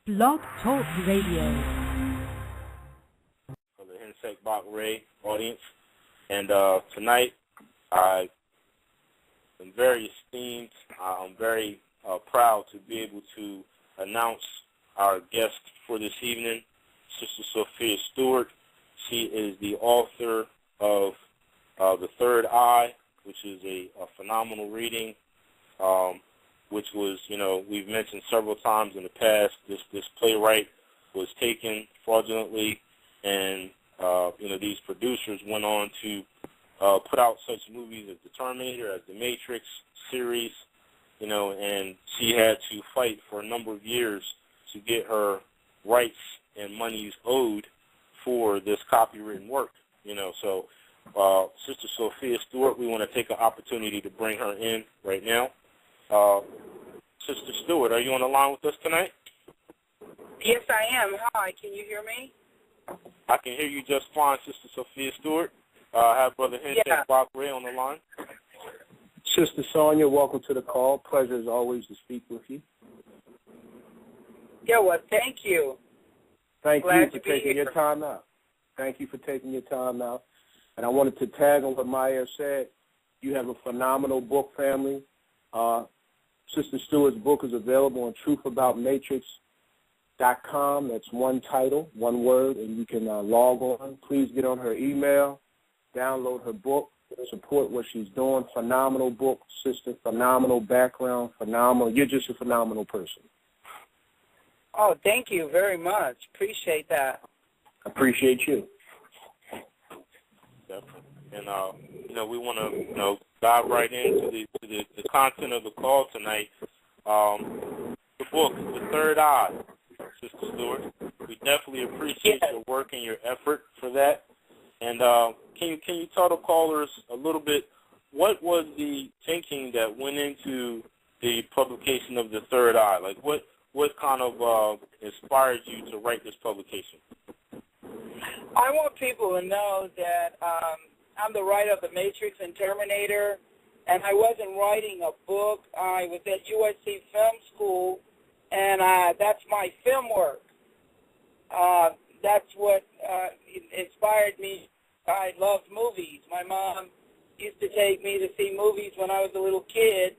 Blog Talk Radio. For the Hensek Bach Ray audience. And tonight, I am very esteemed. I'm very proud to be able to announce our guest for this evening, Sister Sophia Stewart. She is the author of The Third Eye, which is a phenomenal reading, which was, we've mentioned several times in the past, this playwright was taken fraudulently, and, these producers went on to put out such movies as The Terminator, as the Matrix series, and she had to fight for a number of years to get her rights and monies owed for this copywritten work, So Sister Sophia Stewart, we want to take an opportunity to bring her in right now. Sister Stewart, are you on the line with us tonight? Yes, I am. Hi, can you hear me? I can hear you just fine, Sister Sophia Stewart. I have Brother Hensek Bach Ray on the line. Sister Sonia, welcome to the call. Pleasure as always to speak with you. Yeah, well, thank you. Thank Glad you for taking your time out. Thank you for taking your time out. And I wanted to tag on what Maya said. You have a phenomenal book, family. Sister Stewart's book is available on truthaboutmatrix.com. That's one title, one word, and you can log on. Please get on her email, download her book, support what she's doing. Phenomenal book, sister, phenomenal background, phenomenal. You're just a phenomenal person. Oh, thank you very much. Appreciate that. Appreciate you. Definitely. And, we want to, dive right into the content of the call tonight. The book, The Third Eye, Sister Stewart. We definitely appreciate your work and your effort for that. And can you tell the callers a little bit, what was the thinking that went into the publication of The Third Eye? Like, what kind of inspired you to write this publication? I want people to know that I'm the writer of The Matrix and Terminator, and I wasn't writing a book. I was at USC Film School, and that's my film work. That's what inspired me. I loved movies. My mom used to take me to see movies when I was a little kid,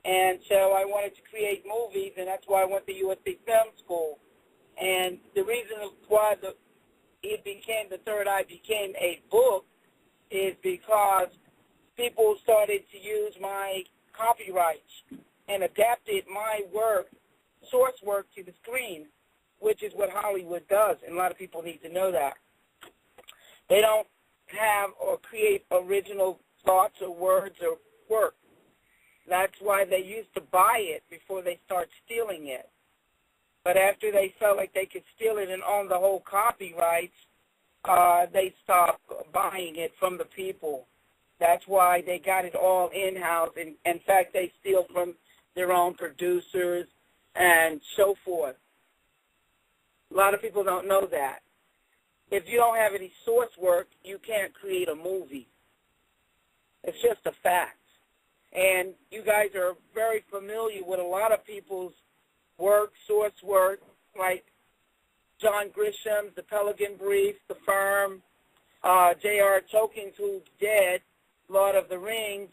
and so I wanted to create movies, and that's why I went to USC Film School. And the reason why The Third Eye became a book is because people started to use my copyrights and adapted my work, source work, to the screen, which is what Hollywood does, and a lot of people need to know that. They don't have or create original thoughts or words or work. That's why they used to buy it before they start stealing it. But after they felt like they could steal it and own the whole copyrights, they stopped buying it from the people. That's why they got it all in-house. In fact, they steal from their own producers and so forth. A lot of people don't know that. If you don't have any source work, you can't create a movie. It's just a fact. And you guys are very familiar with a lot of people's work, source work, like John Grisham's The Pelican Brief, The Firm, J.R. Tolkien's who's dead, Lord of the Rings.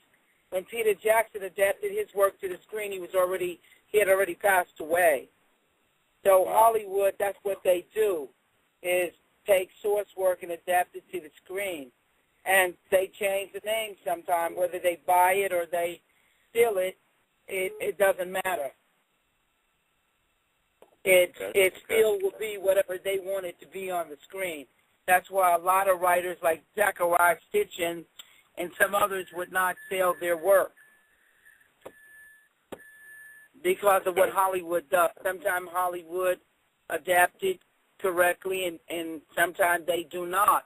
When Peter Jackson adapted his work to the screen, he had already passed away. So Hollywood, that's what they do, is take source work and adapt it to the screen. And they change the name sometime, whether they buy it or they steal it, it doesn't matter. It still will be whatever they want it to be on the screen. That's why a lot of writers like Zachariah Stitchin and some others would not sell their work because of what Hollywood does. Sometimes Hollywood adapts it correctly, and sometimes they do not.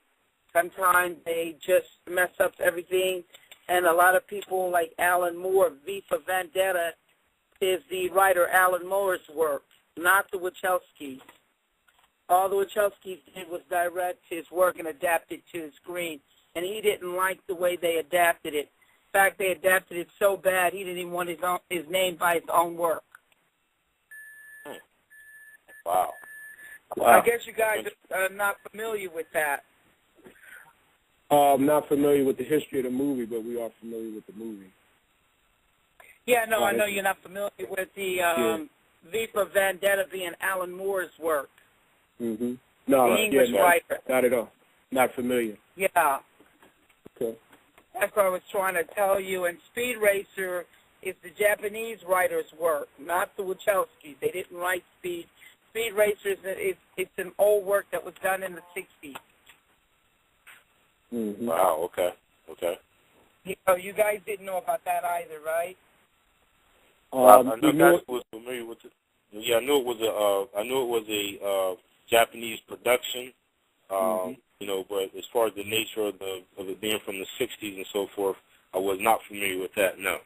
Sometimes they just mess up everything, and a lot of people like Alan Moore, V for Vendetta, is the writer Alan Moore's work, not the Wachowskis. All the Wachowskis did was direct his work and adapt it to the screen, and he didn't like the way they adapted it. In fact, they adapted it so bad he didn't even want his name by his own work. Wow. I guess you guys are not familiar with that. I'm not familiar with the history of the movie, but we are familiar with the movie. Yeah, no, I know you're not familiar with the V for Vendetta being Alan Moore's work. Mm-hmm. No, the English writer. Not at all. Not familiar. Yeah. Okay. That's what I was trying to tell you. And Speed Racer is the Japanese writer's work, not the Wachowskis. They didn't write Speed. Speed Racer it's an old work that was done in the 60s. Mm-hmm. Wow. Okay. Okay. You guys didn't know about that either, right? I know was familiar with it. Yeah, I knew it was a Japanese production. But as far as the nature of it being from the 60s and so forth, I was not familiar with that. No.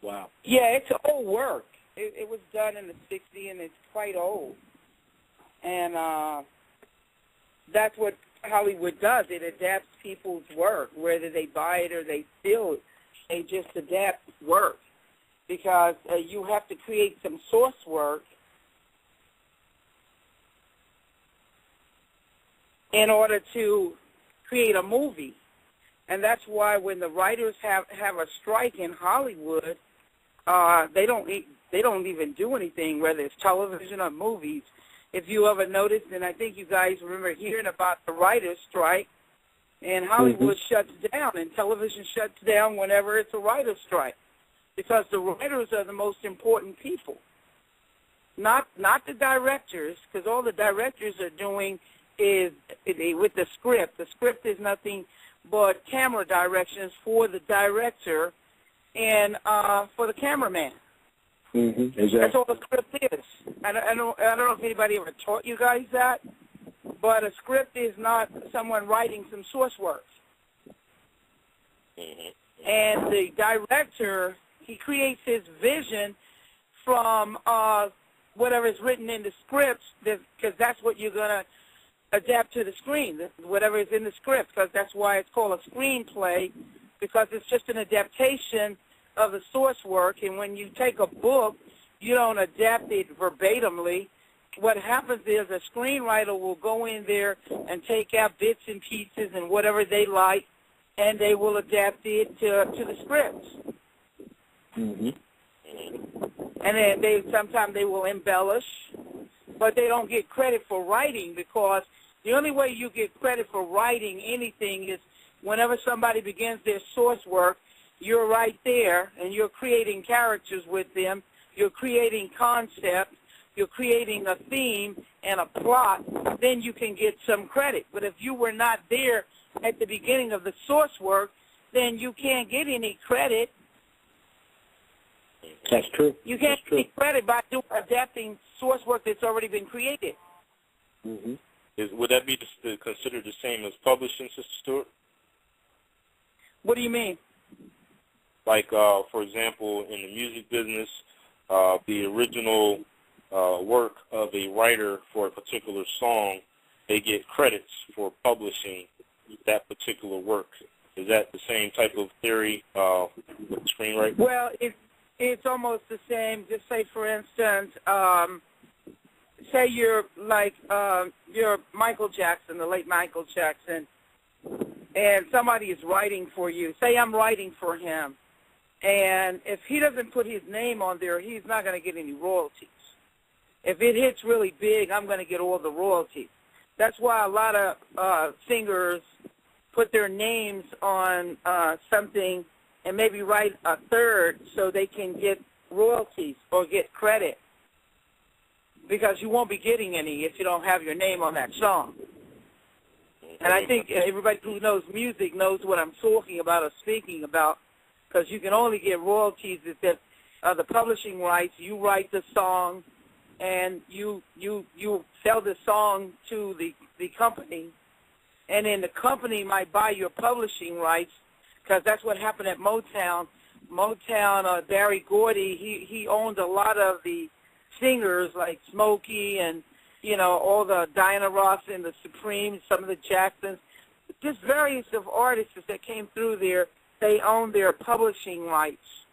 Wow. Yeah, it's old work. It was done in the 60s, and it's quite old. And that's what Hollywood does. It adapts people's work, whether they buy it or they steal it. They just adapt work because you have to create some source work in order to create a movie. And that's why when the writers have a strike in Hollywood, they don't even do anything, whether it's television or movies. If you ever noticed, and I think you guys remember hearing about the writers' strike, and Hollywood shuts down, and television shuts down whenever it's a writer's strike, because the writers are the most important people, not the directors, because all the directors are doing is with the script. The script is nothing but camera directions for the director and for the cameraman. Mm-hmm. Exactly. That's all the script is. I don't know if anybody ever taught you guys that, but a script is not someone writing some source work. Mm-hmm. And the director, he creates his vision from whatever is written in the script, because that's what you're going to adapt to the screen, whatever is in the script, because that's why it's called a screenplay, because it's just an adaptation of the source work. And when you take a book, you don't adapt it verbatimly. What happens is a screenwriter will go in there and take out bits and pieces and whatever they like, and they will adapt it to the script. Mm-hmm. And then sometimes they will embellish, but they don't get credit for writing, because the only way you get credit for writing anything is whenever somebody begins their source work, you're right there, and you're creating characters with them. You're creating concepts. You're creating a theme and a plot. Then you can get some credit. But if you were not there at the beginning of the source work, then you can't get any credit. That's true. You can't get credit by adapting source work that's already been created. Mm-hmm. Would that be considered the same as publishing, Sister Stewart? What do you mean? Like, for example, in the music business, the original work of a writer for a particular song, they get credits for publishing that particular work. Is that the same type of theory with screenwriting? Well, it's almost the same. Just say, for instance, say you're Michael Jackson, the late Michael Jackson, and somebody is writing for you. Say I'm writing for him. And if he doesn't put his name on there, he's not going to get any royalties. If it hits really big, I'm going to get all the royalties. That's why a lot of singers put their names on something and maybe write a third so they can get royalties or get credit, because you won't be getting any if you don't have your name on that song. And I think everybody who knows music knows what I'm talking about or speaking about, because you can only get royalties if the publishing rights. You write the song, and you sell the song to the company, and then the company might buy your publishing rights, because that's what happened at Motown. Barry Gordy, he owned a lot of the singers like Smokey and, all the Diana Ross and the Supremes, some of the Jacksons, just various of artists that came through there. They own their publishing rights.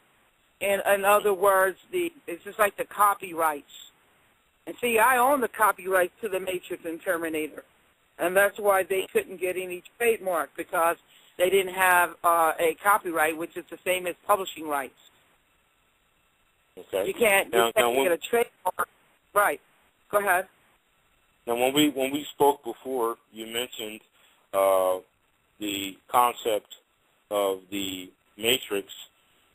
In other words, it's just like the copyrights. And see, I own the copyrights to the Matrix and Terminator, and that's why they couldn't get any trademark, because they didn't have a copyright, which is the same as publishing rights. Okay. You can't get a trademark. Right. Go ahead. Now, when we spoke before, you mentioned the concept of the Matrix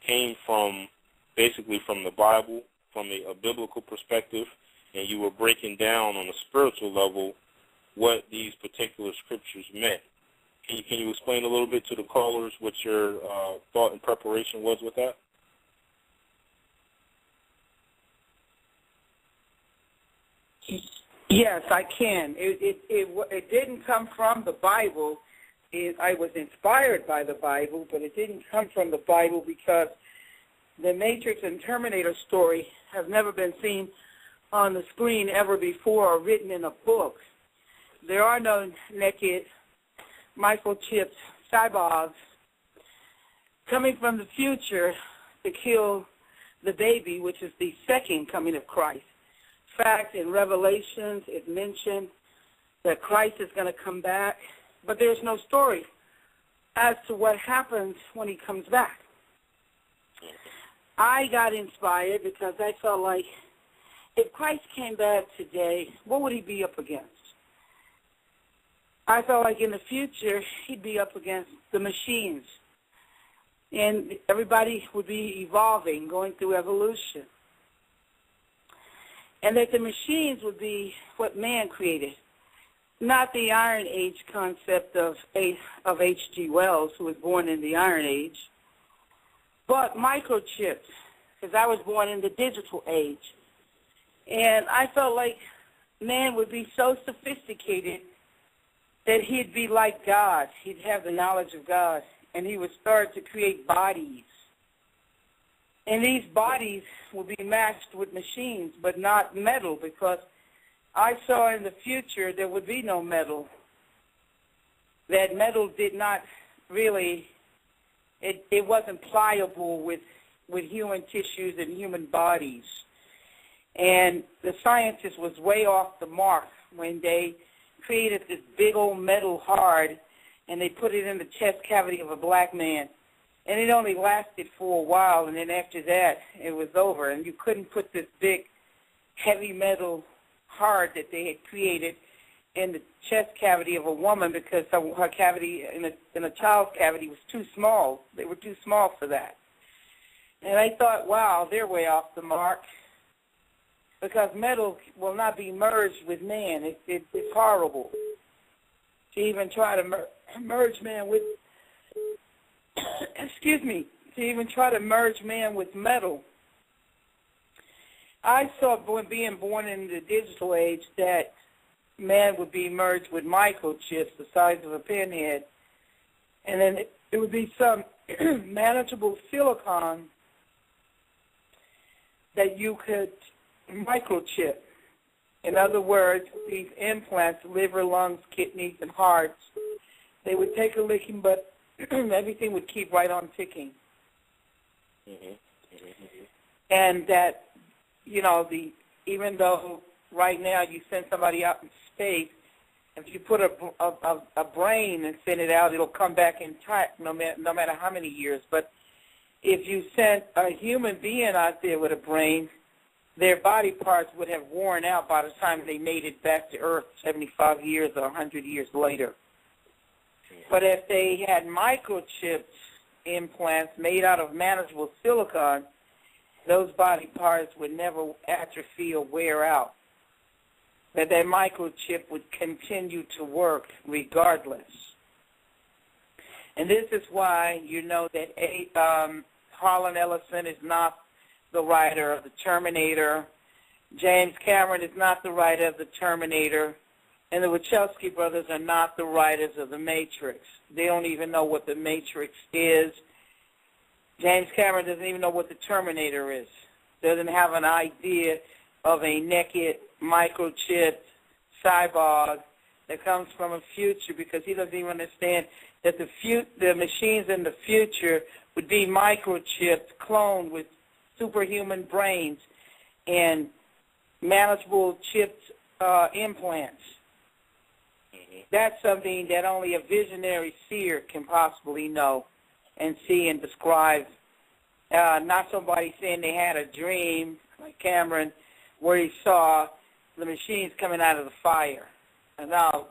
came from basically from the Bible, from a biblical perspective, and you were breaking down on a spiritual level what these particular scriptures meant. Can you explain a little bit to the callers what your thought and preparation was with that? Yes, I can. It didn't come from the Bible. I was inspired by the Bible, but it didn't come from the Bible because the Matrix and Terminator story has never been seen on the screen ever before or written in a book. There are no naked microchipped cyborgs coming from the future to kill the baby, which is the second coming of Christ. In fact, in Revelations, it mentioned that Christ is going to come back, but there's no story as to what happens when he comes back. I got inspired because I felt like if Christ came back today, what would he be up against? I felt like in the future, he'd be up against the machines. And everybody would be evolving, going through evolution. And that the machines would be what man created, not the Iron Age concept of H.G. Wells, who was born in the Iron Age, but microchips, because I was born in the digital age. And I felt like man would be so sophisticated that he'd be like God. He'd have the knowledge of God, and he would start to create bodies. And these bodies will be matched with machines, but not metal, because I saw in the future there would be no metal. That metal did not really, it wasn't pliable with human tissues and human bodies. And the scientist was way off the mark when they created this big old metal hard, and they put it in the chest cavity of a black man. And it only lasted for a while, and then after that, it was over. And you couldn't put this big, heavy metal hard that they had created in the chest cavity of a woman because her cavity in a child's cavity was too small. They were too small for that. And I thought, wow, they're way off the mark, because metal will not be merged with man. It's horrible to even try to merge man with, excuse me, to even try to merge man with metal. I saw being born in the digital age that man would be merged with microchips the size of a pinhead, and then it would be some manageable silicon that you could microchip. In other words, these implants, liver, lungs, kidneys, and hearts, they would take a licking, but everything would keep right on ticking. And that, you know, even though right now you send somebody out in space, if you put a brain and send it out, it'll come back intact no matter how many years. But if you sent a human being out there with a brain, their body parts would have worn out by the time they made it back to Earth 75 years or 100 years later. But if they had microchipped implants made out of manageable silicon, those body parts would never atrophy or wear out. That microchip would continue to work regardless. And this is why you know that Harlan Ellison is not the writer of the Terminator. James Cameron is not the writer of the Terminator. And the Wachowski brothers are not the writers of The Matrix. They don't even know what The Matrix is. James Cameron doesn't even know what the Terminator is. Doesn't have an idea of a naked, microchipped cyborg that comes from a future, because he doesn't even understand that the machines in the future would be microchipped, cloned with superhuman brains, and manageable chipped implants. That's something that only a visionary seer can possibly know and see and describe. Not somebody saying they had a dream, like Cameron, where he saw the machines coming out of the fire. And now,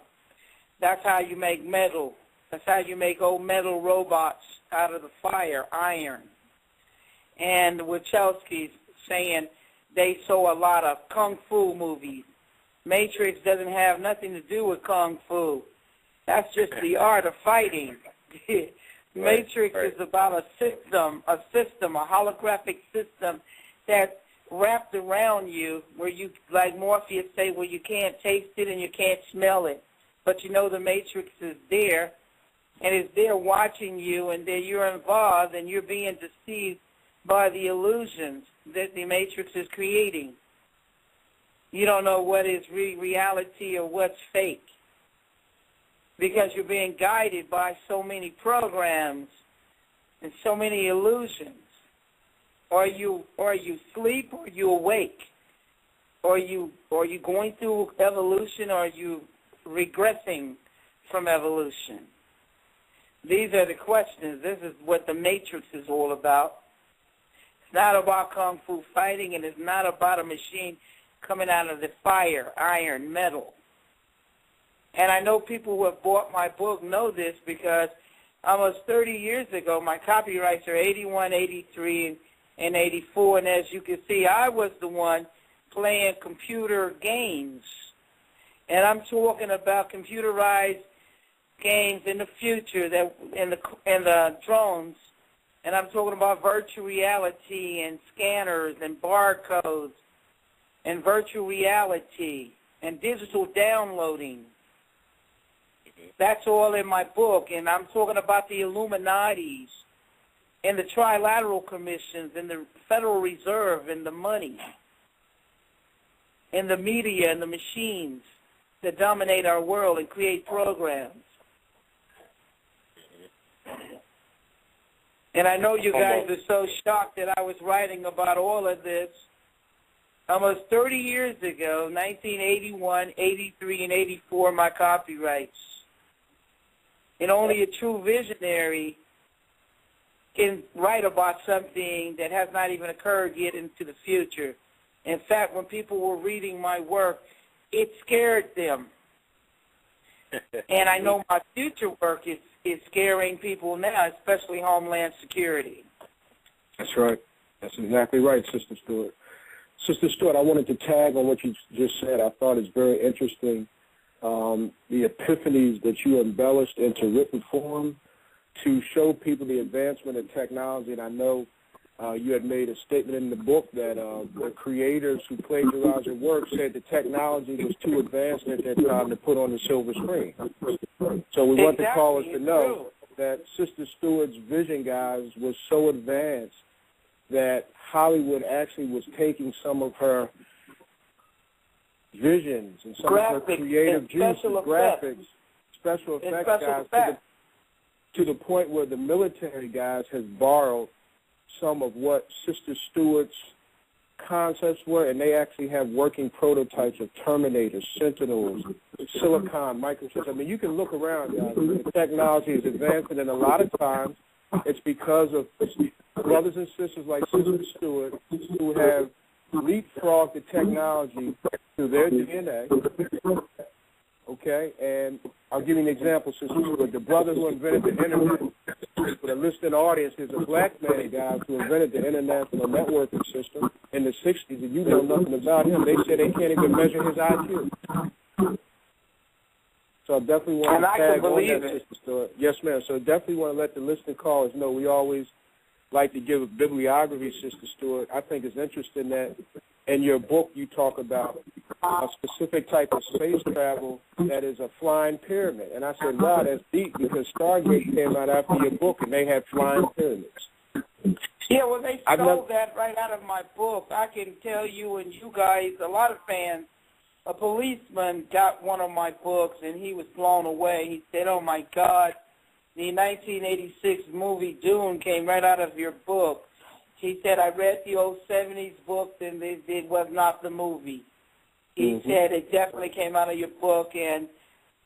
that's how you make metal. That's how you make old metal robots out of the fire, iron. And Wachowski's saying they saw a lot of kung fu movies. Matrix doesn't have nothing to do with kung fu. That's just the art of fighting. Matrix is about a system, a holographic system that's wrapped around you where you, like Morpheus say, where you can't taste it and you can't smell it. But you know the Matrix is there, and it's there watching you, and then you're involved, and you're being deceived by the illusions that the Matrix is creating. You don't know what is reality or what's fake because you're being guided by so many programs and so many illusions. Are you asleep or are you awake? Are you going through evolution or are you regressing from evolution? These are the questions. This is what the Matrix is all about. It's not about kung fu fighting, and it's not about a machine coming out of the fire, iron, metal. And I know people who have bought my book know this because almost 30 years ago, my copyrights are 81, 83, and 84. And as you can see, I was the one playing computer games. And I'm talking about computerized games in the future, that in the drones. And I'm talking about virtual reality and scanners and barcodes and virtual reality and digital downloading. That's all in my book. And I'm talking about the Illuminatis and the Trilateral Commissions and the Federal Reserve and the money and the media and the machines that dominate our world and create programs. And I know you guys are so shocked that I was writing about all of this almost 30 years ago, 1981, 83, and 84, my copyrights. And only a true visionary can write about something that has not even occurred yet into the future. In fact, when people were reading my work, it scared them. And I know my future work is scaring people now, especially Homeland Security. That's right. That's exactly right, Sister Stewart. Sister Stewart, I wanted to tag on what you just said. I thought it's very interesting, the epiphanies that you embellished into written form to show people the advancement in technology. And I know you had made a statement in the book that the creators who plagiarized your work said the technology was too advanced at that time to put on the silver screen. So we want the callers to know that Sister Stewart's vision, guys, was so advanced that Hollywood actually was taking some of her visions and some of her creative juices, graphics, special effects guys, to the point where the military guys has borrowed some of what Sister Stewart's concepts were, and they actually have working prototypes of Terminators, Sentinels, Silicon, microchips. I mean, you can look around, guys. The technology is advancing, and a lot of times it's because of brothers and sisters like Sister Stewart who have leapfrogged the technology through their DNA. Okay, and I'll give you an example, Sister Stewart. The brother who invented the Internet, for the listening audience, is a black man, guys, who invented the international networking system in the 60s, and you know nothing about him. They say they can't even measure his IQ. So I definitely want to tag on that, Sister Stewart. Yes, ma'am. So I definitely want to let the listening callers know we always like to give a bibliography, Sister Stewart. I think it's interesting that in your book you talk about a specific type of space travel that is a flying pyramid. And I said, wow, that's deep, because Stargate came out after your book, and they had flying pyramids. Yeah, well, they stole that right out of my book. I can tell you and you guys, a lot of fans, a policeman got one of my books, and he was blown away. He said, oh, my God, the 1986 movie Dune came right out of your book. He said, I read the old 70s books, and it was not the movie. He said it definitely came out of your book, and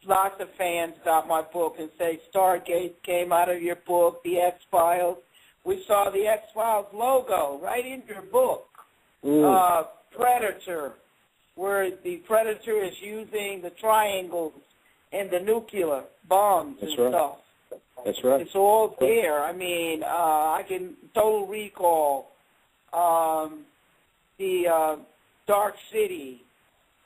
lots of fans got my book and say Stargate came out of your book, the X-Files. We saw the X-Files logo right in your book. Predator, where the Predator is using the triangles and the nuclear bombs and stuff. That's right. It's all there. I mean, I can total recall the Dark City.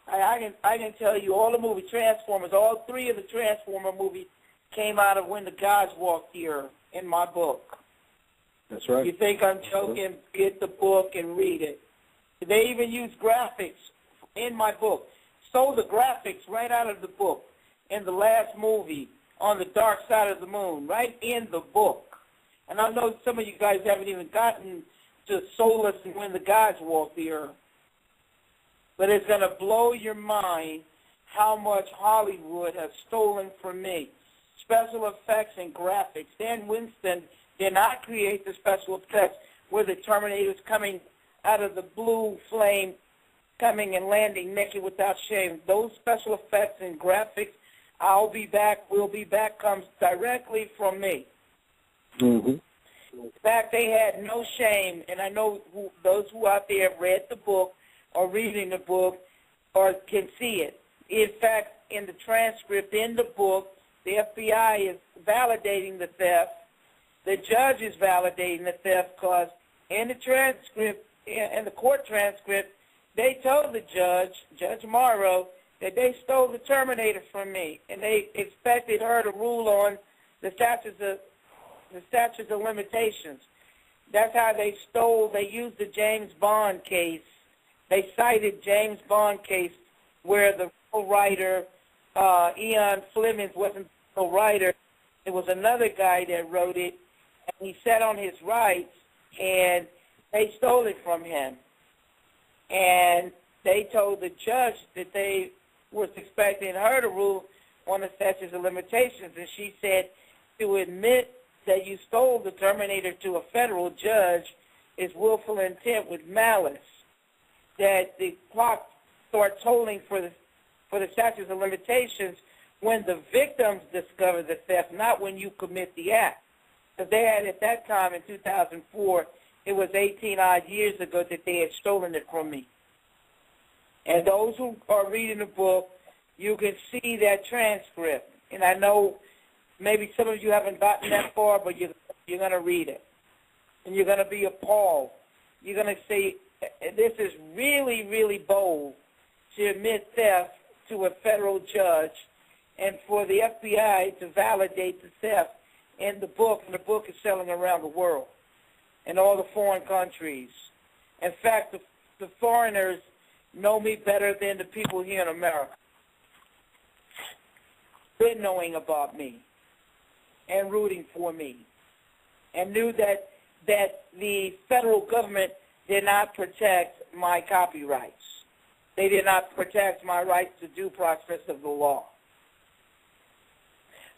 I can tell you all the movies, Transformers, all three of the Transformer movies came out of When the Gods Walked Here in my book. That's right. You think I'm joking? Get the book and read it. They even use graphics in my book. Stole the graphics right out of the book in the last movie on the Dark Side of the Moon, right in the book. And I know some of you guys haven't even gotten to Solus and When the Gods Walk the Earth. But it's going to blow your mind how much Hollywood has stolen from me. Special effects and graphics. Dan Winston did not create the special effects where the Terminator's coming out of the blue flame, coming and landing naked without shame. Those special effects and graphics, I'll be back, we'll be back, comes directly from me. In fact, they had no shame, and I know those who out there have read the book or reading the book or can see it. In fact, in the transcript in the book, the FBI is validating the theft. The judge is validating the theft because in the transcript, in the court transcript, they told the judge, Judge Morrow, that they stole the Terminator from me, and they expected her to rule on the statutes of limitations. That's how they stole. They used the James Bond case. They cited James Bond case where the writer, Ian Fleming, wasn't the writer. It was another guy that wrote it, and he sat on his rights, and they stole it from him. And they told the judge that they was expecting her to rule on the statutes of limitations, and she said to admit that you stole the Terminator to a federal judge is willful intent with malice, that the clock starts holding for the statutes of limitations when the victims discover the theft, not when you commit the act. Because they had at that time in 2004, it was 18-odd years ago that they had stolen it from me. And those who are reading the book, you can see that transcript. And I know maybe some of you haven't gotten that far, but you're going to read it. And you're going to be appalled. You're going to say, this is really, really bold to admit theft to a federal judge and for the FBI to validate the theft in the book, and the book is selling around the world in all the foreign countries. In fact, the foreigners know me better than the people here in America. Been knowing about me and rooting for me, and knew that the federal government did not protect my copyrights. They did not protect my rights to due process of the law.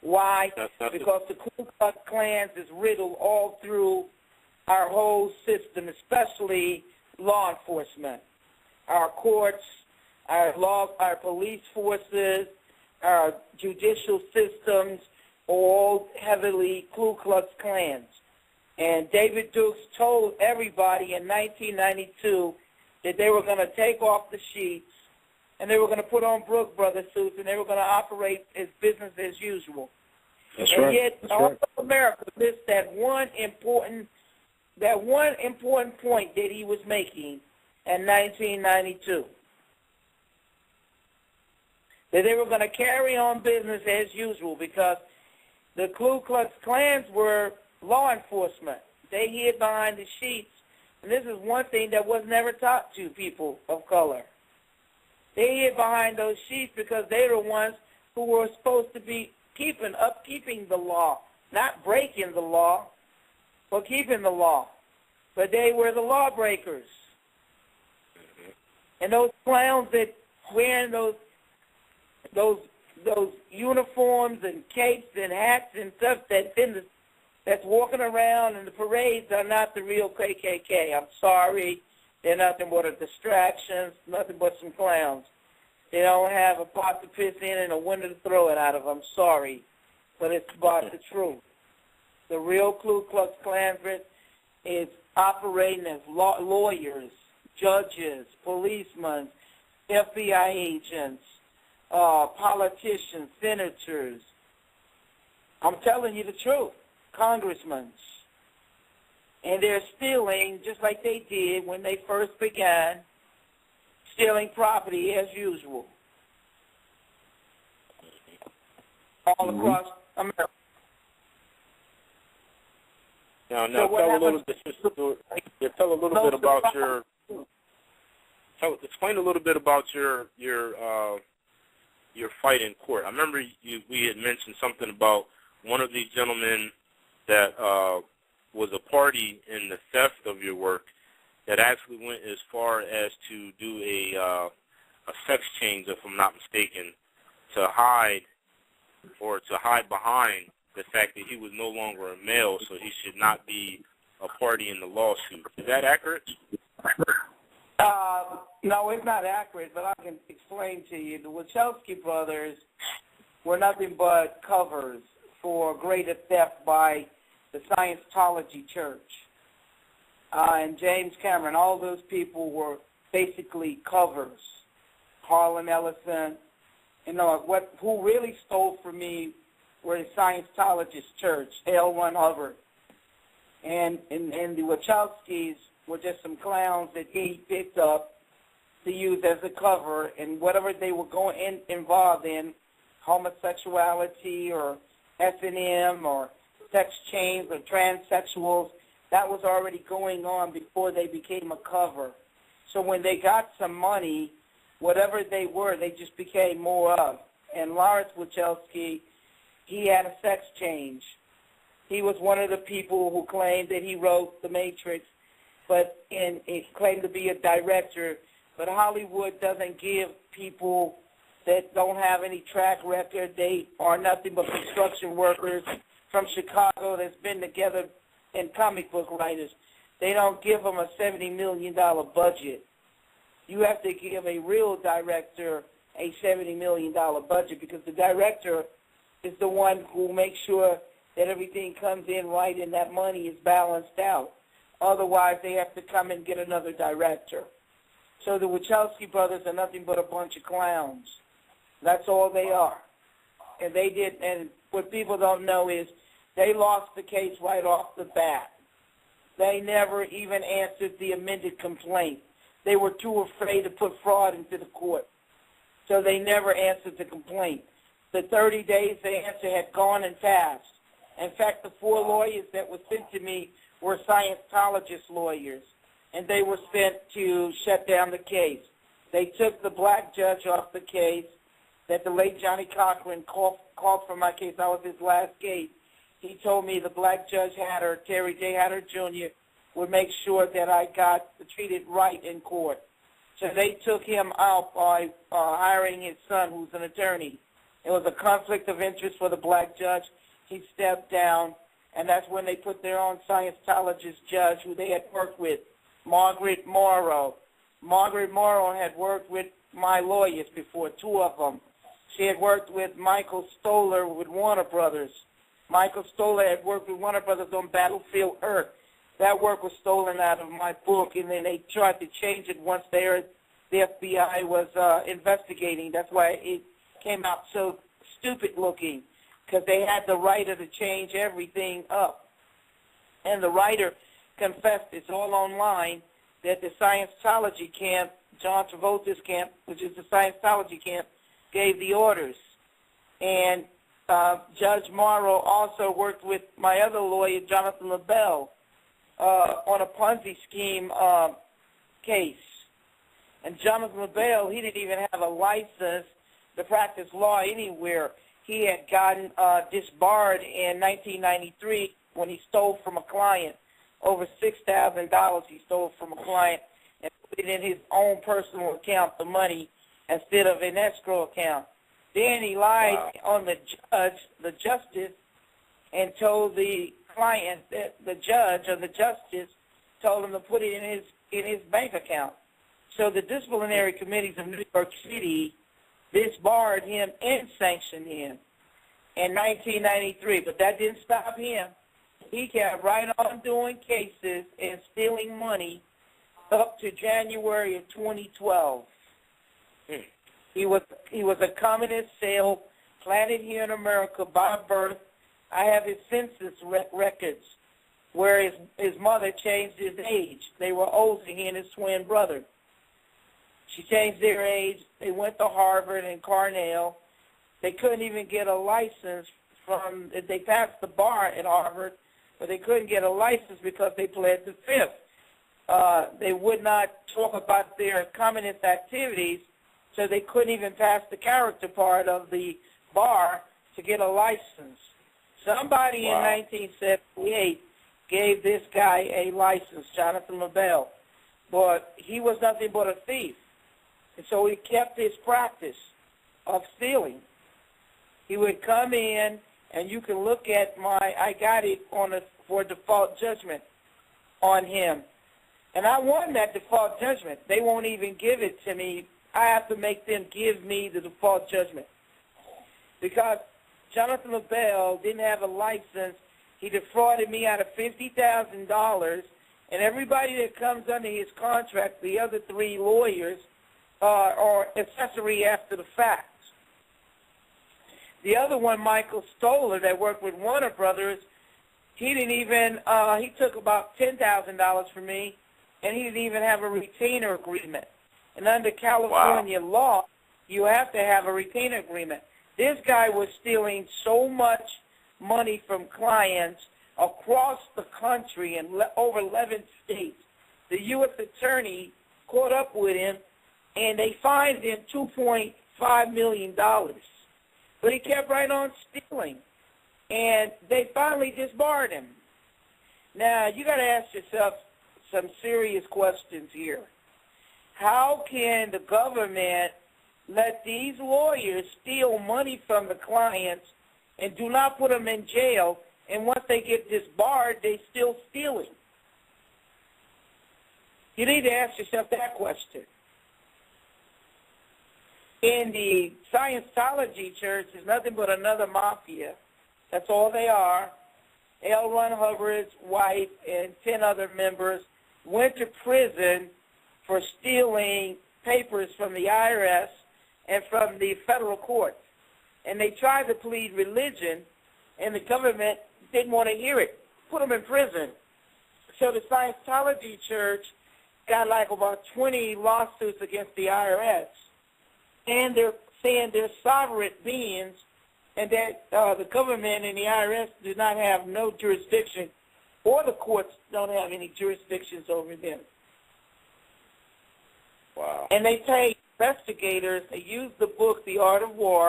Why? Because the Ku Klux Klan is riddled all through our whole system, especially law enforcement. Our courts, our police forces, our judicial systems, all heavily Ku Klux Klans. And David Dukes told everybody in 1992 that they were going to take off the sheets and they were going to put on Brooks Brothers suits and they were going to operate as business as usual. That's and right. Yet, That's all right. of America missed that one important point that he was making in 1992. That they were going to carry on business as usual because the Ku Klux Klans were law enforcement. They hid behind the sheets. And this is one thing that was never taught to people of color. They hid behind those sheets because they were the ones who were supposed to be upkeeping the law, not breaking the law, but keeping the law. But they were the lawbreakers. And those clowns that wearing those uniforms and capes and hats and stuff that's walking around in the parades are not the real KKK. I'm sorry. They're nothing but a distraction, nothing but some clowns. They don't have a pot to piss in and a window to throw it out of. I'm sorry, but it's about the truth. The real Ku Klux Klansmen is operating as lawyers, judges, policemen, FBI agents, politicians, senators. I'm telling you the truth, congressmen. And they're stealing just like they did when they first began, stealing property as usual all across America. Now, tell a little bit about explain a little bit about your fight in court. I remember we had mentioned something about one of these gentlemen that was a party in the theft of your work that actually went as far as to do a sex change, if I'm not mistaken, to hide behind the fact that he was no longer a male, so he should not be a party in the lawsuit. Is that accurate? No, it's not accurate, but I can explain to you. The Wachowski brothers were nothing but covers for greater theft by the Scientology Church. And James Cameron, all those people were basically covers. Harlan Ellison, who really stole from me were the Scientologist Church, L. Ron Hubbard. And the Wachowskis were just some clowns that he picked up to use as a cover, and whatever they were involved in, homosexuality or S&M or sex change or transsexuals, that was already going on before they became a cover. So when they got some money, whatever they were, they just became more of. And Lawrence Wachowski, he had a sex change. He was one of the people who claimed that he wrote The Matrix, and he claimed to be a director. But Hollywood doesn't give people that don't have any track record. They are nothing but construction workers from Chicago that's been together and comic book writers. They don't give them a $70 million budget. You have to give a real director a $70 million budget, because the director is the one who makes sure that everything comes in right and that money is balanced out. Otherwise, they have to come and get another director. So the Wachowski brothers are nothing but a bunch of clowns. That's all they are. And they did, and what people don't know is they lost the case right off the bat. They never even answered the amended complaint. They were too afraid to put fraud into the court. So they never answered the complaint. The 30 days the answer had gone and passed. In fact, the 4 lawyers that were sent to me were Scientologist lawyers, and they were sent to shut down the case. They took the black judge off the case that the late Johnny Cochran called for my case. That was his last case. He told me the black judge Hatter, Terry J. Hatter Jr., would make sure that I got treated right in court. So they took him out by hiring his son, who's an attorney. It was a conflict of interest for the black judge. He stepped down, and that's when they put their own Scientologist judge, who they had worked with, Margaret Morrow. Margaret Morrow had worked with my lawyers before, 2 of them. She had worked with Michael Stoller with Warner Brothers. Michael Stoller had worked with Warner Brothers on Battlefield Earth. That work was stolen out of my book, and then they tried to change it once they heard the FBI was investigating. That's why it came out so stupid-looking, because they had the writer to change everything up. And the writer confessed, it's all online, that the Scientology camp, John Travolta's camp, which is the Scientology camp, gave the orders. And Judge Morrow also worked with my other lawyer, Jonathan LaBelle, on a Ponzi scheme case. And Jonathan LaBelle, he didn't even have a license to practice law anywhere. He had gotten disbarred in 1993 when he stole from a client. Over $6,000 he stole from a client and put it in his own personal account, the money, instead of an escrow account. Then he lied on the justice, and told the client that the judge or the justice told him to put it in his bank account. So the disciplinary committees of New York City disbarred him and sanctioned him in 1993. But that didn't stop him. He kept right on doing cases and stealing money up to January of 2012. He was a communist cell planted here in America by birth. I have his census records where his mother changed his age. They were older, he and his twin brother. She changed their age. They went to Harvard and Cornell. They couldn't even get a license they passed the bar at Harvard, but they couldn't get a license because they pled the Fifth. They would not talk about their communist activities, so they couldn't even pass the character part of the bar to get a license. Somebody in 1978 gave this guy a license, Jonathan LaBelle, but he was nothing but a thief. And so he kept his practice of stealing. He would come in, and you can look at I got it for default judgment on him. And I won that default judgment. They won't even give it to me. I have to make them give me the default judgment. Because Jonathan LaBelle didn't have a license. He defrauded me out of $50,000, and everybody that comes under his contract, the other three lawyers, are accessory after the fact. The other one, Michael Stoller, that worked with Warner Brothers, he didn't even, he took about $10,000 from me, and he didn't even have a retainer agreement. And under California law, you have to have a retainer agreement. This guy was stealing so much money from clients across the country in over 11 states. The U.S. attorney caught up with him, and they fined him $2.5 million. But he kept right on stealing, and they finally disbarred him. Now, you got to ask yourself some serious questions here. How can the government let these lawyers steal money from the clients and do not put them in jail, and once they get disbarred, they still stealing? You need to ask yourself that question. In the Scientology church, is nothing but another mafia. That's all they are. L. Ron Hubbard's wife and 10 other members went to prison for stealing papers from the IRS and from the federal courts. And they tried to plead religion, and the government didn't want to hear it. Put them in prison. So the Scientology church got like about 20 lawsuits against the IRS. And they're saying they're sovereign beings and that the government and the IRS do not have no jurisdiction, or the courts don't have any jurisdictions over them. Wow. And they pay investigators. They use the book, The Art of War.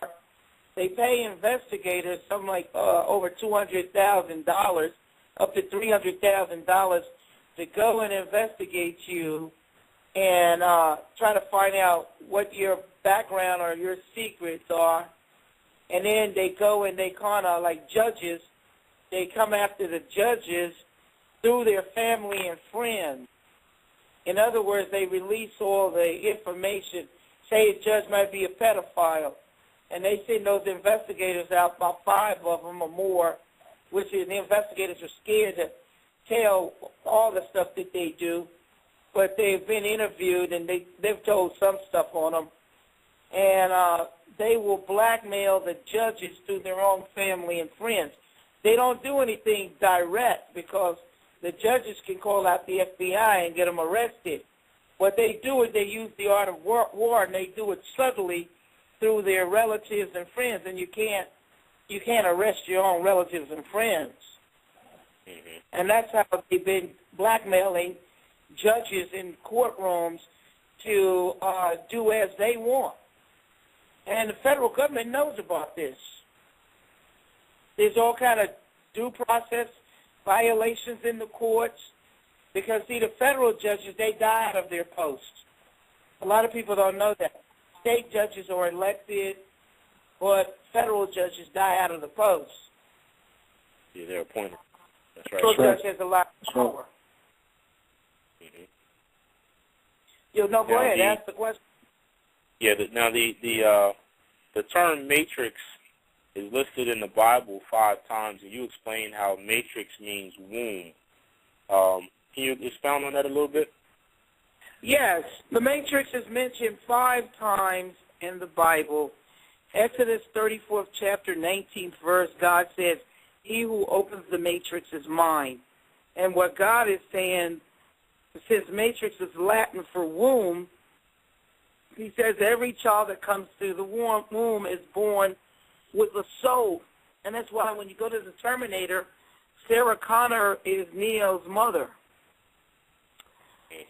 They pay investigators something like over $200,000, up to $300,000 to go and investigate you and try to find out what your background or your secrets are. And then they go and they kind of, like judges, they come after the judges through their family and friends. In other words, they release all the information. Say a judge might be a pedophile, and they send those investigators out, about 5 of them or more, which is the investigators are scared to tell all the stuff that they do, but they've been interviewed and they've told some stuff on them. And they will blackmail the judges through their own family and friends. They don't do anything direct because the judges can call out the FBI and get them arrested. What they do is they use the art of war, and they do it subtly through their relatives and friends, and you can't arrest your own relatives and friends. Mm-hmm. And that's how they've been blackmailing judges in courtrooms to do as they want. And the federal government knows about this. There's all kind of due process violations in the courts because, see, the federal judges, they die out of their posts. A lot of people don't know that. State judges are elected, but federal judges die out of the posts. Yeah, they're appointed. That's right. Federal judge has a lot of power. Mm-hmm. Go ahead, ask the question. Yeah, the term matrix is listed in the Bible 5 times, and you explain how matrix means womb. Can you expound on that a little bit? Yes, the matrix is mentioned 5 times in the Bible. Exodus 34th chapter, 19th verse, God says, "He who opens the matrix is mine." And what God is saying, since matrix is Latin for womb, he says every child that comes through the womb is born with a soul. And that's why when you go to the Terminator, Sarah Connor is Neo's mother.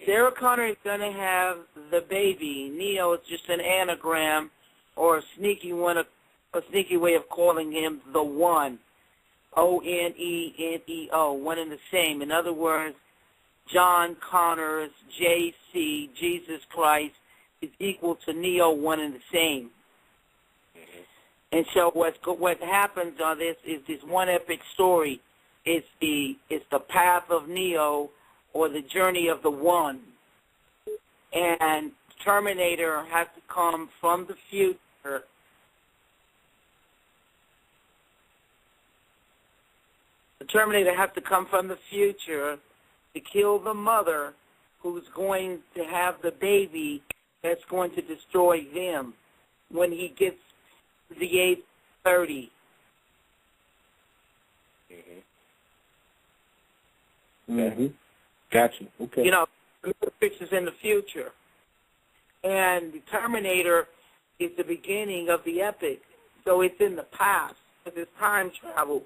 Sarah Connor is going to have the baby. Neo is just an anagram or a sneaky way of calling him the One. O-N-E-N-E-O, one and the same. In other words, John Connors, J.C., Jesus Christ, is equal to Neo, one and the same. And so what happens on this is this one epic story. It's the path of Neo, or the journey of the One. And Terminator has to come from the future. The Terminator has to come from the future to kill the mother who's going to have the baby that's going to destroy them when he gets to the age 30. Gotcha. Okay. You know, the Matrix is in the future. And the Terminator is the beginning of the epic. So it's in the past. It's time travel.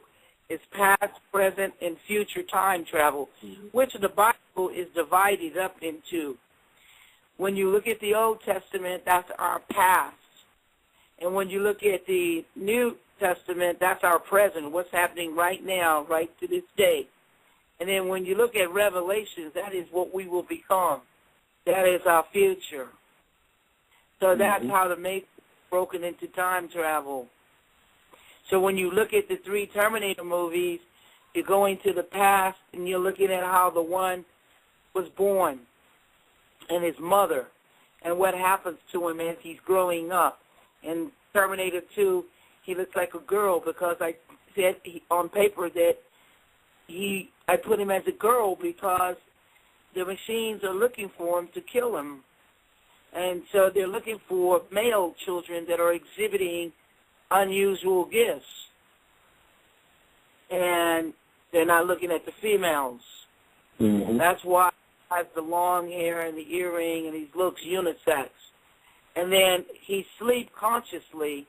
It's past, present, and future time travel, which the Bible is divided up into. When you look at the Old Testament, that's our past. And when you look at the New Testament, that's our present, what's happening right now, right to this day. And then when you look at Revelations, that is what we will become. That is our future. So that's how the Matrix is broken into time travel. So when you look at the 3 Terminator movies, you're going to the past and you're looking at how the One was born and his mother and what happens to him as he's growing up. In Terminator 2, he looks like a girl because I said on paper that I put him as a girl because the machines are looking for him to kill him. And so they're looking for male children that are exhibiting unusual gifts. And they're not looking at the females. That's why he has the long hair and the earring and he looks unisex. And then he sleeps consciously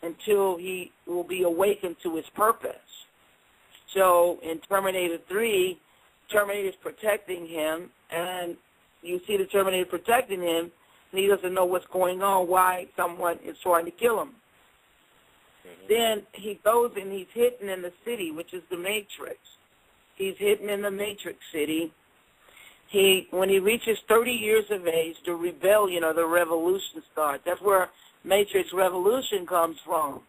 until he will be awakened to his purpose. So in Terminator 3, Terminator's protecting him, and you see the Terminator protecting him, and he doesn't know what's going on, why someone is trying to kill him. Then he goes and he's hidden in the city, which is the Matrix. He's hidden in the Matrix city. When he reaches 30 years of age, the rebellion or the revolution starts. That's where Matrix Revolution comes from.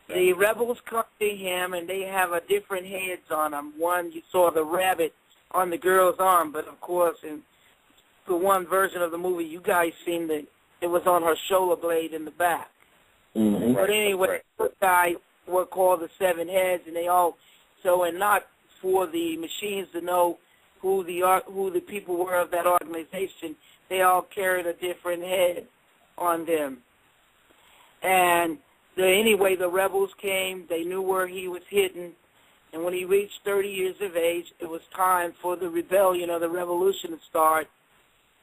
The rebels come to him, and they have a different heads on them. One, you saw the rabbit on the girl's arm, but of course, in the one version of the movie, you guys seen that it was on her shoulder blade in the back. But anyway, those guys were called the 7 heads, and and not for the machines to know who the people were of that organization. They all carried a different head on them. And anyway, the rebels came. They knew where he was hidden. And when he reached 30 years of age, it was time for the rebellion or the revolution to start.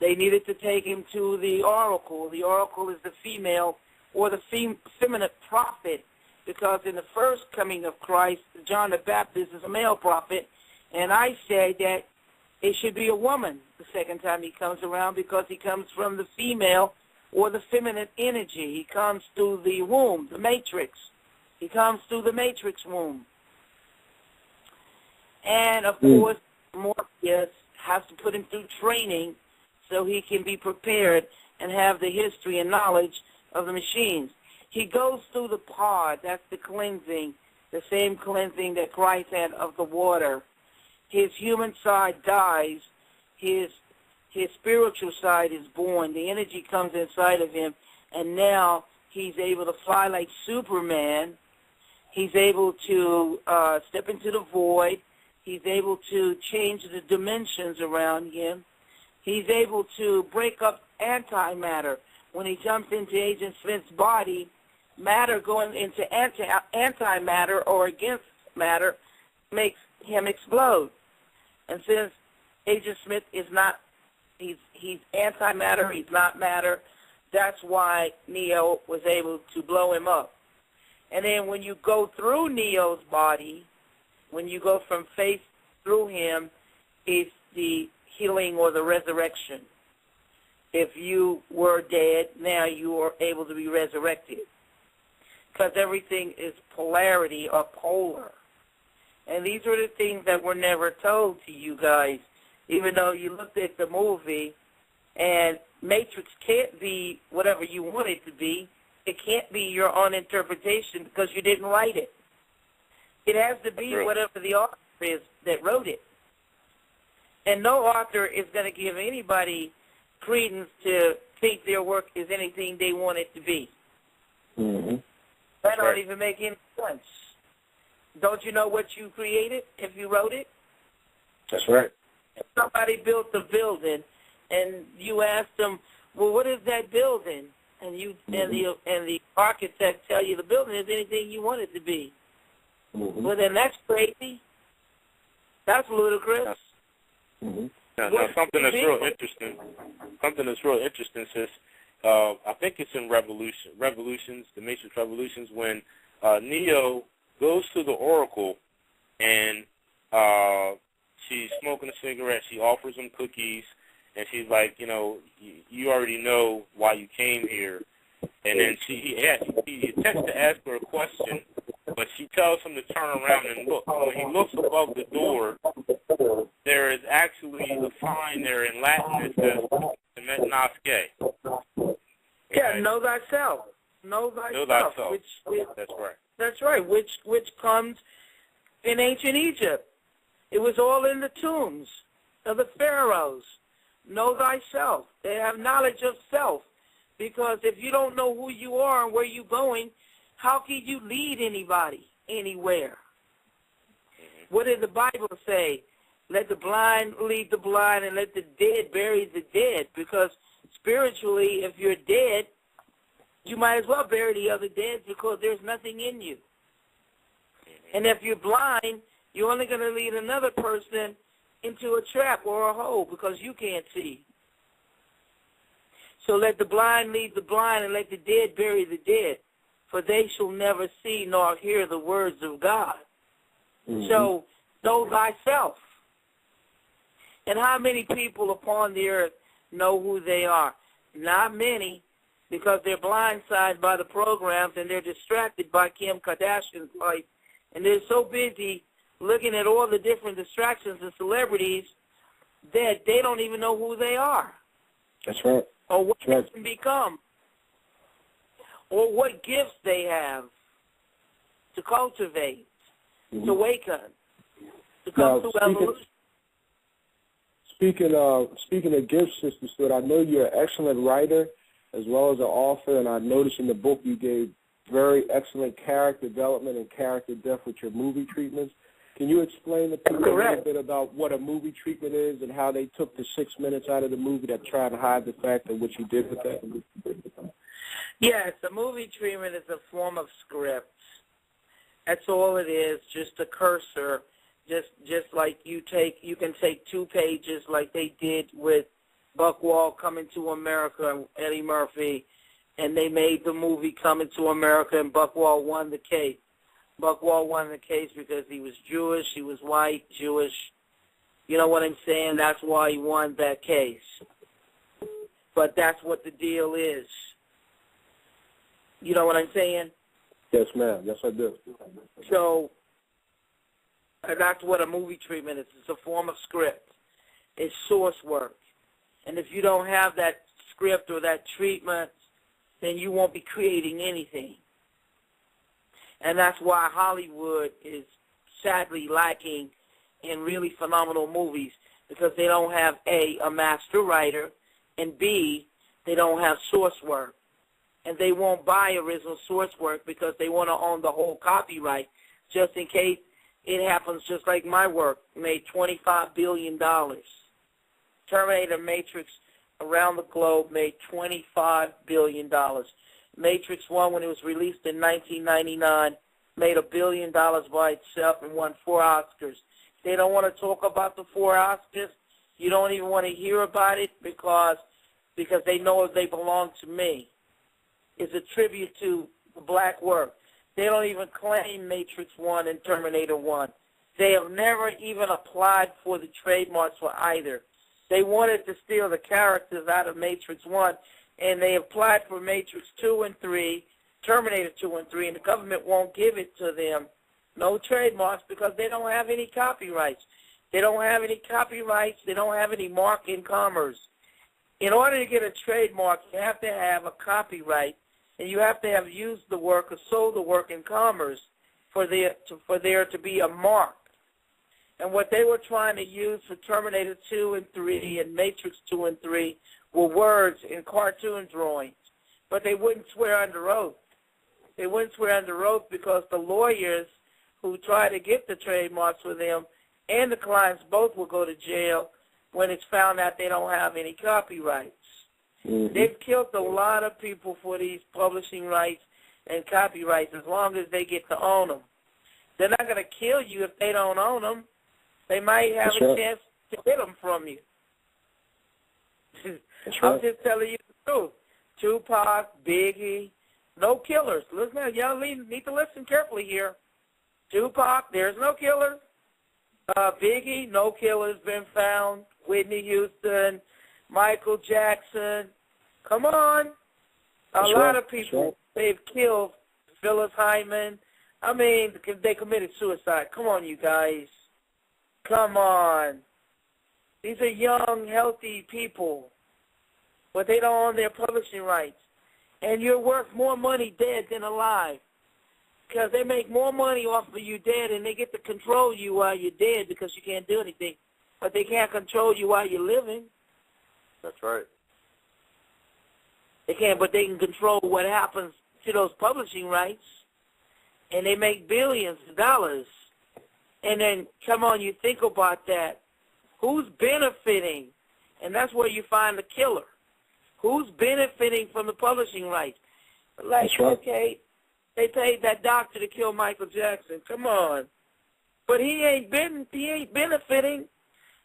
They needed to take him to the oracle. The oracle is the female or the feminine prophet, because in the first coming of Christ, John the Baptist is a male prophet, and I say that it should be a woman the second time he comes around, because he comes from the female or the feminine energy. He comes through the womb, the matrix. He comes through the matrix womb. And, of course, Morpheus has to put him through training so he can be prepared and have the history and knowledge of the machines. He goes through the pod. That's the cleansing, the same cleansing that Christ had of the water. His human side dies. His spiritual side is born. The energy comes inside of him, and now He's able to fly like Superman. He's able to step into the void. He's able to change the dimensions around him. He's able to break up antimatter. When he jumps into Agent Smith's body, matter going into antimatter or against matter makes him explode. And since Agent Smith is not, he's antimatter, he's not matter, that's why Neo was able to blow him up. And then when you go through Neo's body, when you go from faith through him, it's the healing or the resurrection. If you were dead, now you are able to be resurrected. Because everything is polarity or polar. And these are the things that were never told to you guys, even though you looked at the movie, and Matrix can't be whatever you want it to be. It can't be your own interpretation because you didn't write it. It has to be whatever the author is that wrote it. And no author is going to give anybody credence to think their work is anything they want it to be. Mm-hmm. That don't even make any sense. Don't you know what you created if you wrote it? That's right. If somebody built a building and you ask them, well, what is that building? And you and the architect tell you the building is anything you want it to be. Mm-hmm. Well, then that's crazy. That's ludicrous. Mm-hmm. Now, something that's real interesting. Something that's real interesting, sis. I think it's in Revolutions, the Matrix Revolutions, when Neo goes to the Oracle and she's smoking a cigarette. She offers him cookies, and she's like, you know, you already know why you came here. And then he attempts to ask her a question, but she tells him to turn around and look. And when he looks above the door, there is actually a sign there in Latin that says "Nasce." Yeah, know thyself. Know thyself. That's right. That's right. Which comes in ancient Egypt. It was all in the tombs of the pharaohs. Know thyself. They have knowledge of self. Because if you don't know who you are and where you're going, how can you lead anybody anywhere? What did the Bible say? Let the blind lead the blind and let the dead bury the dead. Because spiritually, if you're dead, you might as well bury the other dead because there's nothing in you. And if you're blind, you're only going to lead another person into a trap or a hole because you can't see. So let the blind lead the blind and let the dead bury the dead, for they shall never see nor hear the words of God. Mm-hmm. So know thyself. And how many people upon the earth know who they are? Not many, because they're blindsided by the programs and they're distracted by Kim Kardashian's life. And they're so busy looking at all the different distractions and celebrities that they don't even know who they are. That's right. Or what they can become. Or what gifts they have to cultivate, to awaken, to come to evolution. Speaking of gifts, Sister Stewart, I know you're an excellent writer as well as an author, and I noticed in the book you gave very excellent character development and character depth with your movie treatments. Can you explain to people a little bit about what a movie treatment is and how they took the 6 minutes out of the movie to try to hide the fact of what you did with that? Yes, a movie treatment is a form of script. That's all it is, just a cursor. Just like you can take 2 pages like they did with Buckwall Coming to America and Eddie Murphy, and they made the movie Coming to America, and Buckwall won the case. Buckwall won the case because he was Jewish, he was white, Jewish. You know what I'm saying? That's why he won that case. But that's what the deal is. You know what I'm saying? Yes, ma'am. Yes, I do. So that's what a movie treatment is. It's a form of script. It's source work. And if you don't have that script or that treatment, then you won't be creating anything. And that's why Hollywood is sadly lacking in really phenomenal movies, because they don't have, A, a master writer, and B, they don't have source work. and they won't buy original source work because they want to own the whole copyright, just in case it happens just like my work, made $25 billion. Terminator Matrix around the globe made $25 billion. Matrix 1, when it was released in 1999, made $1 billion by itself and won 4 Oscars. They don't want to talk about the 4 Oscars. You don't even want to hear about it because they know they belong to me. It's a tribute to the black work. They don't even claim Matrix 1 and Terminator 1. They have never even applied for the trademarks for either. They wanted to steal the characters out of Matrix 1, and they applied for Matrix 2 and 3, Terminator 2 and 3, and the government won't give it to them. No trademarks because they don't have any copyrights. They don't have any copyrights. They don't have any mark in commerce. In order to get a trademark, you have to have a copyright, and you have to have used the work or sold the work in commerce for there to be a mark. And what they were trying to use for Terminator 2 and 3 and Matrix 2 and 3 were words in cartoon drawings. But they wouldn't swear under oath. They wouldn't swear under oath because the lawyers who try to get the trademarks for them and the clients both will go to jail when it's found out they don't have any copyrights. Mm-hmm. They've killed a lot of people for these publishing rights and copyrights as long as they get to own them. They're not going to kill you if they don't own them. They might have a chance to get them from you. I'm just telling you the truth. Tupac, Biggie, no killers. Listen, y'all need to listen carefully here. Tupac, there's no killers. Biggie, no killers been found. Whitney Houston, Michael Jackson. Come on. A lot of people they've killed. Phyllis Hyman. I mean, they committed suicide. Come on, you guys. Come on. These are young, healthy people, but they don't own their publishing rights. And you're worth more money dead than alive because they make more money off of you dead, and they get to control you while you're dead because you can't do anything. But they can't control you while you're living. That's right. They can't, but they can control what happens to those publishing rights, and they make billions of dollars. And then, come on, you think about that. Who's benefiting? And that's where you find the killer. Who's benefiting from the publishing rights? Like, okay, they paid that doctor to kill Michael Jackson. Come on. But he ain't benefiting.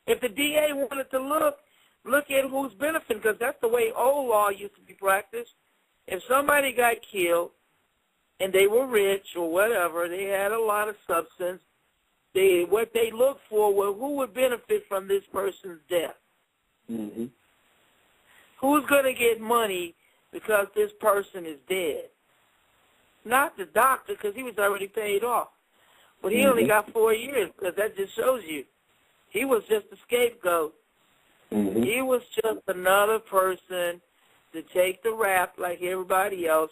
If the DA wanted to look at who's benefiting, because that's the way old law used to be practiced. If somebody got killed and they were rich or whatever, they had a lot of substance, what they looked for was who would benefit from this person's death. Mm-hmm. Who's going to get money because this person is dead? Not the doctor, because he was already paid off. But he only got 4 years, because that just shows you. He was just a scapegoat. Mm-hmm. He was just another person to take the rap like everybody else.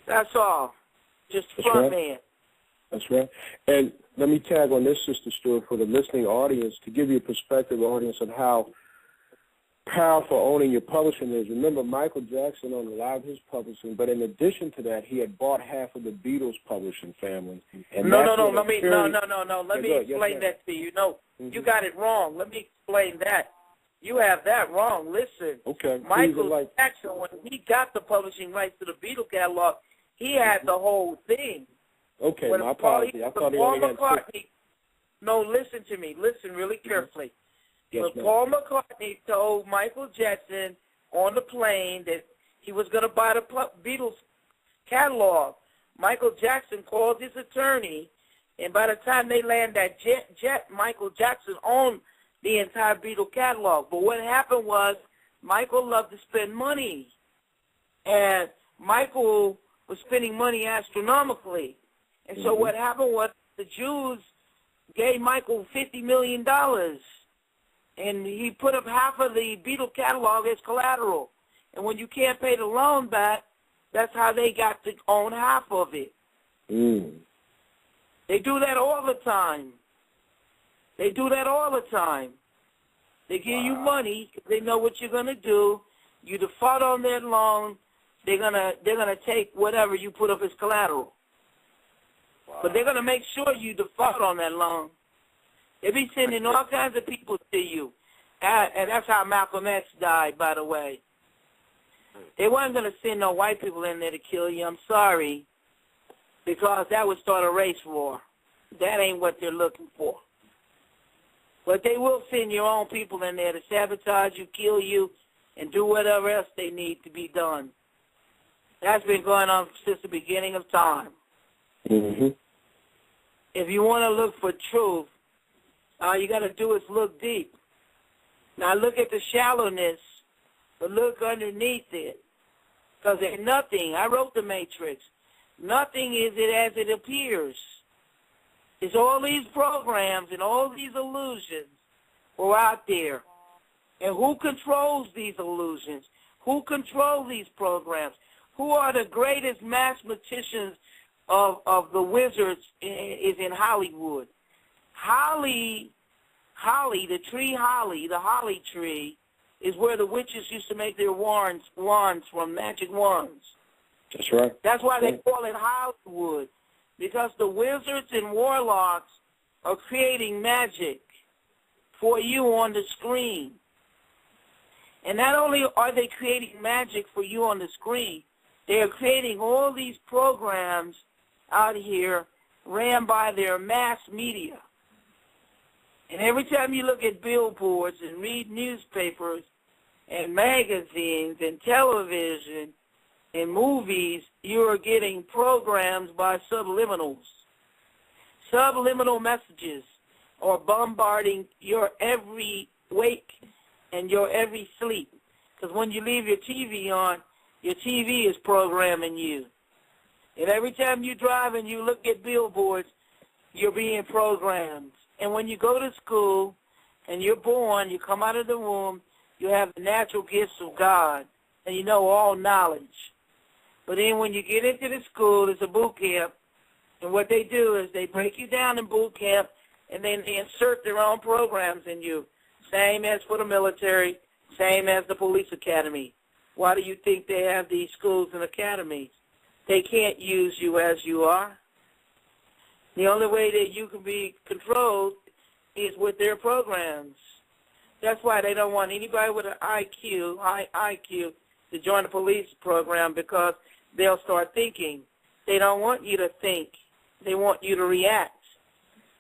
That's all. Just front man. That's right. And let me tag on this, Sister Stewart, for the listening audience, to give you a perspective, audience, on how powerful owning your publishing is. Remember, Michael Jackson owned a lot of his publishing, but in addition to that, he had bought half of the Beatles publishing family. And Let me explain that to you. No, you got it wrong. Let me explain that. You have that wrong. Listen, Michael Jackson, when he got the publishing rights to the Beatles catalog, he had the whole thing. Okay, my apology. I thought he only had two. No, listen to me. Listen really carefully. Yes, but Paul McCartney told Michael Jackson on the plane that he was going to buy the Beatles catalog. Michael Jackson called his attorney, and by the time they land that jet, Michael Jackson owned the entire Beatles catalog. But what happened was Michael loved to spend money, and Michael was spending money astronomically. And so what happened was the Jews gave Michael $50 million, and he put up half of the Beatles catalog as collateral. And when you can't pay the loan back, that's how they got to own half of it. They do that all the time. They do that all the time. They give you money because they know what you're going to do. You default on their loan. they're gonna take whatever you put up as collateral. Wow. But they're gonna make sure you default on that loan. They be sending all kinds of people to you, and that's how Malcolm X died, by the way. They weren't gonna send no white people in there to kill you. I'm sorry, because that would start a race war. That ain't what they're looking for. But they will send your own people in there to sabotage you, kill you, and do whatever else they need to be done. That's been going on since the beginning of time. Mm-hmm. If you want to look for truth, all you got to do is look deep. Now look at the shallowness, but look underneath it. Because there's nothing. I wrote The Matrix. Nothing is it as it appears. It's all these programs and all these illusions are out there. And who controls these illusions? Who controls these programs? Who are the greatest mathematicians of the wizards is in Hollywood? Holly, the tree holly, the holly tree, is where the witches used to make their wands from, magic wands. That's right. That's why they call it Hollywood, because the wizards and warlocks are creating magic for you on the screen. And not only are they creating magic for you on the screen, they are creating all these programs out here ran by their mass media. And every time you look at billboards and read newspapers and magazines and television and movies, you are getting programs by subliminals. Subliminal messages are bombarding your every wake and your every sleep. Because when you leave your TV on, your TV is programming you. And every time you drive and you look at billboards, you're being programmed. And when you go to school and you're born, you come out of the womb, you have the natural gifts of God, and you know all knowledge. But then when you get into the school, it's a boot camp, and what they do is they break you down in boot camp, and then they insert their own programs in you, same as for the military, same as the police academy. Why do you think they have these schools and academies? They can't use you as you are. The only way that you can be controlled is with their programs. That's why they don't want anybody with an high IQ, to join the police program, because they'll start thinking. They don't want you to think. They want you to react.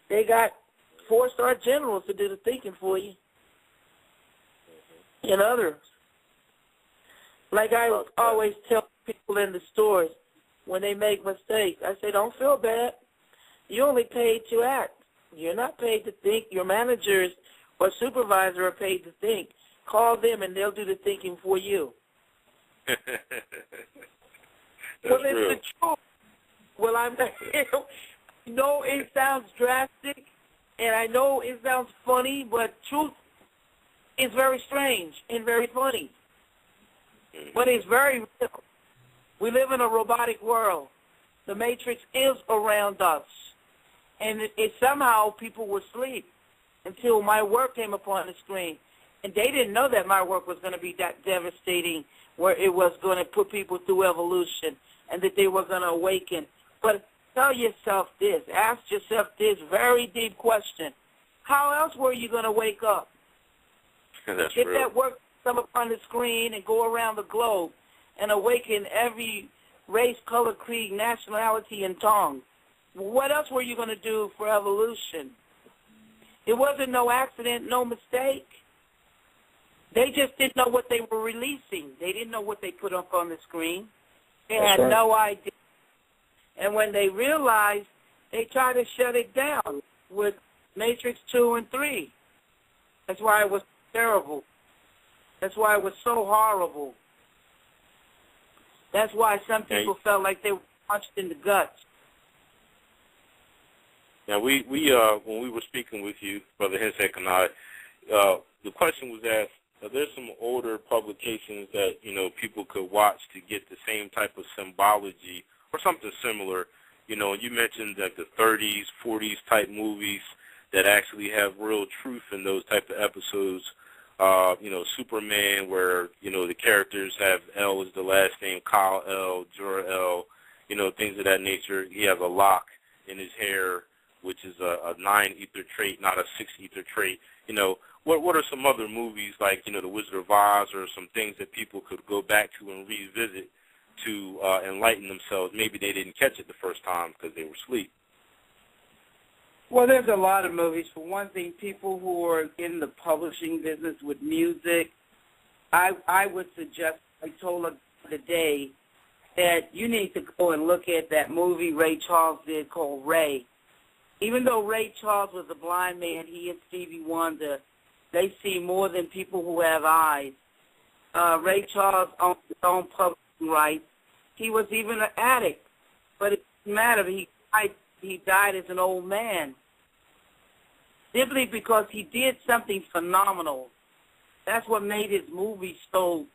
They got 4-star generals to do the thinking for you and others. Like I always tell people in the stores when they make mistakes, I say, don't feel bad. You only paid to act. You're not paid to think. Your managers or supervisor are paid to think. Call them and they'll do the thinking for you. That's well, it's true. the truth. Well, I know it sounds drastic, and I know it sounds funny, but truth is very strange and very funny. But it's very real. We live in a robotic world. The Matrix is around us. And it somehow people were asleep until my work came upon the screen. And they didn't know that my work was going to be that devastating, where it was going to put people through evolution and that they were going to awaken. But tell yourself this, ask yourself this very deep question. How else were you going to wake up? That's If real. that work come upon the screen and go around the globe and awaken every race, color, creed, nationality, and tongue, what else were you going to do for evolution? It wasn't no accident, no mistake. They just didn't know what they were releasing. They didn't know what they put up on the screen. They had no idea. And when they realized, they tried to shut it down with Matrix 2 and 3. That's why it was terrible. That's why it was so horrible. That's why some people felt like they were punched in the guts. Now, we when we were speaking with you, Brother Hensek and I, the question was asked, are there some older publications that, people could watch to get the same type of symbology or something similar? And you mentioned like the 30s, 40s type movies that actually have real truth in those type of episodes. Superman, where, the characters have L as the last name, Kyle L, Jor-El, things of that nature. He has a lock in his hair, which is a 9-ether trait, not a 6-ether trait. What are some other movies like, The Wizard of Oz, or some things that people could go back to and revisit to enlighten themselves? Maybe they didn't catch it the first time because they were asleep. Well, there's a lot of movies. For one thing, people who are in the publishing business with music, I would suggest, I told her today, that you need to go and look at that movie Ray Charles did called Ray. Even though Ray Charles was a blind man, he and Stevie Wonder, they see more than people who have eyes. Ray Charles owned his own publishing rights. He was even an addict, but it didn't matter. He died as an old man simply because he did something phenomenal. That's what made his movie so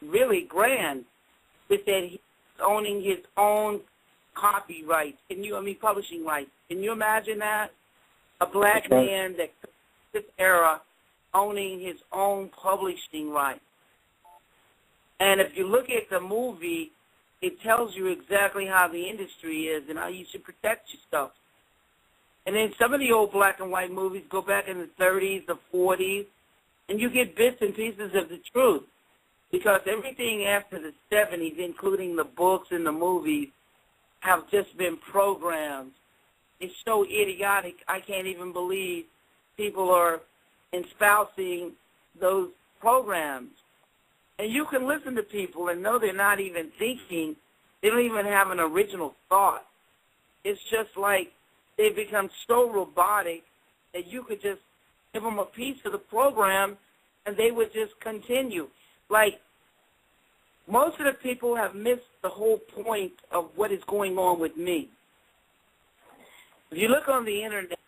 really grand, is that he's owning his own copyright. Publishing rights. Can you imagine that? A black man that this era owning his own publishing rights. And if you look at the movie, it tells you exactly how the industry is and how you should protect yourself. And then some of the old black and white movies go back in the 30s, the 40s, and you get bits and pieces of the truth. Because everything after the 70s, including the books and the movies, have just been programmed. It's so idiotic, I can't even believe people are espousing those programs. And you can listen to people and know they're not even thinking. They don't even have an original thought. It's just like they become so robotic that you could just give them a piece of the program and they would just continue. Like, most of the people have missed the whole point of what is going on with me. If you look on the Internet,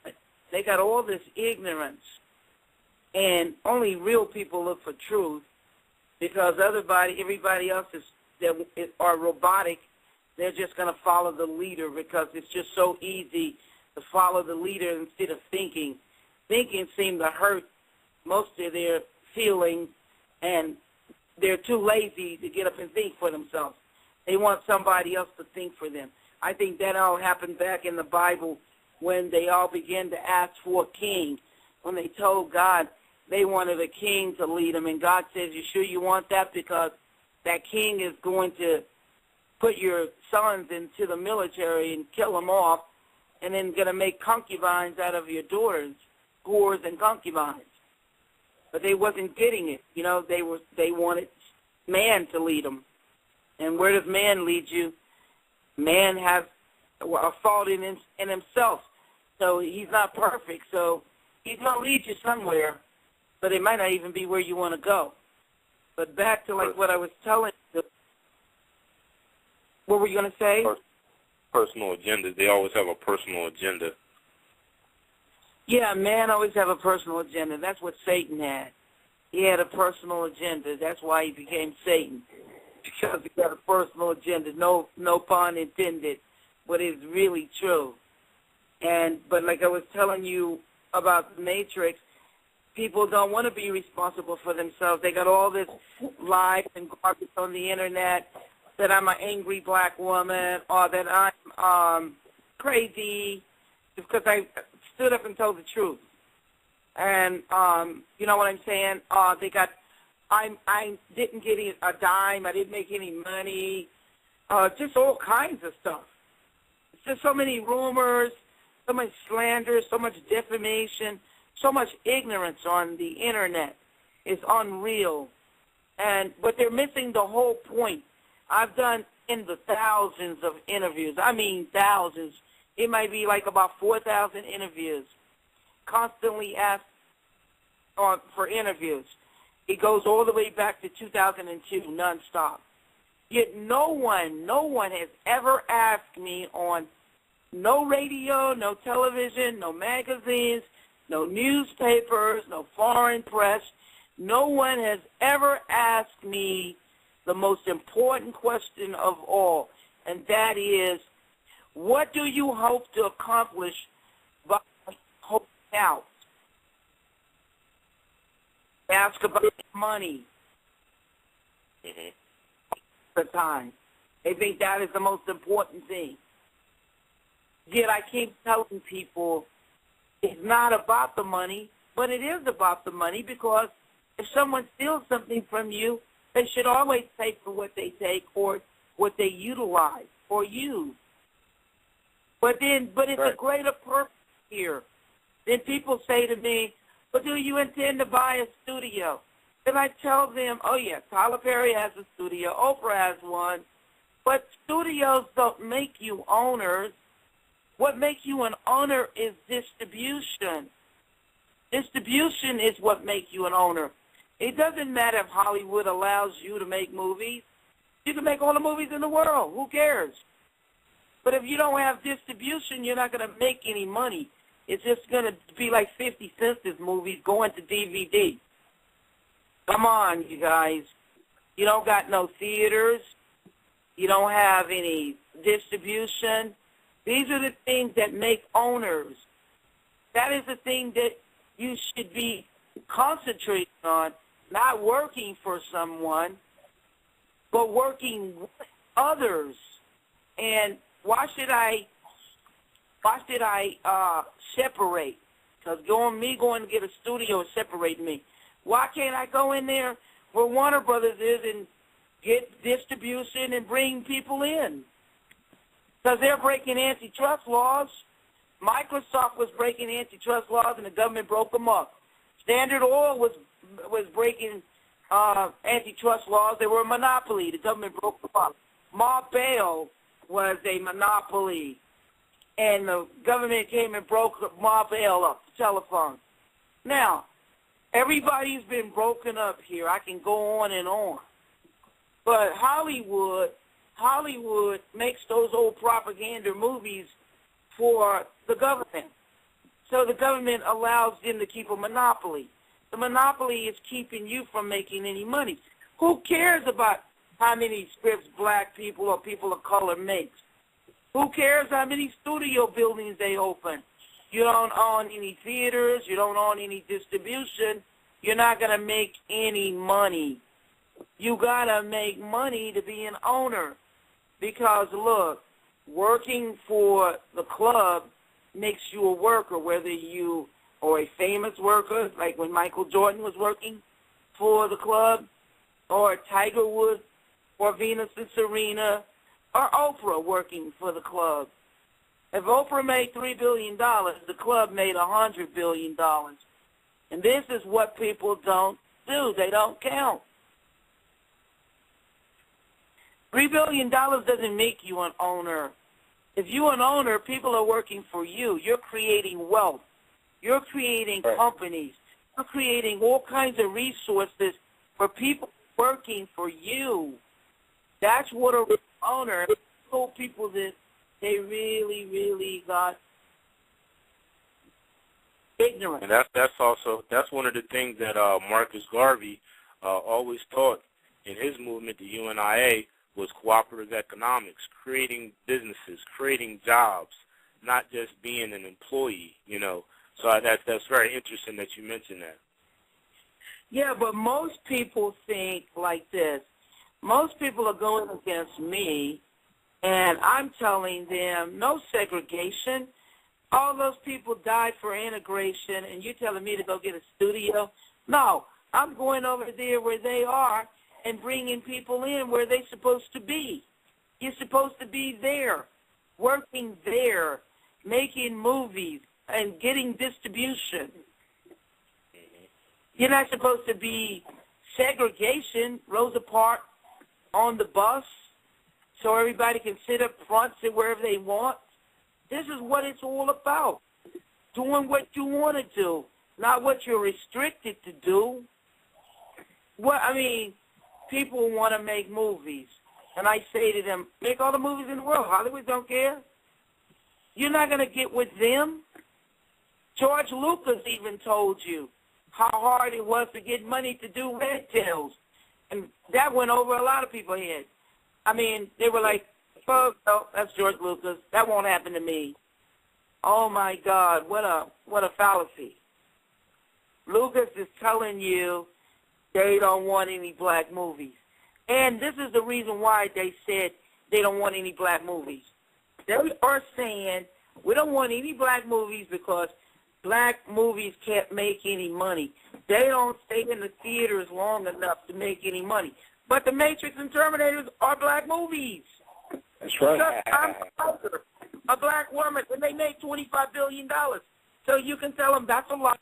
they got all this ignorance, and only real people look for truth, because everybody else are robotic. They're just going to follow the leader because it's just so easy to follow the leader instead of thinking. Thinking seems to hurt most of their feelings, and they're too lazy to get up and think for themselves. They want somebody else to think for them. I think that all happened back in the Bible when they all began to ask for a king, when they told God they wanted a king to lead them. And God says, you sure you want that? Because that king is going to put your sons into the military and kill them off, and then going to make concubines out of your daughters, whores and concubines. But they wasn't getting it. They wanted man to lead them. And where does man lead you? Man has a fault in himself. So he's not perfect. So he's going to lead you somewhere, but it might not even be where you want to go. But back to what I was telling you. What were you going to say? Personal agendas. They always have a personal agenda. Yeah, man always have a personal agenda. That's what Satan had. He had a personal agenda. That's why he became Satan, because he got a personal agenda. No pun intended, but it's really true. But like I was telling you about the Matrix, people don't want to be responsible for themselves. They got all this lies and garbage on the Internet that I'm an angry black woman or that I'm crazy because I stood up and told the truth. And you know what I'm saying? I didn't get a dime. I didn't make any money. Just all kinds of stuff. It's just so many rumors, so much slander, so much defamation, so much ignorance on the Internet. It's unreal. But they're missing the whole point. I've done in the thousands of interviews. I mean thousands. It might be like about 4,000 interviews. Constantly asked for interviews. It goes all the way back to 2002, nonstop. Yet no one has ever asked me on no radio, no television, no magazines, no newspapers, no foreign press. No one has ever asked me the most important question of all, and that is, what do you hope to accomplish by hoping out? ask about money the time. They think that is the most important thing. Yet I keep telling people it's not about the money, but it is about the money, because if someone steals something from you, they should always pay for what they take or what they utilize or use. But it's a greater purpose here. Then people say to me, well, do you intend to buy a studio? Then I tell them, oh, yeah, Tyler Perry has a studio, Oprah has one, but studios don't make you owners. What makes you an owner is distribution. Distribution is what makes you an owner. It doesn't matter if Hollywood allows you to make movies. You can make all the movies in the world. Who cares? But if you don't have distribution, you're not going to make any money. It's just going to be like 50 Cent's movies going to DVD. Come on, you guys. You don't got no theaters. You don't have any distribution. These are the things that make owners. That is the thing that you should be concentrating on, not working for someone, but working with others. And why should I separate? Because going to get a studio is separating me. Why can't I go in there where Warner Brothers is and get distribution and bring people in? Because they're breaking antitrust laws. Microsoft was breaking antitrust laws, and the government broke them up. Standard Oil was breaking antitrust laws. They were a monopoly. The government broke them up. Marbell was a monopoly, and the government came and broke Marbell up, the telephone. Now, everybody's been broken up here. I can go on and on. But Hollywood makes those old propaganda movies for the government. So the government allows them to keep a monopoly. The monopoly is keeping you from making any money. Who cares about how many scripts black people or people of color make? Who cares how many studio buildings they open? You don't own any theaters. You don't own any distribution. You're not going to make any money. You got to make money to be an owner. Because, look, working for the club makes you a worker, whether you are a famous worker, like when Michael Jordan was working for the club, or Tiger Woods, or Venus and Serena, or Oprah working for the club. If Oprah made $3 billion, the club made $100 billion. And this is what people don't do. They don't count. $3 billion doesn't make you an owner. If you're an owner, people are working for you. You're creating wealth. You're creating companies. You're creating all kinds of resources for people working for you. That's what a owner. I told people that they really, really got ignorant. And that's one of the things that Marcus Garvey always taught in his movement, the UNIA, was cooperative economics, creating businesses, creating jobs, not just being an employee, you know. So that's very interesting that you mentioned that. Yeah, but most people think like this. Most people are going against me, and I'm telling them no segregation. All those people died for integration, and you're telling me to go get a studio? No, I'm going over there where they are and bringing people in where they're supposed to be. You're supposed to be there, working there, making movies, and getting distribution. You're not supposed to be segregation, Rosa Parks on the bus, so everybody can sit up front, sit wherever they want. This is what it's all about, doing what you want to do, not what you're restricted to do. People want to make movies, and I say to them, make all the movies in the world. Hollywood don't care. You're not going to get with them. George Lucas even told you how hard it was to get money to do Red Tails, and that went over a lot of people's heads. They were like, oh, no, that's George Lucas. That won't happen to me. Oh, my God, what a fallacy. Lucas is telling you They don't want any black movies. And this is the reason why they said they don't want any black movies. They are saying we don't want any black movies because black movies can't make any money. They don't stay in the theaters long enough to make any money. But The Matrix and Terminators are black movies. That's right. I'm a black woman, and they made $25 billion. So you can tell them that's a lot.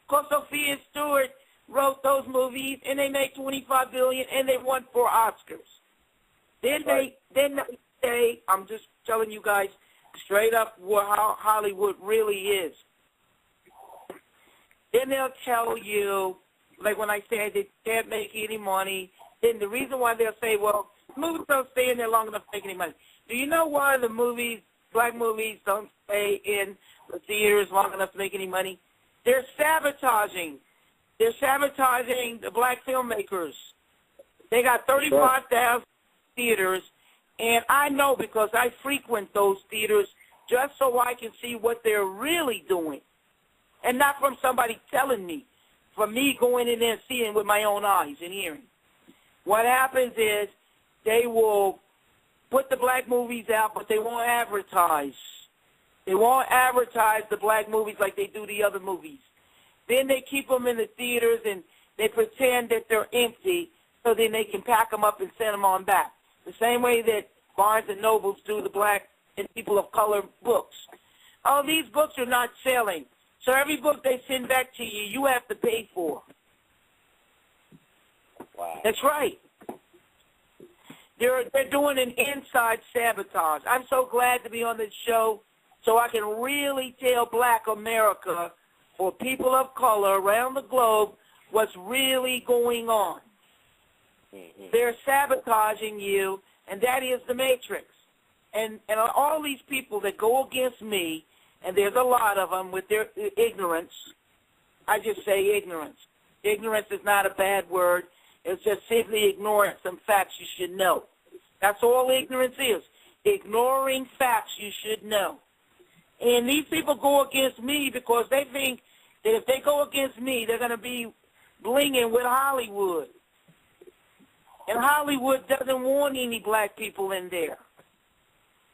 Because SOPHIA and STEWART wrote those movies, and they made $25 billion, and they won 4 Oscars. Then they say, I'm just telling you guys straight up how Hollywood really is. Then they'll tell you, like when I say they can't make any money, then the reason why they'll say, well, movies don't stay in there long enough to make any money. Do you know why the black movies don't stay in the theaters long enough to make any money? They're sabotaging. They're sabotaging the black filmmakers. They got 35,000 theaters, and I know because I frequent those theaters just so I can see what they're really doing, and not from somebody telling me, from me going in there and seeing with my own eyes and hearing. What happens is they will put the black movies out, but they won't advertise. They won't advertise the black movies like they do the other movies. Then they keep them in the theaters, and they pretend that they're empty, so then they can pack them up and send them on back. The same way that Barnes & Nobles do the black and people of color books. Oh, these books are not selling. So every book they send back to you, you have to pay for. Wow. That's right. They're doing an inside sabotage. I'm so glad to be on this show so I can really tell black America, for people of color around the globe, what's really going on. Mm-hmm. They're sabotaging you, and that is the Matrix. And all these people that go against me, and there's a lot of them with their ignorance. I just say ignorance. Ignorance is not a bad word. It's just simply ignoring some facts you should know. That's all ignorance is, ignoring facts you should know. And these people go against me because they think that if they go against me, they're going to be blinging with Hollywood. And Hollywood doesn't want any black people in there.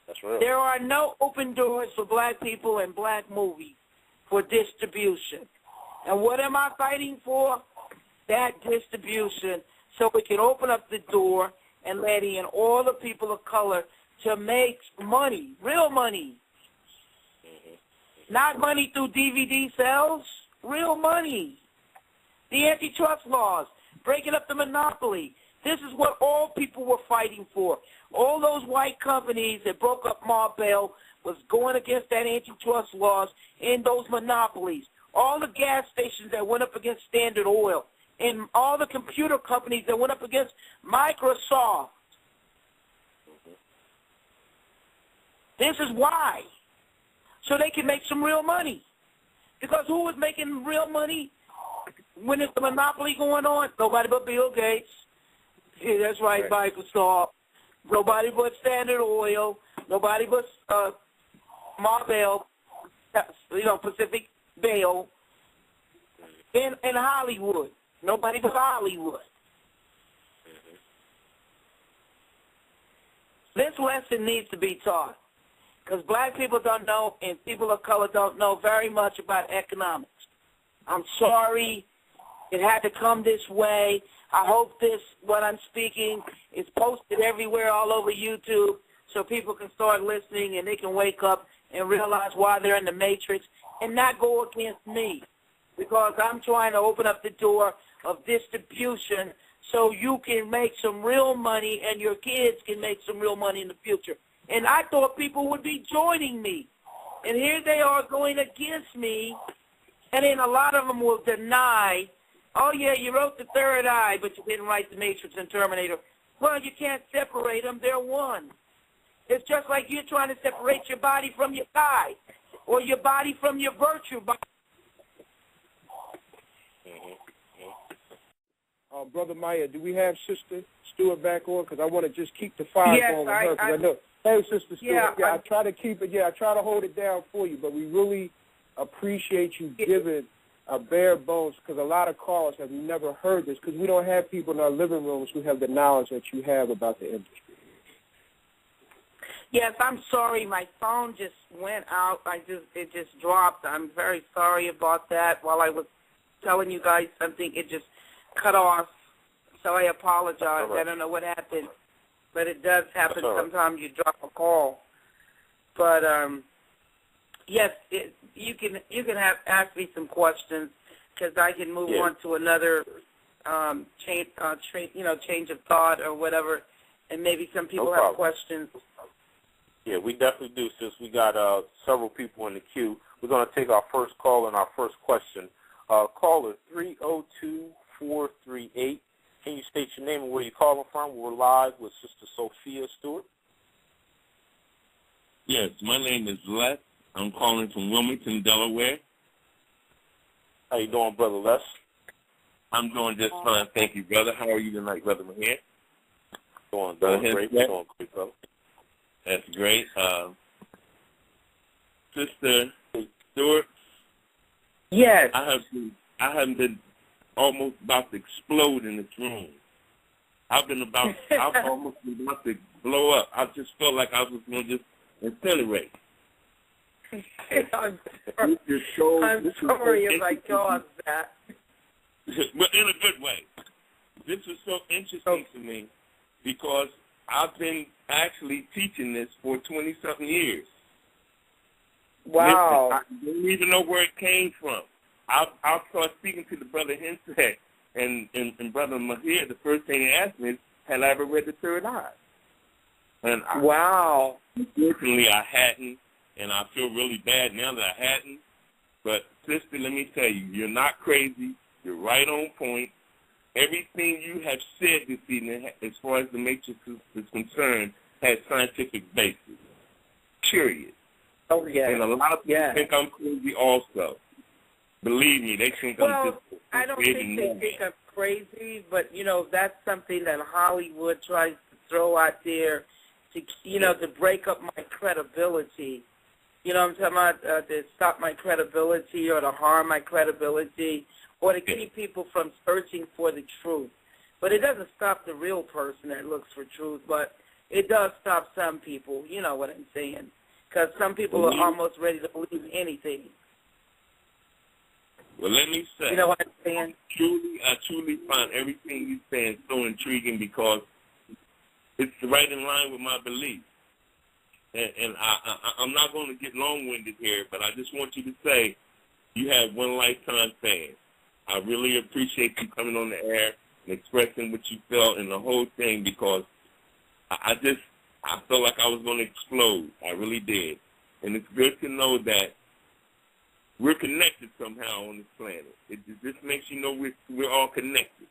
That's real. There are no open doors for black people in black movies for distribution. And what am I fighting for? That distribution, so we can open up the door and let in all the people of color to make money, real money. Not money through DVD sales, real money. The antitrust laws, breaking up the monopoly. This is what all people were fighting for. All those white companies that broke up Marlboro was going against that antitrust laws and those monopolies. All the gas stations that went up against Standard Oil, and all the computer companies that went up against Microsoft. This is why. So they can make some real money. Because who was making real money when there's a monopoly going on? Nobody but Bill Gates. Yeah, that's right, Microsoft. Nobody but Standard Oil. Nobody but Marvel, Pacific Bell. And Hollywood. Nobody but Hollywood. This lesson needs to be taught because black people don't know and people of color don't know very much about economics. I'm sorry it had to come this way. I hope what I'm speaking, is posted everywhere all over YouTube so people can start listening and they can wake up and realize why they're in the Matrix and not go against me, because I'm trying to open up the door of distribution so you can make some real money and your kids can make some real money in the future. And I thought people would be joining me. And here they are going against me, and then a lot of them will deny, oh, yeah, you wrote The Third Eye, but you didn't write The Matrix and Terminator. Well, you can't separate them. They're one. It's just like you're trying to separate your body from your thigh or your body from your virtue body. Brother Maya, do we have Sister Stewart back on? Because I want to just keep the fire going with her. I know. Hey, Sister Stewart. I try to keep it. I try to hold it down for you. But we really appreciate you giving a bare bones, because a lot of callers have never heard this, because we don't have people in our living rooms who have the knowledge that you have about the industry. Yes, I'm sorry. My phone just went out. It just dropped. I'm very sorry about that. While I was telling you guys something, it just cut off. So I apologize. Right. I don't know what happened, but it does happen. Right. Sometimes you drop a call. But yes, you can ask me some questions, because I can move on to another change of thought or whatever, and maybe some people have questions. Yeah, we definitely do, sis. We got several people in the queue. We're going to take our first call and our first question. Caller 302-438. Can you state your name and where you're calling from? We're live with Sister Sophia Stewart. Yes, my name is Les. I'm calling from Wilmington, Delaware. How you doing, Brother Les? I'm doing just fine, thank you, brother. How are you tonight, Brother Mahir? Doing great. Doing great, brother. That's great. Sister Stewart. Yes. I have been almost about to explode in this room. I've almost been about to blow up. I just felt like I was going to just incinerate. I'm sorry if I caused that. But in a good way. This was so interesting to me because I've been actually teaching this for 20-something years. Wow. Listen, I don't even know where it came from. I'll start speaking to the brother Henset and Brother Mahir. The first thing he asked me is, had I ever read The Third Eye? And wow. Unfortunately, I hadn't, and I feel really bad now that I hadn't. But, sister, let me tell you, you're not crazy. You're right on point. Everything you have said this evening, as far as the Matrix is concerned, has scientific basis. Period. Oh, yeah. And a lot of people think I'm crazy also. Believe me, they think I'm just... I don't think they think I'm crazy, but, that's something that Hollywood tries to throw out there to, to break up my credibility. You know what I'm talking about? To stop my credibility or to harm my credibility or to keep people from searching for the truth. But it doesn't stop the real person that looks for truth, but it does stop some people. You know what I'm saying? Because some people are almost ready to believe anything. Well, let me say, you know what I'm saying? I truly find everything you saying so intriguing because it's right in line with my beliefs. And I'm not going to get long-winded here, but I just want you to say you have one lifetime fan. I really appreciate you coming on the air and expressing what you felt in the whole thing because I felt like I was going to explode. I really did. And it's good to know that we're connected somehow on this planet. It just makes you know we're all connected.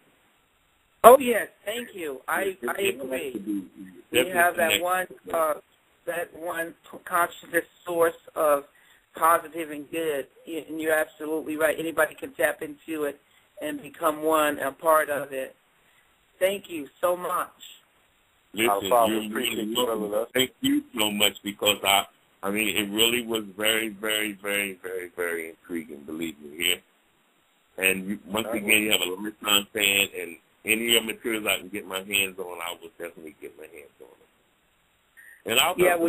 Oh, yes. Thank you. I agree. We have that one conscious source of positive and good, and you're absolutely right. Anybody can tap into it and become a part of it. Thank you so much. Listen, thank you so much because I mean, it really was very, very, very, very, very intriguing, believe me, here. And once again, you have a lifetime fan, and any of your materials I can get my hands on, I will definitely get my hands on it. And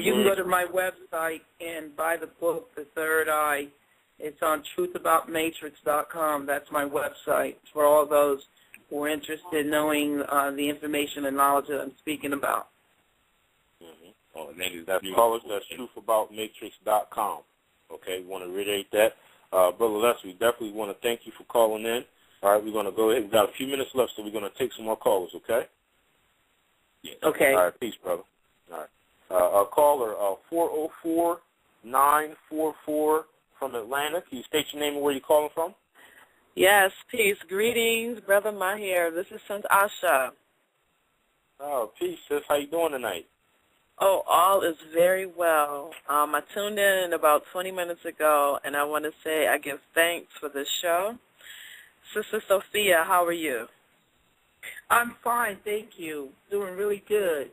you can go to my website and buy the book, The Third Eye. It's on truthaboutmatrix.com. That's my website for all those who are interested in knowing the information and knowledge that I'm speaking about. Mm-hmm. Oh, and that's truthaboutmatrix.com. Okay, we want to reiterate that. Brother Les, we definitely want to thank you for calling in. All right, we're going to go ahead. We've got a few minutes left, so we're going to take some more callers, okay? Yes. Okay. All right, peace, brother. All right. Caller 404-944 from Atlanta. Can you state your name and where you're calling from? Yes, peace. Greetings, Brother Mahir. This is St. Asha. Oh, peace, sis. How you doing tonight? Oh, all is very well. I tuned in about 20 minutes ago, and I want to say I give thanks for the show. Sister Sophia, how are you? I'm fine, thank you. Doing really good.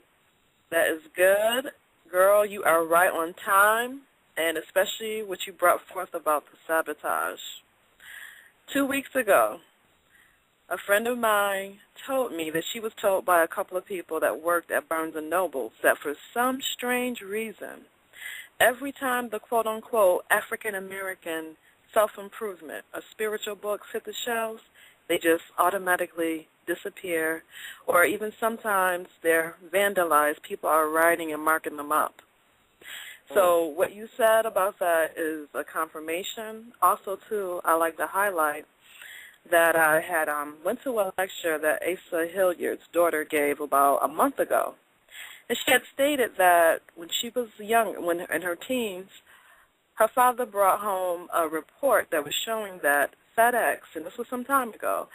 That is good. Girl, you are right on time, and especially what you brought forth about the sabotage. 2 weeks ago, a friend of mine told me that she was told by a couple of people that worked at Barnes & Noble that for some strange reason, every time the quote-unquote African-American self-improvement or spiritual books hit the shelves, they just automatically disappear, or even sometimes they're vandalized. People are writing and marking them up. So what you said about that is a confirmation. Also, too, I like to highlight that I had went to a lecture that Asa Hilliard's daughter gave about a month ago. And she had stated that when she was young, when in her teens, her father brought home a report that was showing that FedEx, and this was some time ago,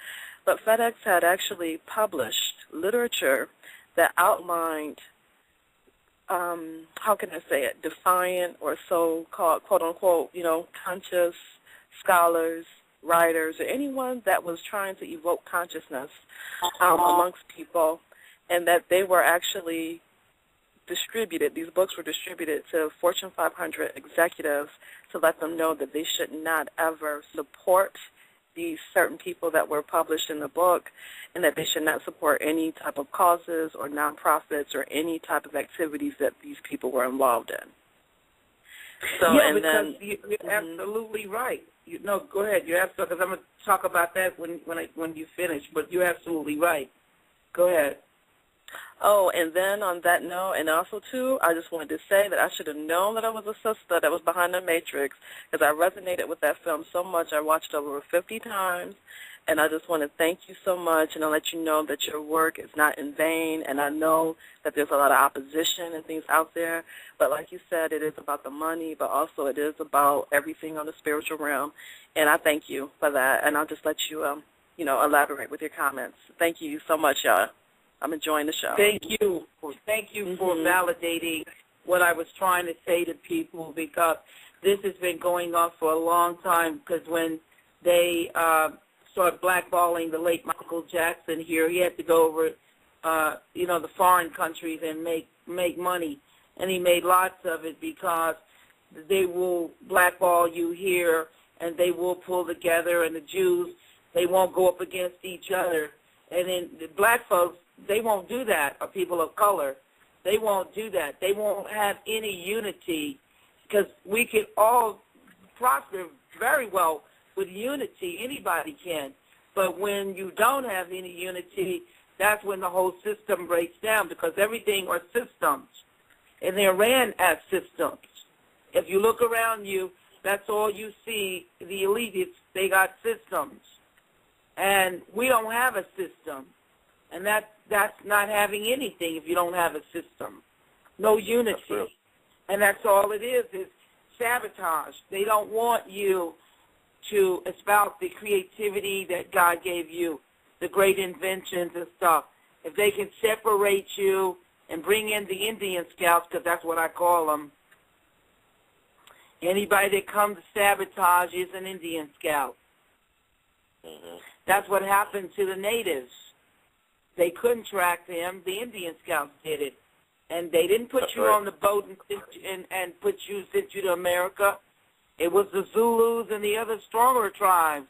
but FedEx had actually published literature that outlined, how can I say it, defiant or so-called, quote-unquote, conscious scholars, writers, or anyone that was trying to evoke consciousness amongst people, and that they were actually distributed, these books were distributed to Fortune 500 executives to let them know that they should not ever support these certain people that were published in the book, and that they should not support any type of causes or nonprofits or any type of activities that these people were involved in. So, yeah, and because then, you're absolutely right. Go ahead. You're absolutely, because I'm going to talk about that when you finish, but you're absolutely right. Go ahead. Oh, and then on that note, and also, too, I just wanted to say that I should have known that I was a sister that was behind the Matrix, because I resonated with that film so much. I watched it over 50 times, and I just want to thank you so much, and I'll let you know that your work is not in vain, and I know that there's a lot of opposition and things out there, but like you said, it is about the money, but also it is about everything on the spiritual realm, and I thank you for that, and I'll just let you, elaborate with your comments. Thank you so much, y'all. I'm enjoying the show. Thank you. Thank you for validating what I was trying to say to people, because this has been going on for a long time, because when they started blackballing the late Michael Jackson here, he had to go over, the foreign countries and make money. And he made lots of it because they will blackball you here, and they will pull together, and the Jews, they won't go up against each other. And then the black folks, they won't do that, or people of color. They won't do that. They won't have any unity, because we can all prosper very well with unity. Anybody can. But when you don't have any unity, that's when the whole system breaks down, because everything are systems, and they're ran as systems. If you look around you, that's all you see. The elite, they got systems. And we don't have a system. And that's not having anything if you don't have a system. No unity. And that's all it is sabotage. They don't want you to espouse the creativity that God gave you, the great inventions and stuff. If they can separate you and bring in the Indian scouts, because that's what I call them, anybody that comes to sabotage is an Indian scout. That's what happened to the natives. They couldn't track them. The Indian scouts did it. And they didn't put you on the boat and sent you to America. It was the Zulus and the other stronger tribes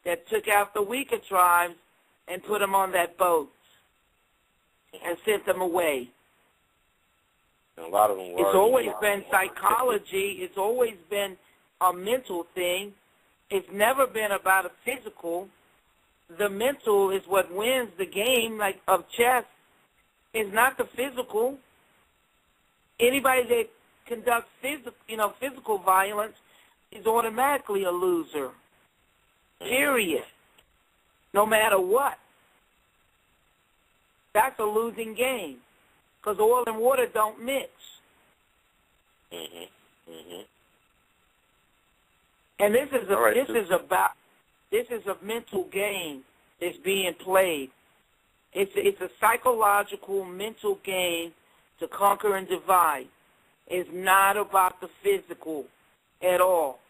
that took out the weaker tribes and put them on that boat and sent them away. And a lot of them were. It's always been psychology. It's always been a mental thing. It's never been about a physical. The mental is what wins the game, like of chess. It's not the physical. Anybody that conducts physical violence is automatically a loser. Period. No matter what. That's a losing game, because oil and water don't mix. And this is a mental game that's being played. It's a psychological mental game to conquer and divide. It's not about the physical at all.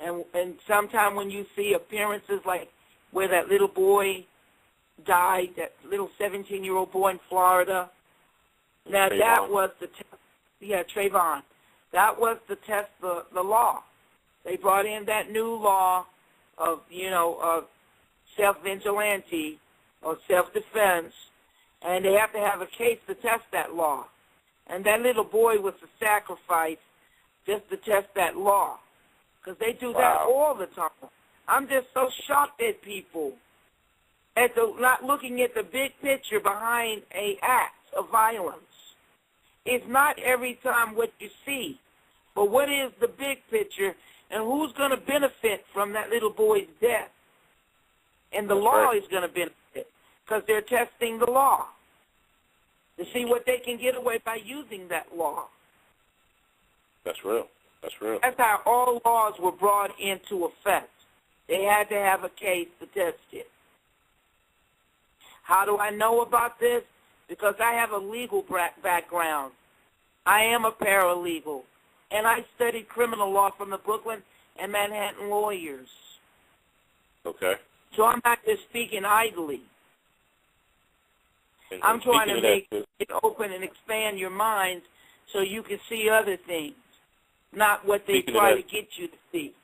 And sometimes when you see appearances like where that little boy died, that little 17-year-old boy in Florida, now Trayvon. That was the Trayvon. That was to test the law. They brought in that new law self-vigilante or self-defense, and they have to have a case to test that law. And that little boy was a sacrifice just to test that law, because they do that all the time. I'm just so shocked at people, at not looking at the big picture behind a act of violence. It's not every time what you see, but what is the big picture, and who's going to benefit from that little boy's death? And the law is going to benefit, because they're testing the law to see what they can get away by using that law. That's real. That's real. That's how all laws were brought into effect. They had to have a case to test it. How do I know about this? Because I have a legal background. I am a paralegal, and I studied criminal law from the Brooklyn and Manhattan lawyers. Okay. So I'm not just speaking idly. I'm trying to make it open and expand your minds so you can see other things, not what they try to get you to see.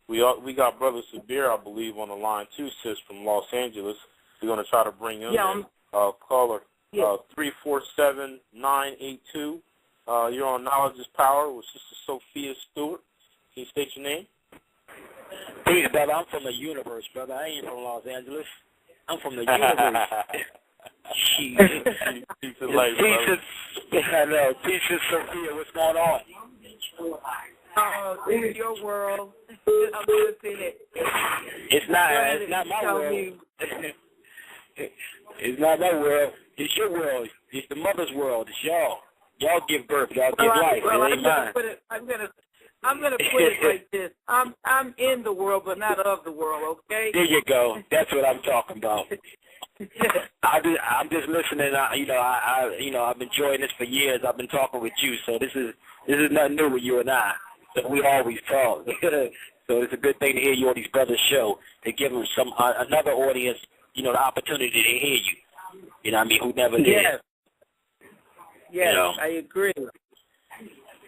We got Brother Sabir, I believe, on the line too, sis, from Los Angeles. We're going to try to bring him in. Caller 347-982. You're on Knowledge is Power with Sister Sophia Stewart. Can you state your name? Peace, brother. I'm from the universe, brother. I ain't from Los Angeles. I'm from the universe. Peace of life, brother. Peace, Sophia. What's going on? Oh, this is your world. I'm going to see it. It's not my world. It's not my world. It's your world. It's the mother's world. It's y'all. Y'all give birth. Y'all give life. Well, it ain't mine. I'm gonna put it like this. I'm in the world, but not of the world. Okay. There you go. That's what I'm talking about. I'm just listening. I've been enjoying this for years. I've been talking with you, so this is nothing new with you and I. So we always talk. So it's a good thing to hear you on these brothers' show to give them another audience, the opportunity to hear you. You know what I mean? Who never did. Yes, I agree.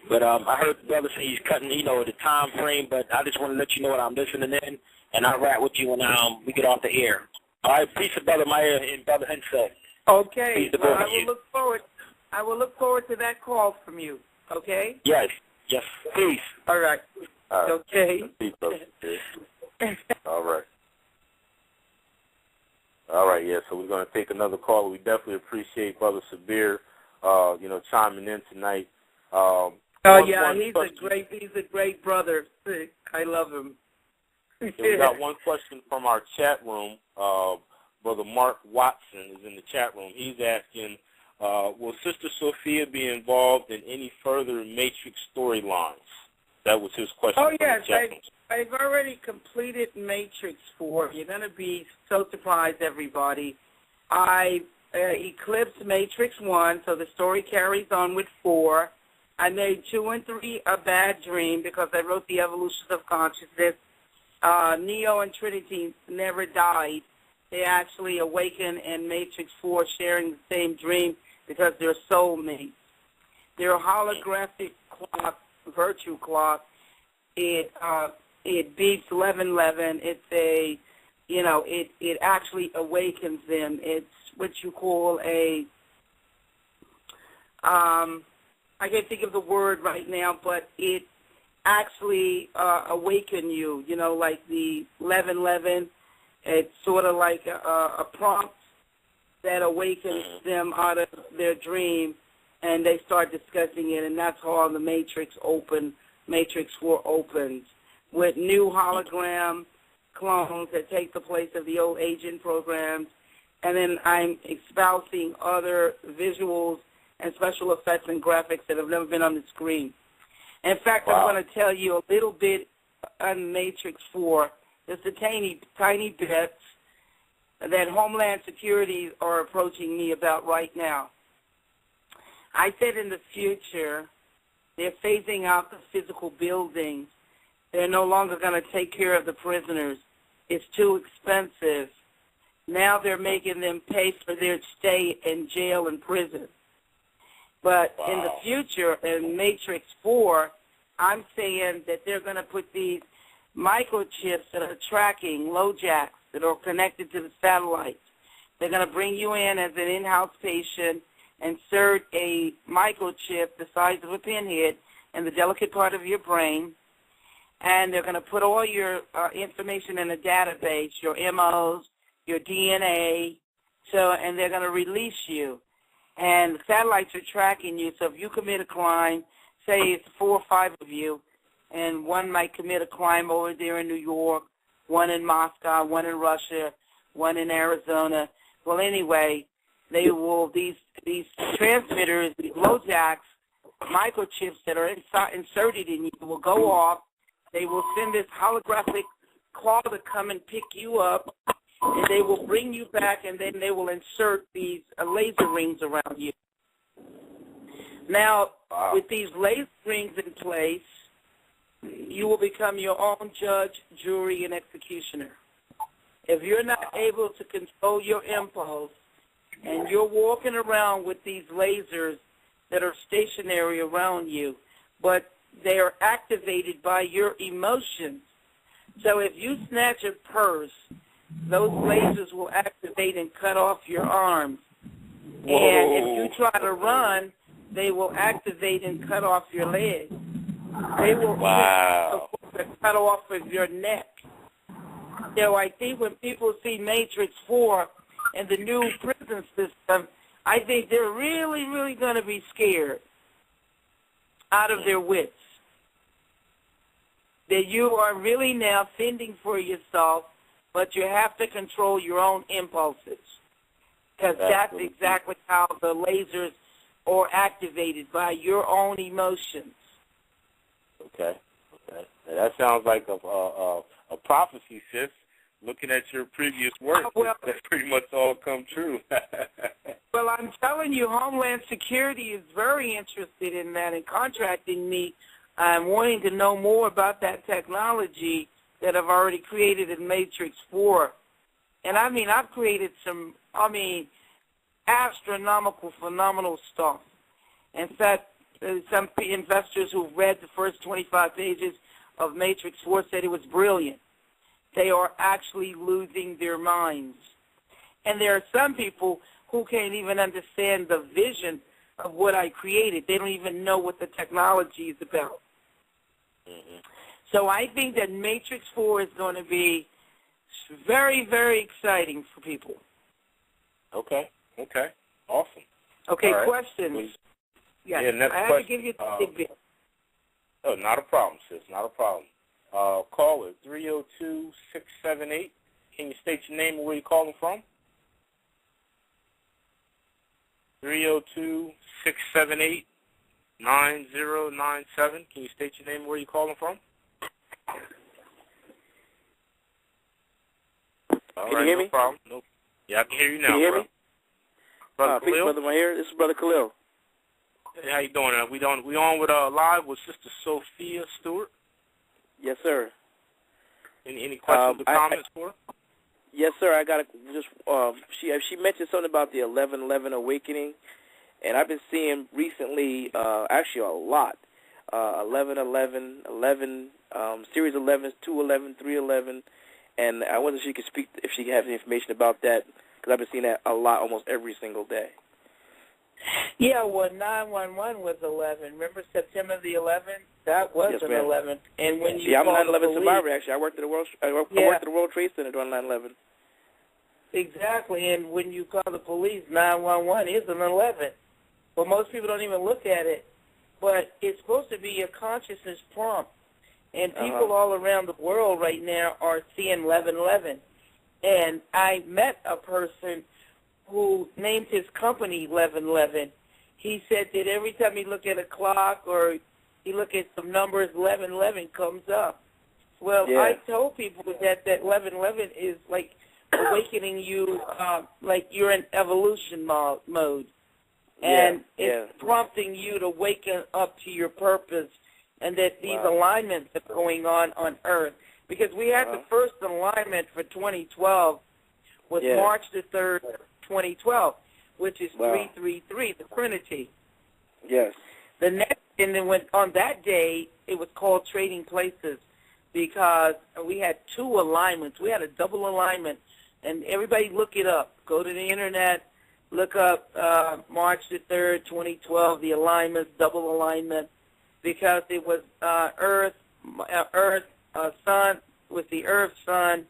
But I heard the brother say he's cutting, the time frame, but I just want to let you know that I'm listening in, and I'll rap with you when we get off the air. All right, peace to Brother Meyer and Brother Hensel. Okay. Peace to both of you. I will look forward to that call from you. Okay? Yes. Peace. All right. Okay. Peace, brother. All right. All right, so we're going to take another call. We definitely appreciate Brother Sabir, chiming in tonight. He's a great brother. I love him. We got one question from our chat room. Brother Mark Watson is in the chat room. He's asking, will Sister Sophia be involved in any further Matrix storylines? That was his question. Oh, yes. I've already completed Matrix 4. You're going to be so surprised, everybody. I eclipsed Matrix 1, so the story carries on with 4. I made 2 and 3 a bad dream because I wrote the evolutions of consciousness. Neo and Trinity never died. They actually awaken in Matrix 4 sharing the same dream because they're soulmates. They're a holographic clock, virtue clock. It beats 11:11. It's it actually awakens them. It's what you call I can't think of the word right now, but it actually awaken you, like the 11:11. It's sort of like a prompt that awakens them out of their dream, and they start discussing it, and that's how the Matrix 4 opens, with new hologram clones that take the place of the old agent programs, and then I'm espousing other visuals and special effects and graphics that have never been on the screen. In fact, I'm going to tell you a little bit on Matrix 4, just a tiny bits that Homeland Security are approaching me about right now. I said in the future, they're phasing out the physical buildings. They're no longer going to take care of the prisoners. It's too expensive. Now they're making them pay for their stay in jail and prison. But in the future, in Matrix 4, I'm saying that they're going to put these microchips that are tracking LoJacks that are connected to the satellites. They're going to bring you in as an in-house patient, insert a microchip the size of a pinhead in the delicate part of your brain, and they're going to put all your information in a database, your MOs, your DNA, and they're going to release you. And the satellites are tracking you, so if you commit a crime, say it's 4 or 5 of you, and one might commit a crime over there in New York, one in Moscow, one in Russia, one in Arizona. Well, anyway, they will, these transmitters, these LoJacks, microchips that are inserted in you will go off. They will send this holographic claw to come and pick you up, and they will bring you back, and then they will insert these laser rings around you. Now, with these laser rings in place, you will become your own judge, jury, and executioner. If you're not able to control your impulse and you're walking around with these lasers that are stationary around you, but they are activated by your emotions. So if you snatch a purse, those lasers will activate and cut off your arms. Whoa. And if you try to run, they will activate and cut off your legs. They will cut off of your neck. So I think when people see Matrix 4 and the new prison system, I think they're really, really going to be scared out of their wits. That you are really now fending for yourself, but you have to control your own impulses. Because that's exactly how the lasers are activated, by your own emotions. Okay. That sounds like a prophecy, sis. Looking at your previous work, that's pretty much all come true. Well, I'm telling you, Homeland Security is very interested in that and contracting me. I'm wanting to know more about that technology that I've already created in Matrix 4. And, I've created some, astronomical, phenomenal stuff. In fact, some investors who've read the first 25 pages of Matrix 4 said it was brilliant. They are actually losing their minds. And there are some people who can't even understand the vision of what I created. They don't even know what the technology is about. Mm-hmm. So I think that Matrix 4 is going to be very, very exciting for people. Okay. Awesome. Okay, right. Questions? Yes. Yeah, next I have question. to give you the big bit. Oh, not a problem, sis. Not a problem. Caller 302-678. Can you state your name and where you're calling from? 302-678-9097. Can you state your name and where you're calling from? Can you hear me? No problem. Nope. Yeah, I can hear you now. Can you hear me? Brother Khalil? Brother Mahir. This is Brother Khalil. Hey, how you doing? We on with live with Sister Sophia Stewart. Yes, sir. Any questions or comments for her? Yes, sir. I got she mentioned something about the 11:11 awakening, and I've been seeing recently, actually a lot, 11:11, 11, series 11s, 2:11, 3:11, and I wonder if she could speak, if she has any information about that, because I've been seeing that a lot, almost every single day. Yeah, well, 911 was 11. Remember September the 11th? That was an 11. And when you I'm called 9/11 the police, survivor. Actually, I worked at the World Trade Center during 9/11. Exactly, and when you call the police, 911 is an 11. But most people don't even look at it. But it's supposed to be a consciousness prompt. And people all around the world right now are seeing 11:11. And I met a person who named his company 11:11. He said that every time he look at a clock or he look at some numbers, 11:11 comes up. Well, I told people that 11:11 is like awakening you, like you're in evolution mode. And it's prompting you to wake up to your purpose, and that these alignments are going on Earth. Because we had the first alignment for 2012 was March the 3rd, 2012, which is 333, the Trinity. Yes. The next, and then on that day, it was called Trading Places. because we had two alignments. We had a double alignment, and everybody look it up. Go to the Internet, look up March the 3rd, 2012, the alignments, double alignment, because it was Sun with the Earth, Sun,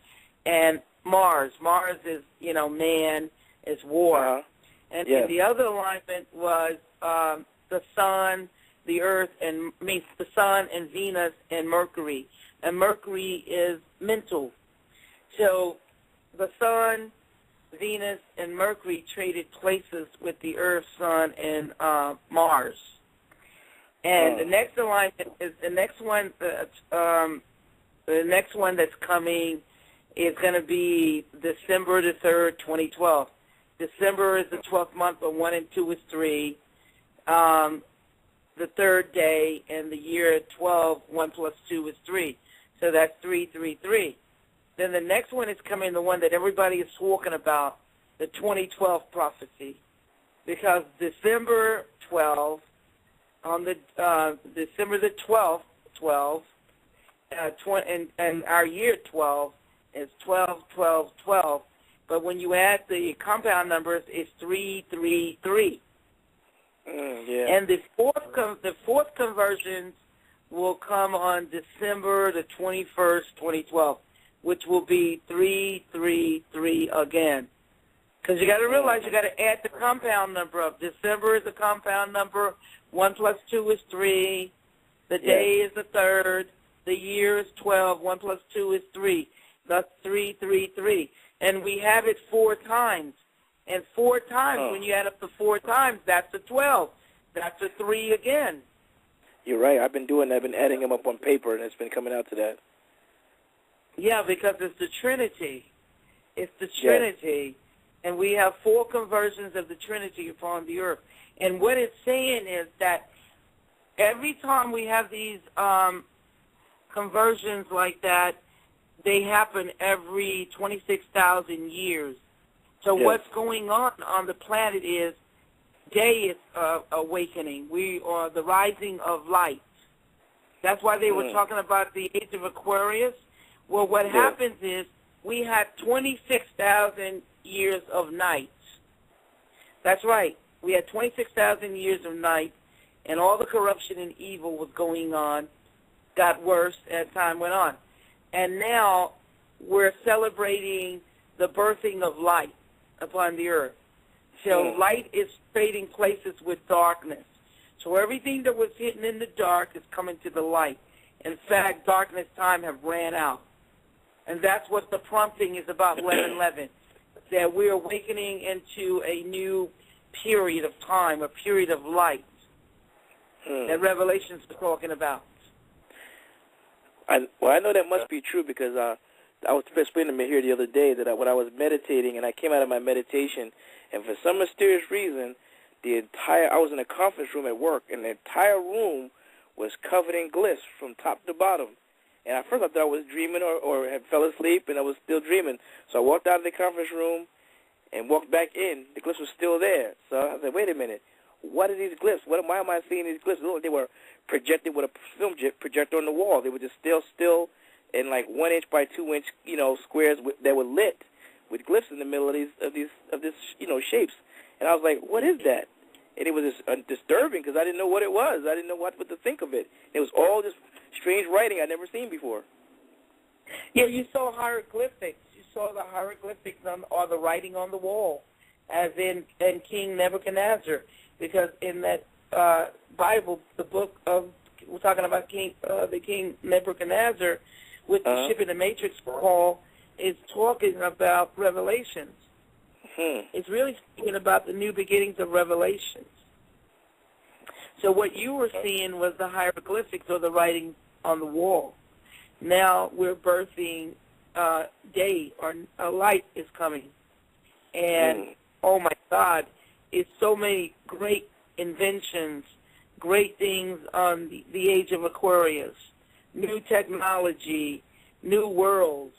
and Mars. Mars is, man, is war. And the other alignment was the Sun, the Earth, and the Sun and Venus and Mercury. And Mercury is mental. So the Sun, Venus, and Mercury traded places with the Earth, Sun, and Mars. And the next alignment is the next one. The next one that's coming is going to be December the 3rd, 2012. December is the 12th month, but 1 and 2 is 3. The third day, and the year 12, 1 plus 2 is 3. So that's 333. Then the next one is coming, the one that everybody is talking about, the 2012 prophecy. Because December 12, on the December the 12th, 12, and our year 12 is 12, 12, 12. But when you add the compound numbers, it's 333. And the fourth conversions will come on December the 21st, 2012, which will be 333 again. Because you got to realize you got to add the compound number up. December is a compound number. 1 plus 2 is 3. The day is the 3rd. The year is 12. 1 plus 2 is 3. That's 333. And we have it 4 times. And 4 times, when you add up the 4 times, that's a 12. That's a 3 again. You're right. I've been doing that. I've been adding them up on paper, and it's been coming out to that. Yeah, because it's the Trinity. It's the Trinity. And we have 4 conversions of the Trinity upon the earth. And what it's saying is that every time we have these conversions like that, they happen every 26,000 years. So what's going on the planet is day is awakening. We are the rising of light. That's why they were talking about the age of Aquarius. Well, what happens is we had 26,000 years of night. That's right. We had 26,000 years of night, and all the corruption and evil was going on, got worse as time went on. And now we're celebrating the birthing of light upon the earth. So light is trading places with darkness. So everything that was hidden in the dark is coming to the light. In fact, darkness time have ran out. And that's what the prompting is about 11:11, that we're awakening into a new period of time, a period of light that Revelation's talking about. I know that must be true because I was explaining to me here the other day that when I was meditating and I came out of my meditation, and for some mysterious reason, I was in a conference room at work, and the entire room was covered in glyphs from top to bottom. And at first I thought I was dreaming or had fell asleep and I was still dreaming. So I walked out of the conference room and walked back in. The glyphs were still there. So I said, wait a minute. What are these glyphs? Why am I seeing these glyphs? They were projected with a film projector on the wall. They were just still in like 1 inch by 2 inch, squares that were lit with glyphs in the middle of these shapes. And I was like, what is that? And it was just disturbing because I didn't know what it was. I didn't know what to think of it. It was all just strange writing I'd never seen before. Yeah, you saw hieroglyphics. You saw the hieroglyphics or the writing on the wall, as in King Nebuchadnezzar. Because in that Bible, the book of, we're talking about the King Nebuchadnezzar, with the ship in the Matrix call, is talking about Revelations. It's really speaking about the new beginnings of Revelations. So what you were seeing was the hieroglyphics or the writing on the wall. Now we're birthing day, or a light is coming. And, oh my God, it's so many great inventions, great things on the age of Aquarius, new technology, new worlds,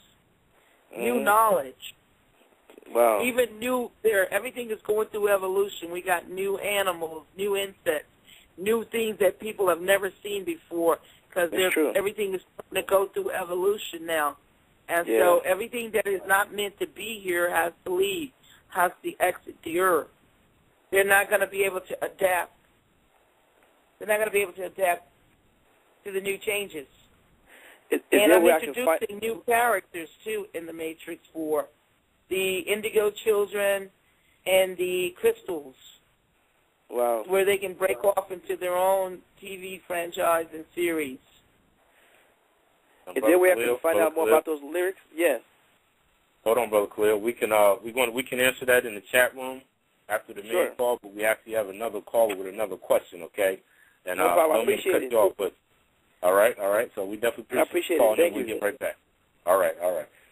new knowledge. Wow. Even everything is going through evolution. We got new animals, new insects, new things that people have never seen before, because everything is going to go through evolution now. And so everything that is not meant to be here has to leave, has to exit the earth. They're not going to be able to adapt. They're not going to be able to adapt to the new changes. And I'm introducing new characters, too, in the Matrix 4. The Indigo Children and the Crystals. Wow. Where they can break off into their own TV franchise and series. Is there a way I can find out more about those lyrics? Yes. Hold on, Brother Khalil. We can answer that in the chat room after the main call, but we actually have another caller with another question, okay? And no problem. I appreciate it. You off, but all right. So we definitely appreciate it. Thank you. We'll get right back. All right.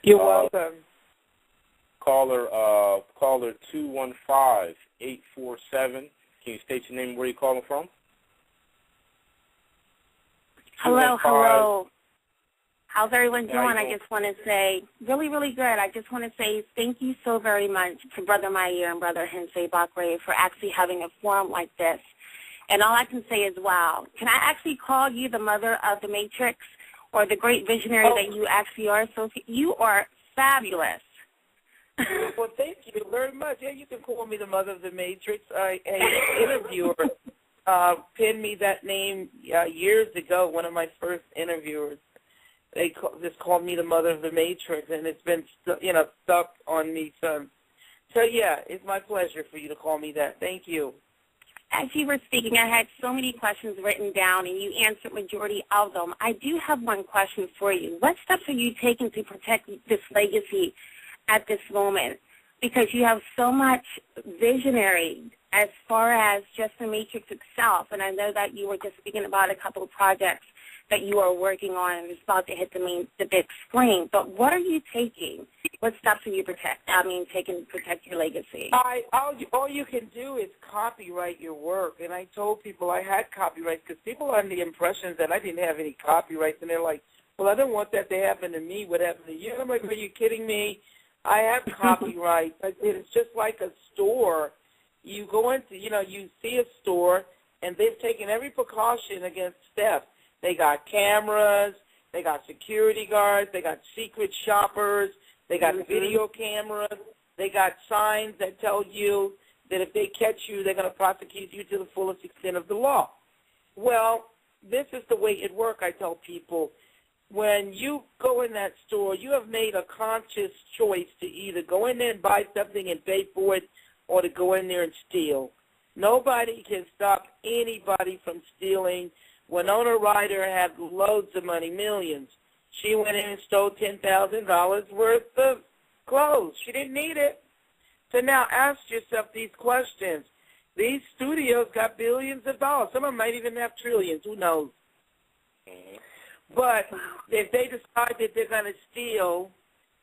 You're welcome. Caller 215-847. Can you state your name and where you're calling from? Hello. How's everyone doing? I just want to say, really, really good. I just want to say thank you so very much to Brother Mayer and Brother Hensei Bakre for actually having a forum like this. And all I can say is, wow. Can I actually call you the mother of the Matrix or the great visionary that you actually are, Sophia? You are fabulous. Well, thank you very much. Yeah, you can call me the mother of the Matrix. An interviewer pinned me that name years ago, one of my first interviewers. They just called me the mother of the Matrix, and it's been stuck on me since. So, yeah, it's my pleasure for you to call me that. Thank you. As you were speaking, I had so many questions written down, and you answered majority of them. I do have one question for you. What steps are you taking to protect this legacy at this moment? Because you have so much visionary as far as just the Matrix itself, and I know that you were just speaking about a couple of projects that you are working on and it's about to hit the big screen. But what are you taking? What steps are you taking to protect your legacy? All you can do is copyright your work. And I told people I had copyrights because people are under the impression that I didn't have any copyrights. And they're like, well, I don't want that to happen to me. What happened to you? And I'm like, are you kidding me? I have copyrights. It's just like a store. You go into, you see a store, and they've taken every precaution against theft. They got cameras, they got security guards, they got secret shoppers, they got video cameras, they got signs that tell you that if they catch you, they're going to prosecute you to the fullest extent of the law. Well, this is the way it works, I tell people. When you go in that store, you have made a conscious choice to either go in there and buy something and pay for it or to go in there and steal. Nobody can stop anybody from stealing. Winona Ryder had loads of money, millions. She went in and stole $10,000 worth of clothes. She didn't need it. So now ask yourself these questions. These studios got billions of dollars. Some of them might even have trillions. Who knows? But if they decide that they're going to steal,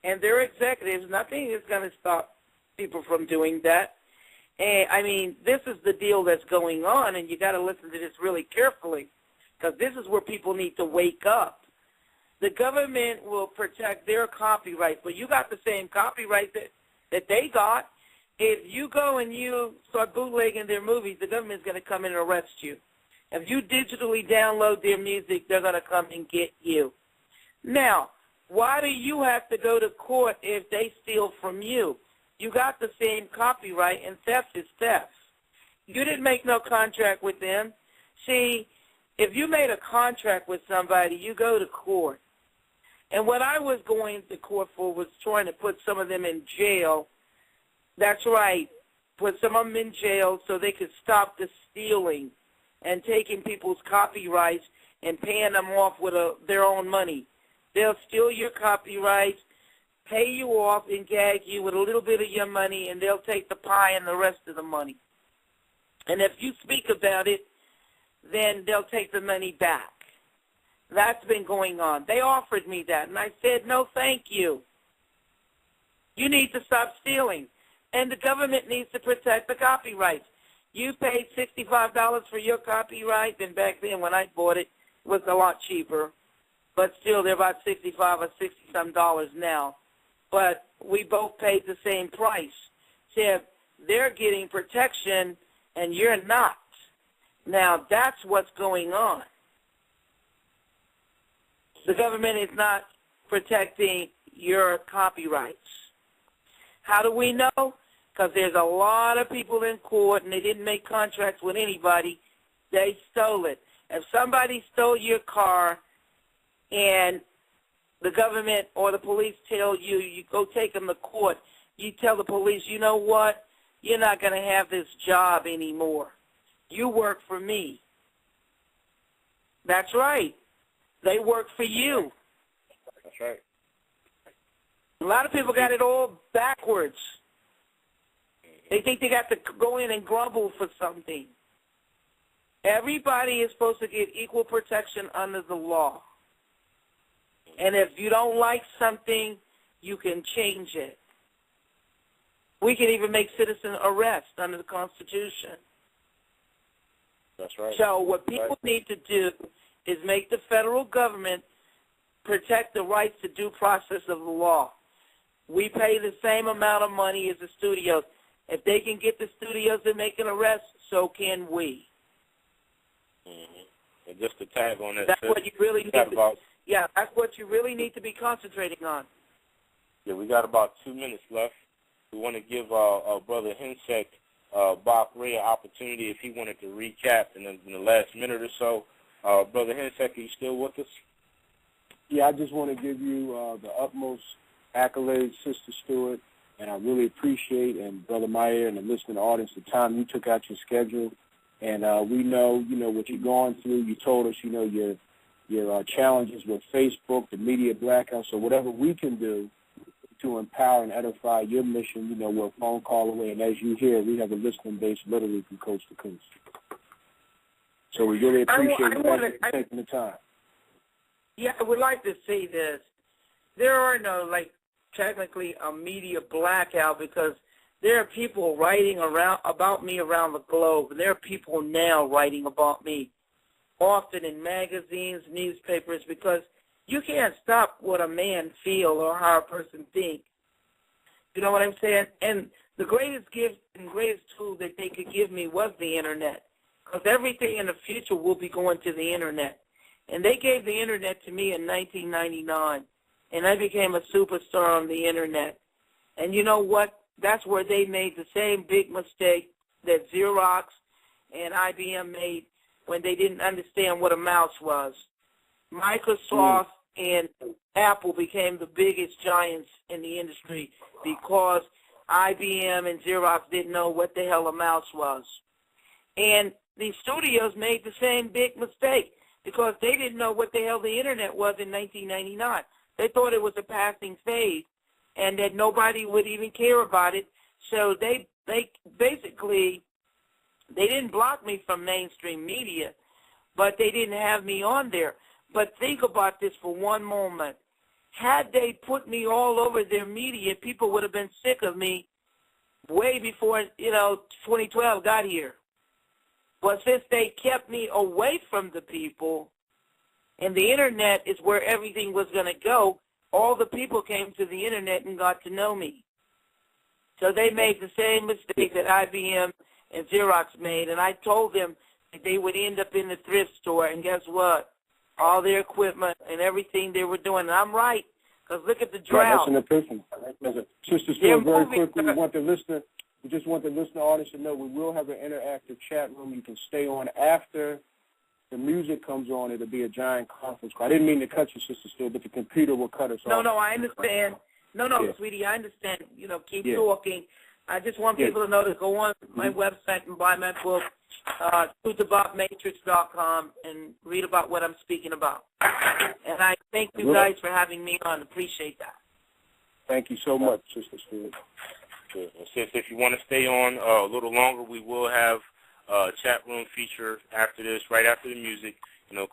and they're executives, nothing is going to stop people from doing that. And, I mean, this is the deal that's going on, and you got to listen to this really carefully, because this is where people need to wake up. The government will protect their copyright, but you got the same copyright that they got. If you go and you start bootlegging their movies, the government's going to come in and arrest you. If you digitally download their music, they're going to come and get you. Now, why do you have to go to court if they steal from you? You got the same copyright, and theft is theft. You didn't make no contract with them. See, if you made a contract with somebody, you go to court. And what I was going to court for was trying to put some of them in jail. That's right, put some of them in jail so they could stop the stealing and taking people's copyrights and paying them off with their own money. They'll steal your copyrights, pay you off, and gag you with a little bit of your money, and they'll take the pie and the rest of the money. And if you speak about it, then they'll take the money back. That's been going on. They offered me that, and I said, no, thank you. You need to stop stealing, and the government needs to protect the copyrights. You paid $65 for your copyright, and back then when I bought it, it was a lot cheaper. But still, they're about $65 or $60-some now. But we both paid the same price. So they're getting protection, and you're not. Now, that's what's going on. The government is not protecting your copyrights. How do we know? Because there's a lot of people in court, and they didn't make contracts with anybody. They stole it. If somebody stole your car and the government or the police tell you, you go take them to court, you tell the police, you know what, you're not going to have this job anymore. You work for me. That's right. They work for you. That's right. A lot of people got it all backwards. They think they got to go in and grumble for something. Everybody is supposed to get equal protection under the law. And if you don't like something, you can change it. We can even make citizen arrests under the Constitution. That's right. So what people need to do is make the federal government protect the rights to due process of the law. We pay the same amount of money as the studios. If they can get the studios to make an arrest, so can we. Mm-hmm. And just to tag on that, that's what you really need to, that's what you really need to be concentrating on. Yeah, we got about 2 minutes left. We want to give Brother Hensek, Bach Ray, an opportunity if he wanted to recap in the last minute or so. Brother Hensek, are you still with us? Yeah, I just want to give you the utmost accolades, Sister Stewart, and I really appreciate, and Brother Meyer and the listening audience, the time you took out your schedule. And we know, what you're going through. You told us, your challenges with Facebook, the media blackout. So whatever we can do to empower and edify your mission, we're a phone call away. And as you hear, we have a listening base literally from coast to coast. So we really appreciate you taking the time. Yeah, I would like to say this. There are no, technically a media blackout because there are people writing about me around the globe. There are people now writing about me, often in magazines, newspapers, because you can't stop what a man feels or how a person thinks. You know what I'm saying? And the greatest gift and greatest tool that they could give me was the Internet, because everything in the future will be going to the Internet. And they gave the Internet to me in 1999, and I became a superstar on the Internet. And you know what? That's where they made the same big mistake that Xerox and IBM made when they didn't understand what a mouse was. Microsoft and Apple became the biggest giants in the industry because IBM and Xerox didn't know what the hell a mouse was. And the studios made the same big mistake because they didn't know what the hell the Internet was in 1999. They thought it was a passing phase and that nobody would even care about it. So they basically, they didn't block me from mainstream media, but they didn't have me on there. But think about this for one moment. Had they put me all over their media, people would have been sick of me way before, 2012 got here. But since they kept me away from the people, and the Internet is where everything was going to go, all the people came to the Internet and got to know me. So they made the same mistake that IBM and Xerox made, and I told them that they would end up in the thrift store, and guess what? All their equipment and everything they were doing. And I'm right, because look at the drought. That's an epiphany. Sister Stewart, very quickly, we just want the listener audience to know we will have an interactive chat room. You can stay on after the music comes on. It'll be a giant conference call. I didn't mean to cut you, Sister Stewart, but the computer will cut us off. No, I understand. No, sweetie, I understand. Keep talking. I just want people to know to go on my website and buy my book, truthaboutmatrix.com, and read about what I'm speaking about. And I thank you guys for having me on. Appreciate that. Thank you so much, Sister Stewart. Good. And sis, if you want to stay on a little longer, we will have a chat room feature after this, right after the music.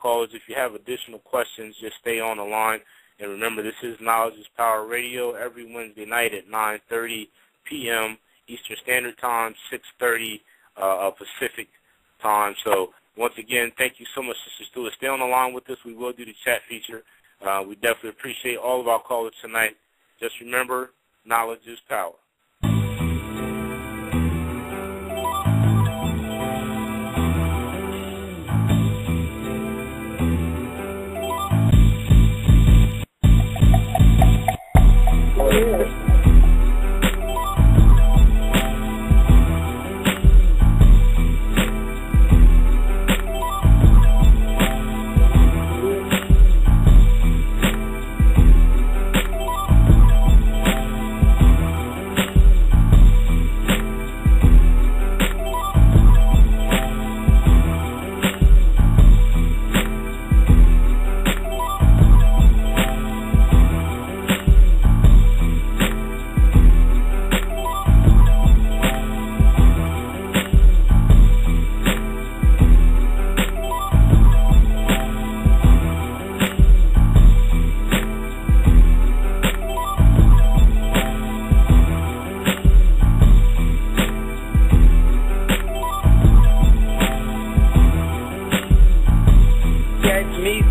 Callers, if you have additional questions, just stay on the line. And remember, this is Knowledge is Power Radio every Wednesday night at 9:30 p.m. Eastern Standard Time, 6:30 Pacific Time. So once again, thank you so much, Sister Stewart. Stay on the line with us. We will do the chat feature. We definitely appreciate all of our callers tonight. Just remember, knowledge is power.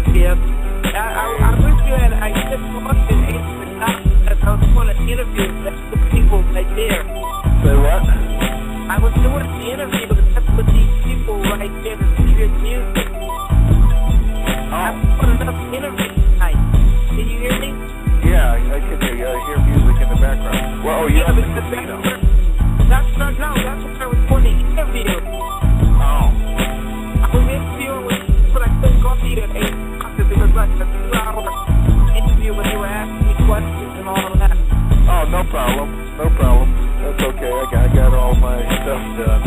Skip. I wish you had, I just wanted to answer the topic because I was going to interview the people right there. Say what? I was doing the interview with these people right there to hear music. I put enough interview tonight. Can you hear me? Yeah, I can hear you. I hear music in the background. Well, you have the casino. That's what I was going to interview. Oh. I was interviewing with people, but I couldn't go to you at 8 o'clock because it was like a 2-hour interview when they were asking me questions and all of that. Oh, no problem. No problem. That's okay. I got all my stuff done.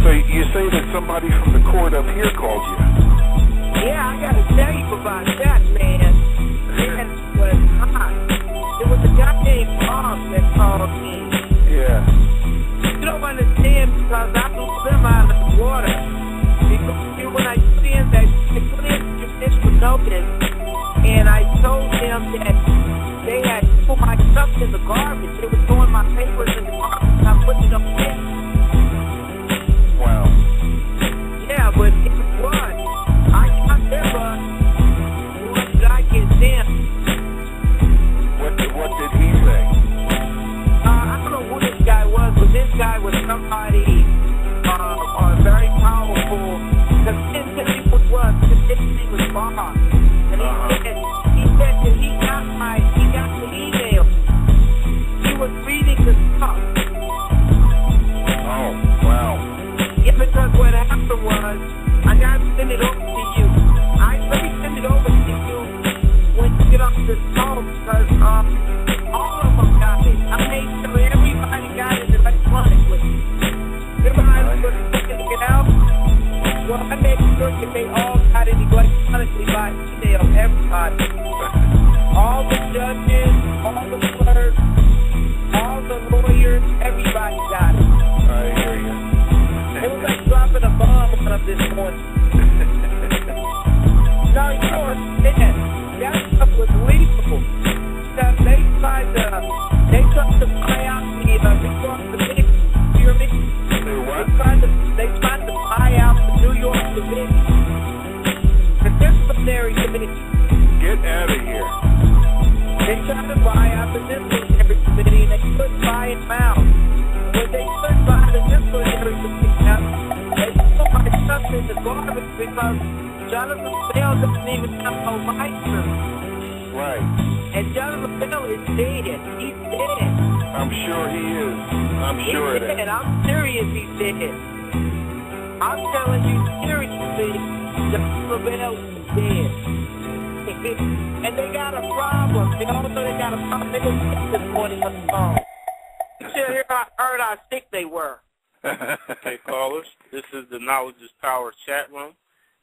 So you say that somebody from the court up here called you? Yeah, I got to tell you about that, man. That was hot. There was a guy named Bob that called me. Yeah. You don't understand because I blew them out of the water. Because when I put in that, they put in judicial notice, and I told them that they had put my stuff in the garbage. They were throwing my papers in the garbage, and I put it up there. Wow. Yeah, but it was. I never. What did I get them? What did he say? I don't know who this guy was, but this guy was somebody very powerful. Because his name was Bob. And he said that he got the email. He was reading the stuff. Oh, wow. Yeah, because what happened was, I got to send it over to you. Let me send it over to you when you get off this phone, because all of them got it. I made sure everybody got it electronically. Everybody was looking to get out. Well, I made sure that they all got it electronically by email, everybody. All the judges, all the clerks, all the lawyers, everybody got it. I hear you. It was like dropping a bomb on them this morning. No, you don't understand. That stuff was lethal. Because they tried to buy out the New York Division. You hear me? They tried to buy out the New York Division. The disciplinary committee. Get out of here. They tried to buy out the disciplinary committee, and they couldn't buy it out. When they couldn't buy the disciplinary committee out, they put my stuff in the garbage because Jonathan Bell doesn't even have no license. Right. And Jonathan Bell is dead. He's dead. I'm sure he is. I'm sure it is. And I'm serious, he's dead. I'm telling you seriously, Jonathan Bell is dead. And they got a problem. They all know they got a problem. They were sick this morning on the phone. You should hear how sick they were. Okay, callers, this is the Knowledge is Power chat room,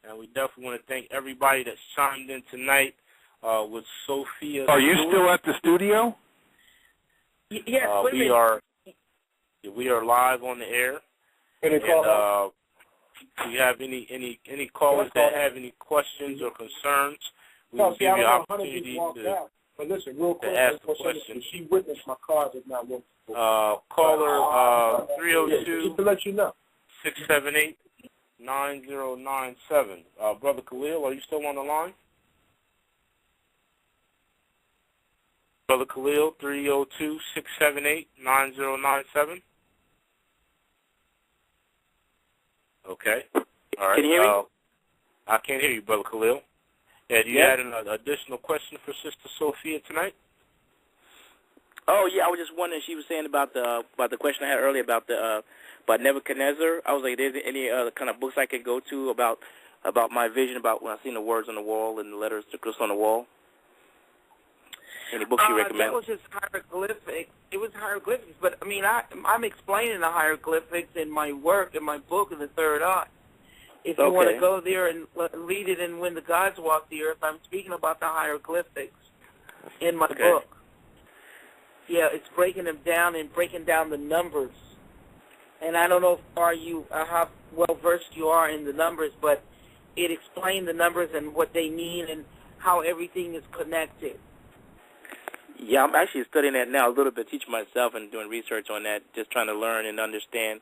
and we definitely want to thank everybody that's chimed in tonight with Sophia. Are you still at the studio? Yes, we are live on the air. And if you have any callers that have any questions or concerns, we will give you an opportunity to listen, real quick, ask the question. She witnessed my cars is not working. Caller 302 just to let you know. 678-9097. Brother Khalil, are you still on the line? Brother Khalil, 302-678-9097. Okay. All right. Can you hear me? I can't hear you, Brother Khalil. Yeah, do you had an additional question for Sister Sophia tonight? Oh yeah, I was just wondering. She was saying about the question I had earlier about Nebuchadnezzar. I was like, is there any other kind of books I could go to about my vision about when I seen the words on the wall and the letters to Chris on the wall? Any books you recommend? That was just hieroglyphics. It was hieroglyphics, but I mean, I'm explaining the hieroglyphics in my work, in my book, in the Third Eye. If you want to go there and read it in When the Gods Walk the Earth, I'm speaking about the hieroglyphics in my book. Yeah, it's breaking them down and breaking down the numbers. And I don't know how well versed you are in the numbers, but it explained the numbers and what they mean and how everything is connected. Yeah, I'm actually studying that now a little bit, teaching myself and doing research on that, just trying to learn and understand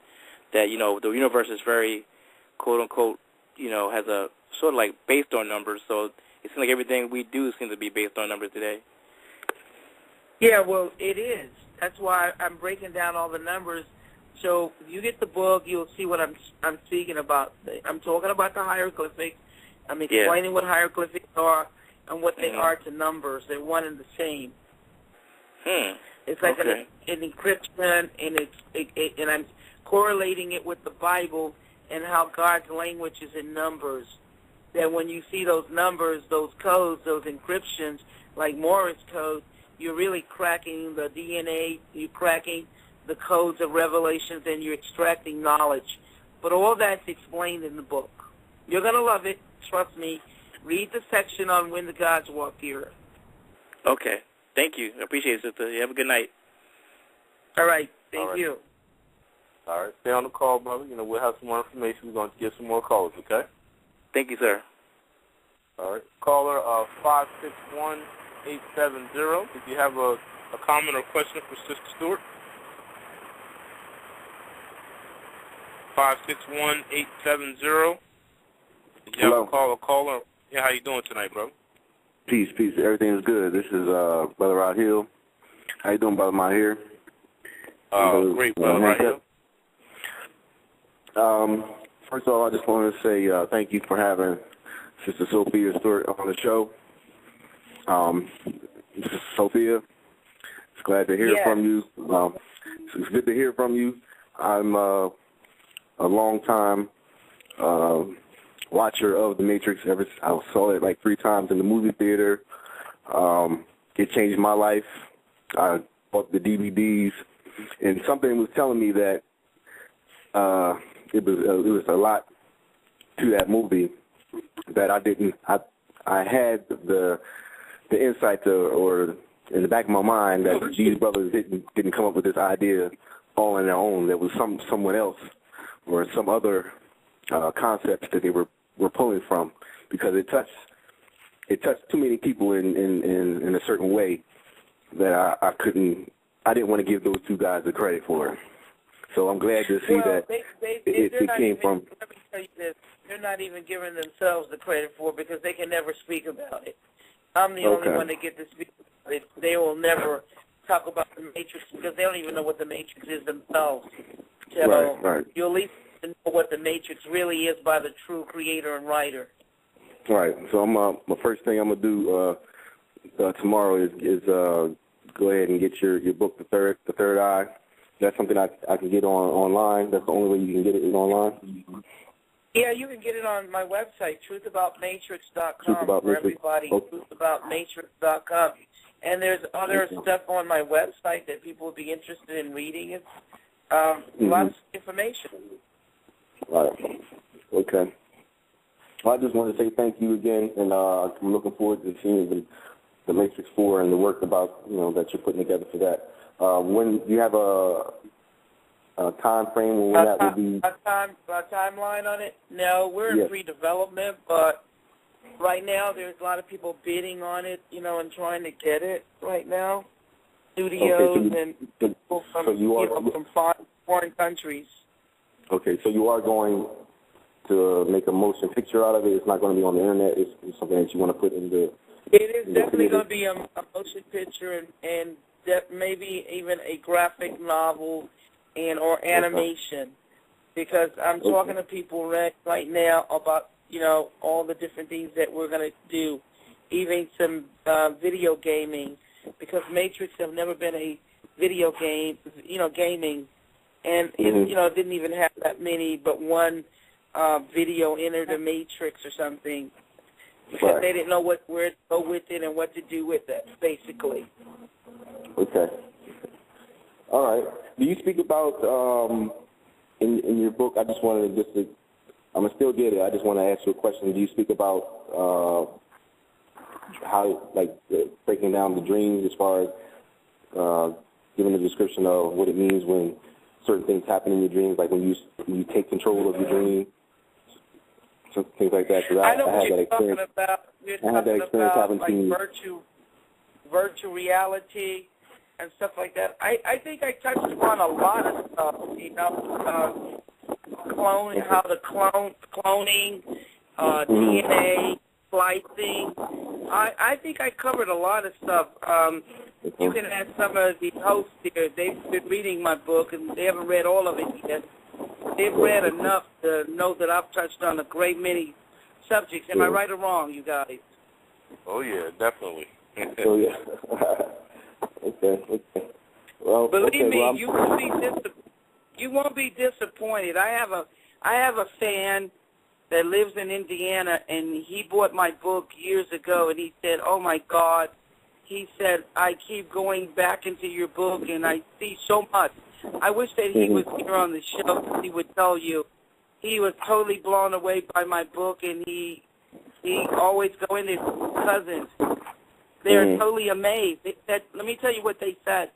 that, the universe is very, quote-unquote, has a sort of like based on numbers. So it seems like everything we do seems to be based on numbers today. Yeah, well, it is. That's why I'm breaking down all the numbers. So if you get the book, you'll see what I'm speaking about. I'm talking about the hieroglyphics. I'm explaining what hieroglyphics are and what they are to numbers. They're one and the same. It's like an encryption, and I'm correlating it with the Bible and how God's language is in numbers. That when you see those numbers, those codes, those encryptions, like Morse code, you're really cracking the DNA, you're cracking the codes of revelations, and you're extracting knowledge. But all that's explained in the book. You're going to love it. Trust me. Read the section on when the gods walked the earth. Okay. Thank you. I appreciate it, sister. You have a good night. All right. Thank you. All right. Stay on the call, brother. We'll have some more information. We're going to get some more calls, okay? Thank you, sir. All right. Caller 561-870. If you have a comment or question for Sister Stewart. 561-870. Did you have a caller? Yeah, how you doing tonight, bro? Peace. Everything is good. This is Brother Rod Hill. How you doing, Brother Mahir? Great, Brother Rod Hill. First of all, I just wanted to say thank you for having Sister Sophia Stewart on the show. Sister Sophia, it's glad to hear from you. It's good to hear from you. I'm a long-time watcher of The Matrix. I saw it like 3 times in the movie theater. It changed my life. I bought the DVDs, and something was telling me that it was a lot to that movie that I didn't. I had the insight or in the back of my mind that these brothers didn't come up with this idea all on their own. There was someone else or some other concepts that they were pulling from, because it touched too many people in a certain way that I didn't want to give those 2 guys the credit for it. So I'm glad to see that it came from. Let me tell you this: they're not even giving themselves the credit for it, because they can never speak about it. I'm the only one that get to speak about it. They will never talk about the Matrix because they don't even know what the Matrix is themselves. So right. You'll at least know what the Matrix really is by the true creator and writer. Right. So my first thing I'm gonna do tomorrow is go ahead and get your book, The Third Eye. That's something I can get online. That's the only way you can get it is online. Yeah, you can get it on my website, truthaboutmatrix.com for everybody, truthaboutmatrix.com. And there's other stuff on my website that people would be interested in reading. It's a lot of information. All right. Okay. Well, I just want to say thank you again, and I'm looking forward to seeing the Matrix 4 and the work about that you're putting together for that. When do you have a time frame when that will be? A timeline on it? No, we're in pre-development, but right now there's a lot of people bidding on it, and trying to get it right now. Studios and people from foreign countries. Okay, so you are going to make a motion picture out of it. It's not going to be on the internet. It's something that you want to put in the. It is definitely going to be a motion picture and maybe even a graphic novel or animation, because I'm talking to people right now about all the different things that we're going to do, even some video gaming, because Matrix have never been a video game, gaming, and it didn't even have that many, but one video entered the Matrix or something, because they didn't know where to go with it and what to do with it, basically. Okay. All right. Do you speak about in your book? I just wanted to I'm gonna still get it. I just want to ask you a question. Do you speak about how, breaking down the dreams, as far as giving a description of what it means when certain things happen in your dreams, like when you take control of your dream, things like that? I know what you're talking about. You're talking about virtual reality and stuff like that. I think I touched upon a lot of stuff, cloning, how the cloning, DNA, splicing. I think I covered a lot of stuff. You can ask some of the hosts here. They've been reading my book, and they haven't read all of it yet. They've read enough to know that I've touched on a great many subjects. Am I right or wrong, you guys? Oh, yeah, definitely. Oh, yeah. Okay. Well, believe me, well, you won't be disappointed. I have a fan that lives in Indiana, and he bought my book years ago, and he said, "Oh my God," he said, "I keep going back into your book, and I see so much." I wish that he was here on the show, because he would tell you he was totally blown away by my book, and he always go in his cousins. They're totally amazed. They said, let me tell you what they said.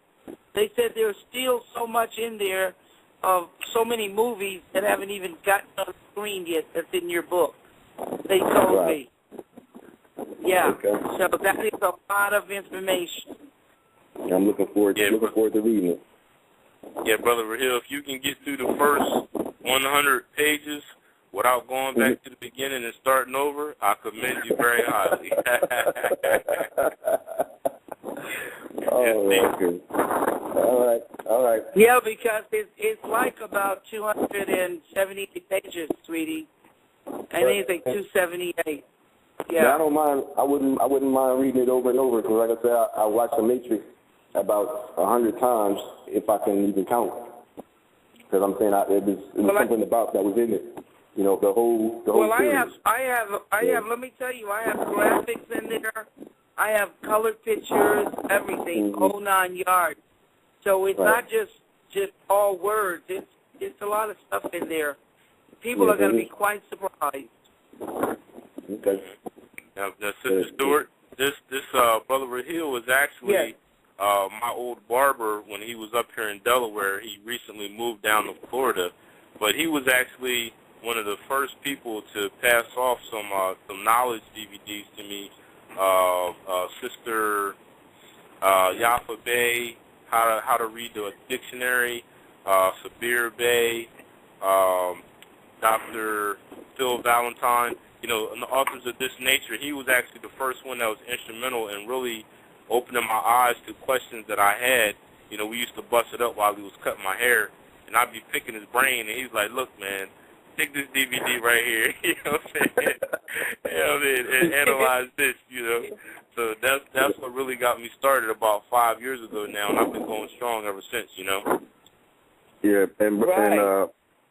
They said there's still so much in there of so many movies that haven't even gotten on the screen yet that's in your book. They told me. Yeah. Okay. So that is a lot of information. I'm looking forward to reading it. Yeah, Brother Rahil, if you can get through the first 100 pages without going back to the beginning and starting over, I commend you very highly. Okay. All right. Yeah, because it's like about 278 pages, sweetie. I think it's like 278. Yeah. I don't mind. I wouldn't mind reading it over and over, because, like I said, I watched The Matrix about 100 times if I can even count. Because I'm saying it was something about that was in it. You know, the whole. Well, series. I have. Let me tell you, I have graphics in there. I have colored pictures, everything, whole 9 yards. So it's not just all words. It's a lot of stuff in there. People are going to be quite surprised. Okay. Now, Sister Stewart, this Brother Rahil was actually my old barber when he was up here in Delaware. He recently moved down to Florida, but he was actually one of the first people to pass off some knowledge DVDs to me. Sister Yafa Bey, how to read the dictionary, Sabir Bey, Dr. Phil Valentine, and the authors of this nature. He was actually the first one that was instrumental in really opening my eyes to questions that I had. We used to bust it up while he was cutting my hair, and I'd be picking his brain, and he's like, "Look, man, take this DVD right here," you know what I'm saying? And analyze this, So that's what really got me started about 5 years ago now, and I've been going strong ever since, Yeah, and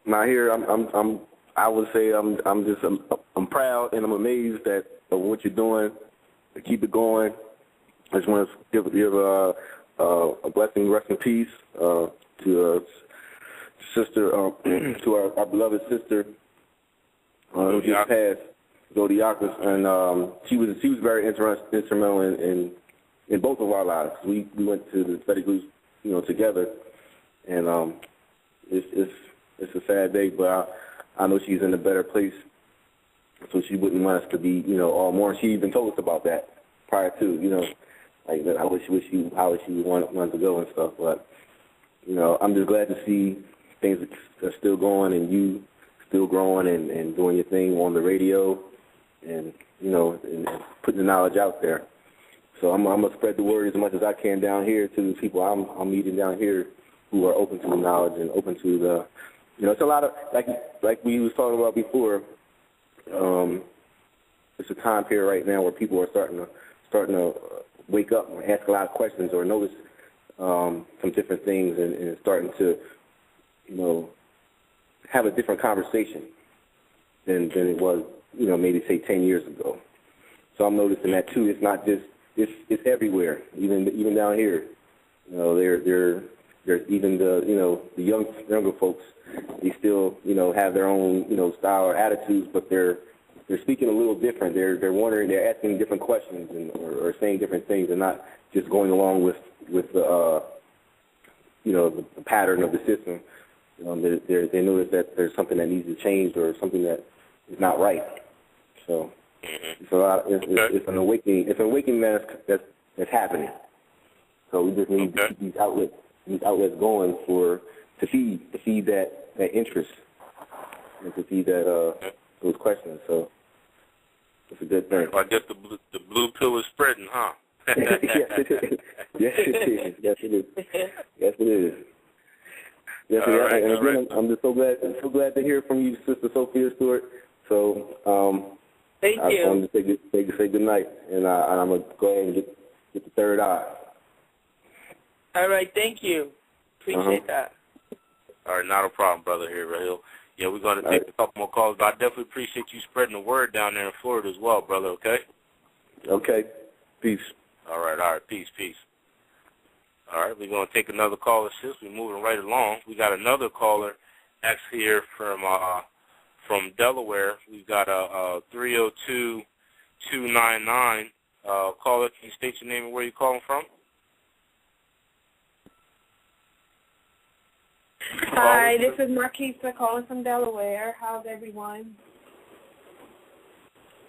now here I would say I'm proud and I'm amazed of what you're doing. To keep it going. I just want to give a blessing, rest in peace to sister, to our beloved sister who just passed, Zodiacus, and she was very instrumental in both of our lives. We went to the study groups, together, and it's a sad day, but I know she's in a better place, so she wouldn't want us to be, all more. She even told us about that prior to, like that. How she wanted to go and stuff, but I'm just glad to see things are still going and you still growing and doing your thing on the radio and, and putting the knowledge out there. So I'm going to spread the word as much as I can down here to the people I'm meeting down here who are open to the knowledge and open to the, it's a lot of, like we was talking about before, it's a time period right now where people are starting to wake up and ask a lot of questions or notice some different things and starting to, have a different conversation than it was, maybe say 10 years ago. So I'm noticing that too. It's not just it's everywhere, even down here. There's even the the younger folks. They still have their own style or attitudes, but they're speaking a little different. They're wondering, they're asking different questions or saying different things, and not just going along with the the pattern of the system. They notice that there's something that needs to change or something that is not right. So it's a lot. It's an awakening. It's an awakening that's happening. So we just need to keep these outlets going to feed that interest and to feed that those questions. So It's a good thing. Well, I guess the blue pill is spreading, huh? Yes, it is. Yes, it is. Yes, it is. Yes, it is. Yes, all right, and again, right. I'm just so glad to hear from you, Sister Sophia Stewart. So, Thank I you. wanted to say good night, and I'm gonna go ahead and get the third eye. All right, thank you. Appreciate that. All right, not a problem, brother here, Rahil. Yeah, we're going to take a couple more calls, but I definitely appreciate you spreading the word down there in Florida as well, brother, okay? Okay. Peace. All right, peace. All right, we're going to take another caller, sis. We're moving right along. We got another caller actually here from Delaware. We've got a 302-299 caller. Can you state your name and where you're calling from? Hi, this is Marquisa calling from Delaware. How's everyone?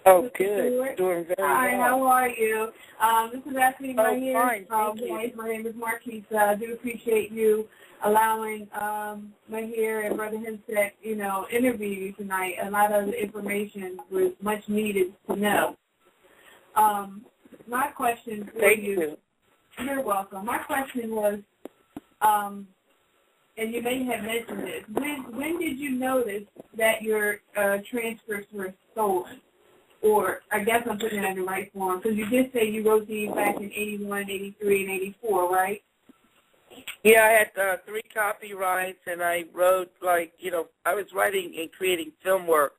Oh, good. Doing very well. Hi, how are you? This is actually my fine. voice. My name is Marquisa. I do appreciate you allowing Mahir and Brother Himsek, interview you tonight. A lot of the information was much needed to know. My question for you. You're welcome. My question was, and you may have mentioned this, when did you notice that your transcripts were stolen? Or I guess I'm putting it in the right form, because you did say you wrote these back in 81, 83, and 84, right? Yeah, I had 3 copyrights, and I wrote, I was writing and creating film work.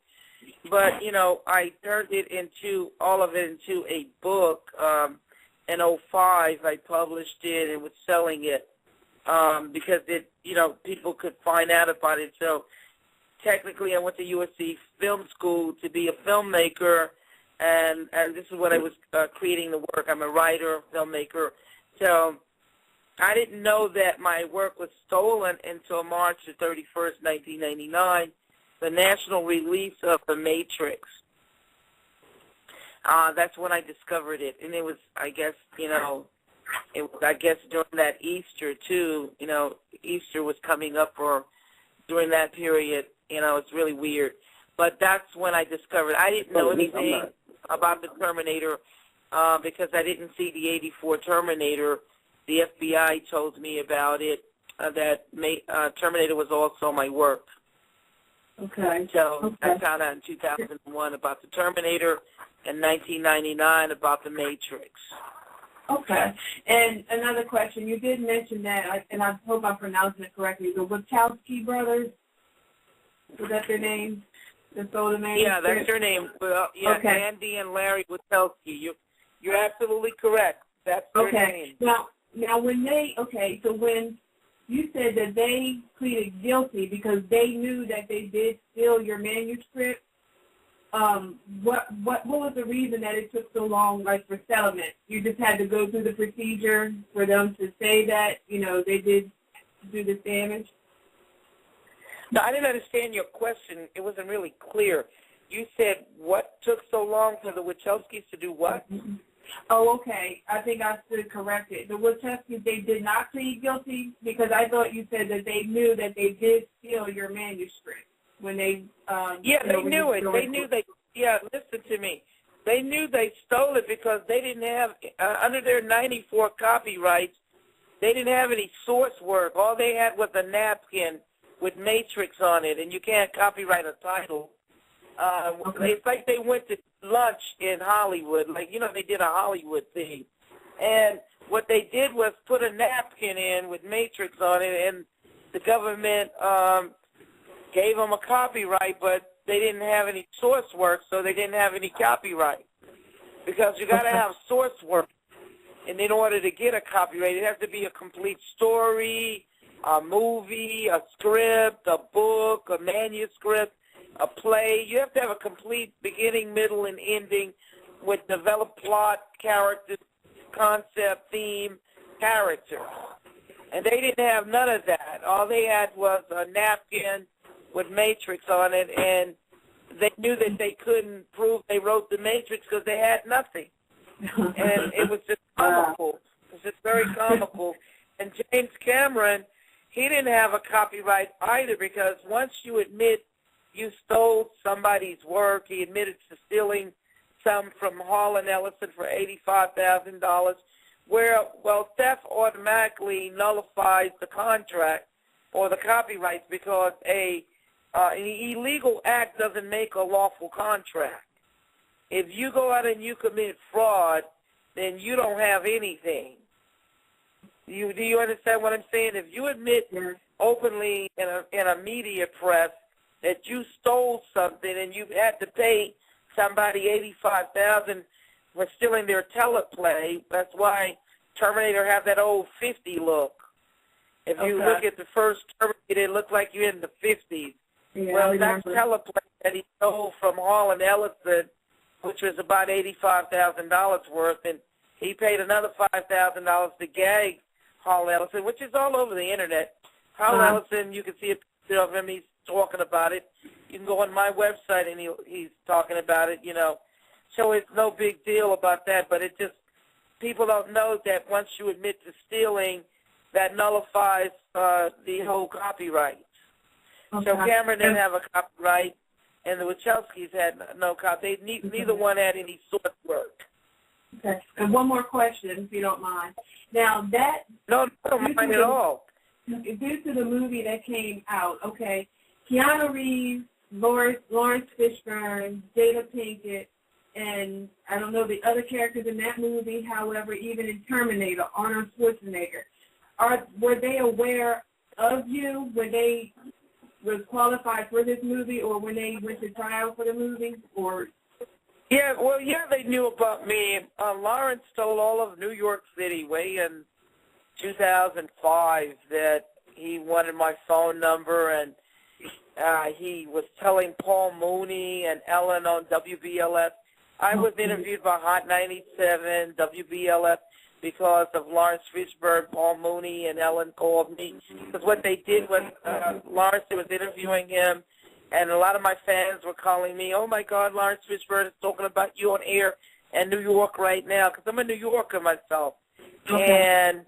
But, I turned all of it into a book. In 05, I published it and was selling it because people could find out about it. So technically, I went to USC Film School to be a filmmaker, and this is when I was creating the work. I'm a writer, filmmaker. So I didn't know that my work was stolen until March the 31st, 1999, the national release of The Matrix. That's when I discovered it, and it was, I guess, during that Easter, too. Easter was coming up during that period. It's really weird. But that's when I discovered. I didn't know anything about the Terminator because I didn't see the 84 Terminator. The FBI told me about it, that Terminator was also my work. Okay. So I found out in 2001 about the Terminator, and 1999 about the Matrix. Okay. And another question. You did mention that, and I hope I'm pronouncing it correctly, the Wachowski brothers. Was that their name? The solar name? Yeah, that's their name. Well, yeah, okay. Andy and Larry Wachowski. You're absolutely correct. That's their name. Now when when you said that they pleaded guilty because they knew that they did steal your manuscript, what was the reason that it took so long, for settlement? You just had to go through the procedure for them to say that, they did do this damage? No, I didn't understand your question. It wasn't really clear. You said what took so long for the Wachowskis to do what? Oh, okay. I think I stood corrected. The Wachowskis, they did not plead guilty because I thought you said that they knew that they did steal your manuscript when they they knew it. They knew listen to me. They knew they stole it because they didn't have, under their 94 copyrights, they didn't have any source work. All they had was a napkin with Matrix on it, and you can't copyright a title. It's like they went to lunch in Hollywood, they did a Hollywood thing. And what they did was put a napkin in with Matrix on it, and the government gave them a copyright, but they didn't have any source work, so they didn't have any copyright. Because you got to have source work, and in order to get a copyright, it has to be a complete story, a movie, a script, a book, a manuscript, a play. You have to have a complete beginning, middle, and ending with developed plot, characters, concept, theme, character. And they didn't have none of that. All they had was a napkin with Matrix on it, and they knew that they couldn't prove they wrote the Matrix because they had nothing. And it was just comical. It was just very comical. And James Cameron, he didn't have a copyright either because once you admit you stole somebody's work, he admitted to stealing some from Hall and Ellison for $85,000, well, theft automatically nullifies the contract or the copyrights because an illegal act doesn't make a lawful contract. If you go out and you commit fraud, then you don't have anything. Do you understand what I'm saying? If you admit openly in a media press that you stole something and you had to pay somebody $85,000 for stealing their teleplay, that's why Terminator has that old 50 look. If you look at the first Terminator, it looks like you're in the 50s. Yeah, well, that's teleplay that he stole from Hall and Ellison, which was about $85,000 worth, and he paid another $5,000 to gag Hall Ellison, which is all over the Internet. Hall Ellison, you can see a picture of him. He's talking about it. You can go on my website, and he's talking about it, you know. So it's no big deal about that, but it just, people don't know that once you admit to stealing, that nullifies the whole copyright. Okay. So Cameron didn't have a copyright, and the Wachowskis had no copyright. Neither one had any source work. Okay. And one more question, if you don't mind. Now that no, I don't mind at all. Due to the movie that came out, okay, Keanu Reeves, Lawrence Fishburne, Jada Pinkett, and I don't know the other characters in that movie. However, even in Terminator, Arnold Schwarzenegger, were they aware of you when they was qualified for this movie, or when they went to trial for the movie, or? Yeah, well, yeah, they knew about me. Lawrence told all of New York City way in 2005 that he wanted my phone number, and he was telling Paul Mooney and Ellen on WBLS. I was interviewed by Hot 97, WBLS, because of Lawrence Fishburne, Paul Mooney, and Ellen called me. Because what they did was Lawrence was interviewing him, and a lot of my fans were calling me, oh, my God, Lawrence Fishburne is talking about you on air in New York right now, because I'm a New Yorker myself. Okay. And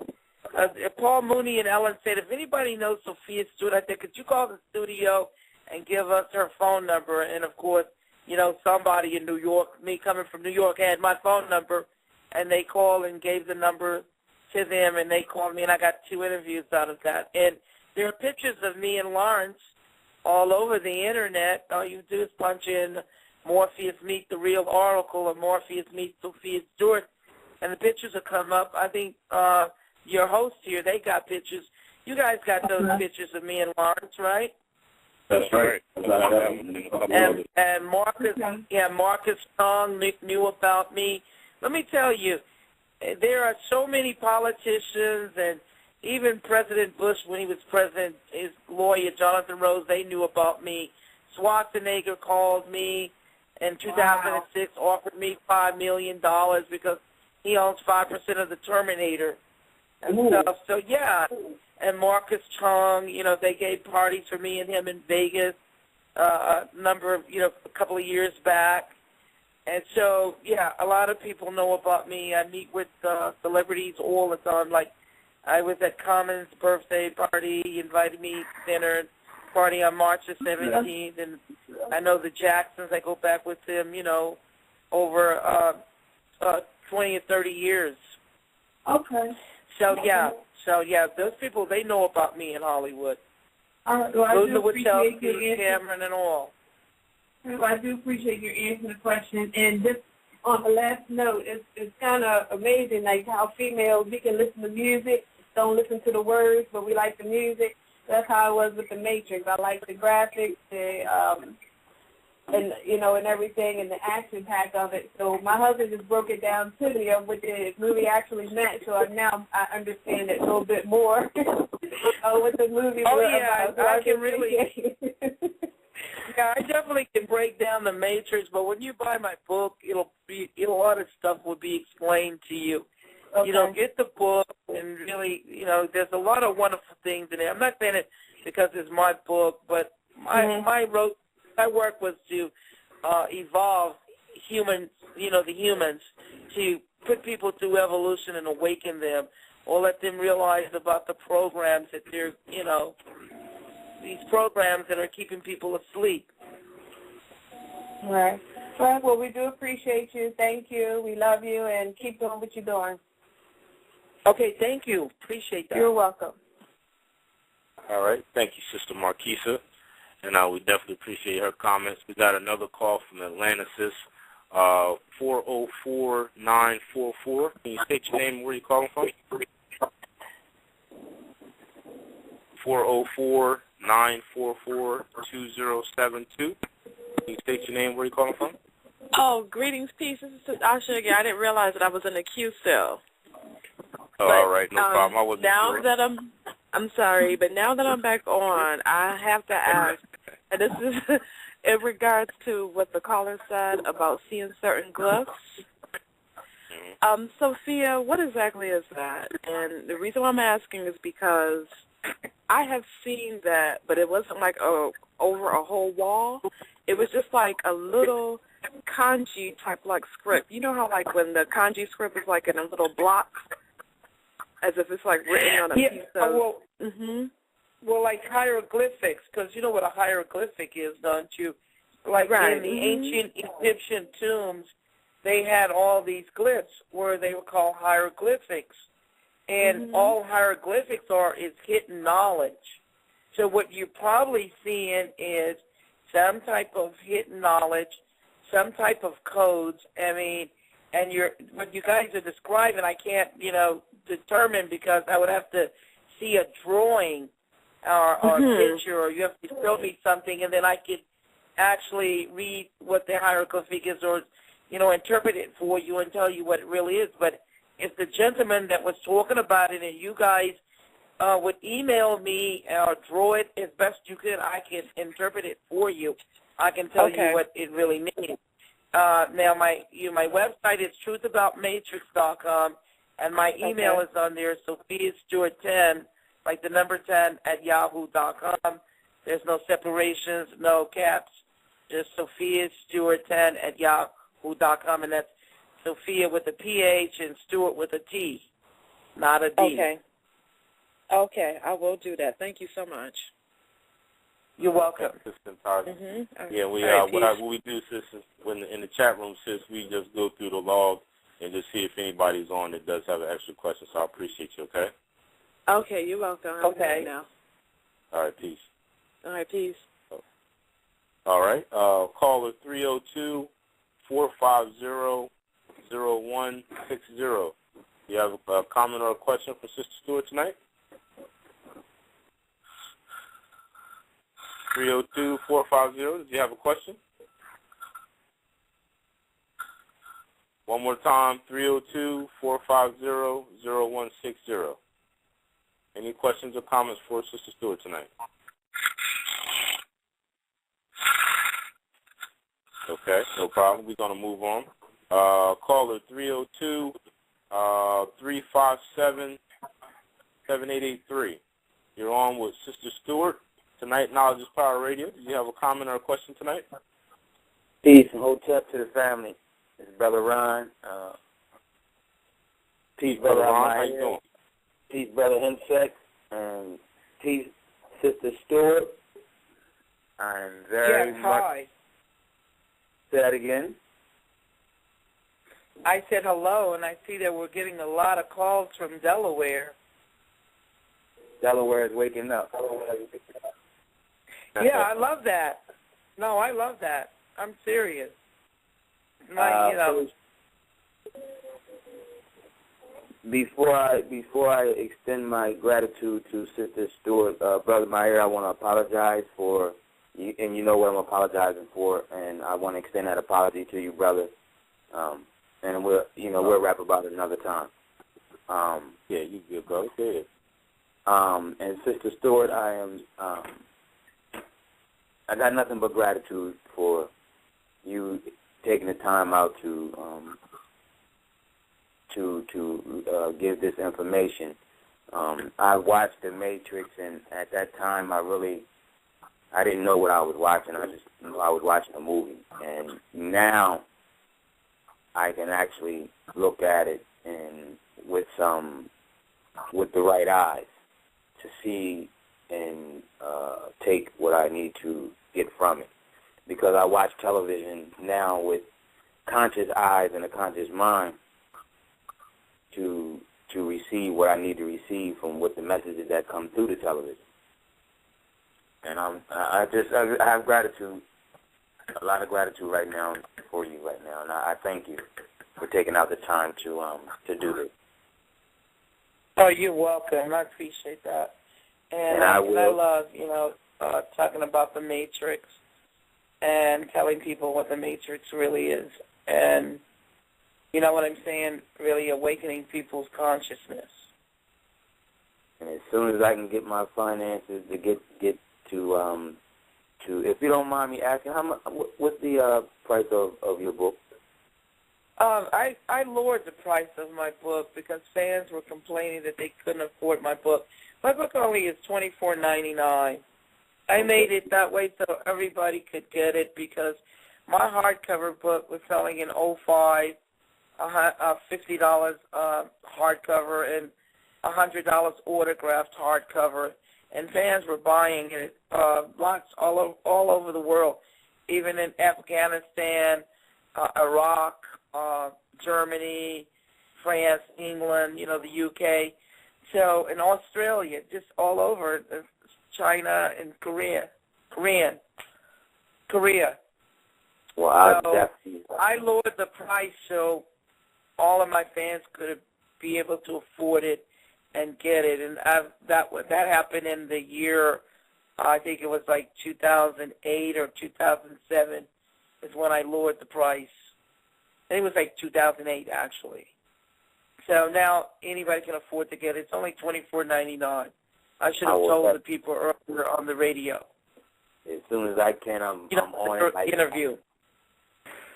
Paul Mooney and Ellen said, if anybody knows Sophia Stewart, I said, could you call the studio and give us her phone number? And, of course, you know, somebody in New York, me coming from New York, had my phone number, and they called and gave the number to them, and they called me, and I got 2 interviews out of that. And there are pictures of me and Lawrence all over the Internet. All you do is punch in Morpheus Meet the Real Oracle or Morpheus Meet Sophia Stewart, and the pictures will come up. I think your host here, they got pictures. You guys got those pictures of me and Lawrence, right? That's right. And Marcus Tong knew about me. Let me tell you, there are so many politicians, and even President Bush, when he was president, his lawyer, Jonathan Rose, they knew about me. Schwarzenegger called me in 2006, offered me $5 million because he owns 5% of the Terminator and stuff. So, yeah. And Marcus Chong, you know, they gave parties for me and him in Vegas a couple of years back. And so, yeah, a lot of people know about me. I meet with celebrities all the time. Like, I was at Common's birthday party. He invited me to dinner party on March the 17th. And I know the Jacksons. I go back with them, you know, over 20 or 30 years. Okay. So, yeah, those people, they know about me in Hollywood. Well, those are Wachowski, Cameron, and all. Well, I do appreciate you answering the question. And just on the last note, it's kind of amazing, like how females, we can listen to music, don't listen to the words, but we like the music. That's how I was with The Matrix. I like the graphics, and you know, and everything, and the action pack of it. So my husband just broke it down to me of what the movie actually meant. So now I understand it a little bit more. What the movie was about. So I can really. Yeah, I definitely can break down The Matrix, but when you buy my book, a lot of stuff will be explained to you. Okay. You know, get the book, and really, you know, there's a lot of wonderful things in there. I'm not saying it because it's my book, but my work was to evolve humans, you know, the humans, to put people through evolution and awaken them, or let them realize about the programs that they're, you know, these programs that are keeping people asleep. Right. Right, well, we do appreciate you. Thank you. We love you, and keep doing what you're doing. Okay, thank you. Appreciate that. You're welcome. All right. Thank you, Sister Marquisa. And we definitely appreciate her comments. We got another call from Atlanta, sis. 404-944. Can you state your name and where you're calling from? 404-944-2072. Can you state your name and where you're calling from? Oh, greetings, peace. This is Asha again. I didn't realize that I was in the queue still. Oh, all right, no problem. I wasn't sure. That I'm sorry, but now that I'm back on, I have to ask, and this is in regards to what the caller said about seeing certain glyphs. Sophia, what exactly is that? And the reason why I'm asking is because I have seen that, but it wasn't like over a whole wall. It was just like a little kanji type like script. You know how like when the kanji script is like in a little block, as if it's like written on a piece of... Well, like hieroglyphics, because you know what a hieroglyphic is, don't you? Like in the ancient Egyptian tombs, they had all these glyphs where they were called hieroglyphics. And all hieroglyphics is hidden knowledge. So what you're probably seeing is some type of hidden knowledge, some type of codes. I mean, and what you guys are describing, I can't, determine because I would have to see a drawing or a picture, or you have to show me something, and then I could actually read what the hieroglyphic is, or interpret it for you and tell you what it really is. But if the gentleman that was talking about it and you guys would email me or draw it as best you could, I can interpret it for you. I can tell you what it really means. Now, my website is truthaboutmatrix.com, and my email is on there, SophiaStewart10, like the number 10, @yahoo.com. There's no separations, no caps, just SophiaStewart10 @yahoo.com, and that's Sophia with a PH and Stewart with a T, not a D. Okay, I will do that. Thank you so much. You're welcome. Yeah, what we do, sis, is when in the chat room, sis, we just go through the log and just see if anybody's on that does have an extra question. So I appreciate you. Okay. Okay, you're welcome. Okay. Now. All right, peace. All right, peace. All right. Caller 302-450-0160. You have a comment or a question for Sister Stewart tonight? 302-450. Did you have a question? One more time, 302-450-0160. Any questions or comments for Sister Stewart tonight? Okay, no problem. We're going to move on. Caller 302-357-7883. You're on with Sister Stewart. Tonight, Knowledge is Power Radio. Do you have a comment or a question tonight? Peace and hotep to the family. It's Brother Ron. Peace, Brother Ron. How you doing? Peace, Brother Insect. And peace, Sister Stewart. I'm very much... Hi. Say that again? I said hello, and I see that we're getting a lot of calls from Delaware. Delaware is waking up. Yeah, I love that. No, I love that. I'm serious. Before I extend my gratitude to Sister Stewart, Brother Meyer, I want to apologize for you, and you know what I'm apologizing for, and I want to extend that apology to you, brother. And we'll wrap about it another time. Yeah, you good, brother. Good. And Sister Stewart, I got nothing but gratitude for you taking the time out to give this information. I watched The Matrix, and at that time, I didn't know what I was watching. I just knew I was watching a movie, and now I can actually look at it and with the right eyes to see and take what I need to get from it. because I watch television now with conscious eyes and a conscious mind to receive what I need to receive from what the messages that come through the television. And I have gratitude, a lot of gratitude right now for you right now, and I thank you for taking out the time to do this. Oh, you're welcome. I appreciate that. And I love, talking about the Matrix and telling people what the Matrix really is. And, you know what I'm saying, really awakening people's consciousness. And as soon as I can get my finances to get to, if you don't mind me asking, how much? What's the price of your book? I lowered the price of my book because fans were complaining that they couldn't afford my book. My book only is $24.99. I made it that way so everybody could get it because my hardcover book was selling in 2005, $50 hardcover and $100 autographed hardcover, and fans were buying it, lots all over the world, even in Afghanistan, Iraq, Germany, France, England, the UK. So in Australia, just all over, China and Korea. Well, so I lowered the price so all of my fans could be able to afford it and get it. And that happened in the year, I think it was like 2008 or 2007 is when I lowered the price. I think it was like 2008, actually. So now anybody can afford to get it. It's only $24.99. I should have told the people earlier on the radio. As soon as I can, I'm on it. Like interview.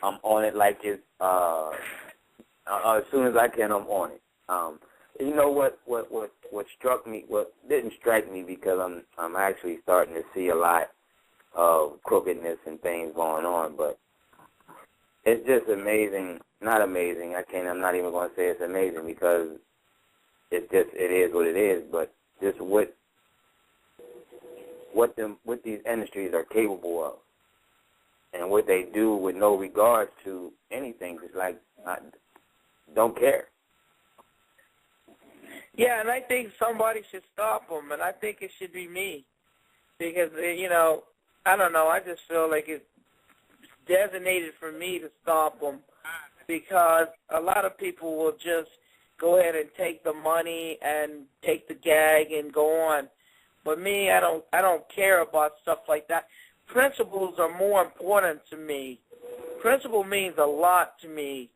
I'm on it like it's. As soon as I can, I'm on it. You know what struck me? What didn't strike me because I'm actually starting to see a lot of crookedness and things going on, but. It's just amazing. Not amazing. I'm not even going to say it's amazing because it is what it is. But just what these industries are capable of, and what they do with no regard to anything. It's like don't care. Yeah, and I think somebody should stop them, and I think it should be me because I don't know. I just feel like it's designated for me to stop them because a lot of people will just go ahead and take the money and take the gag and go on. But me, I don't care about stuff like that. Principles are more important to me. Principle means a lot to me,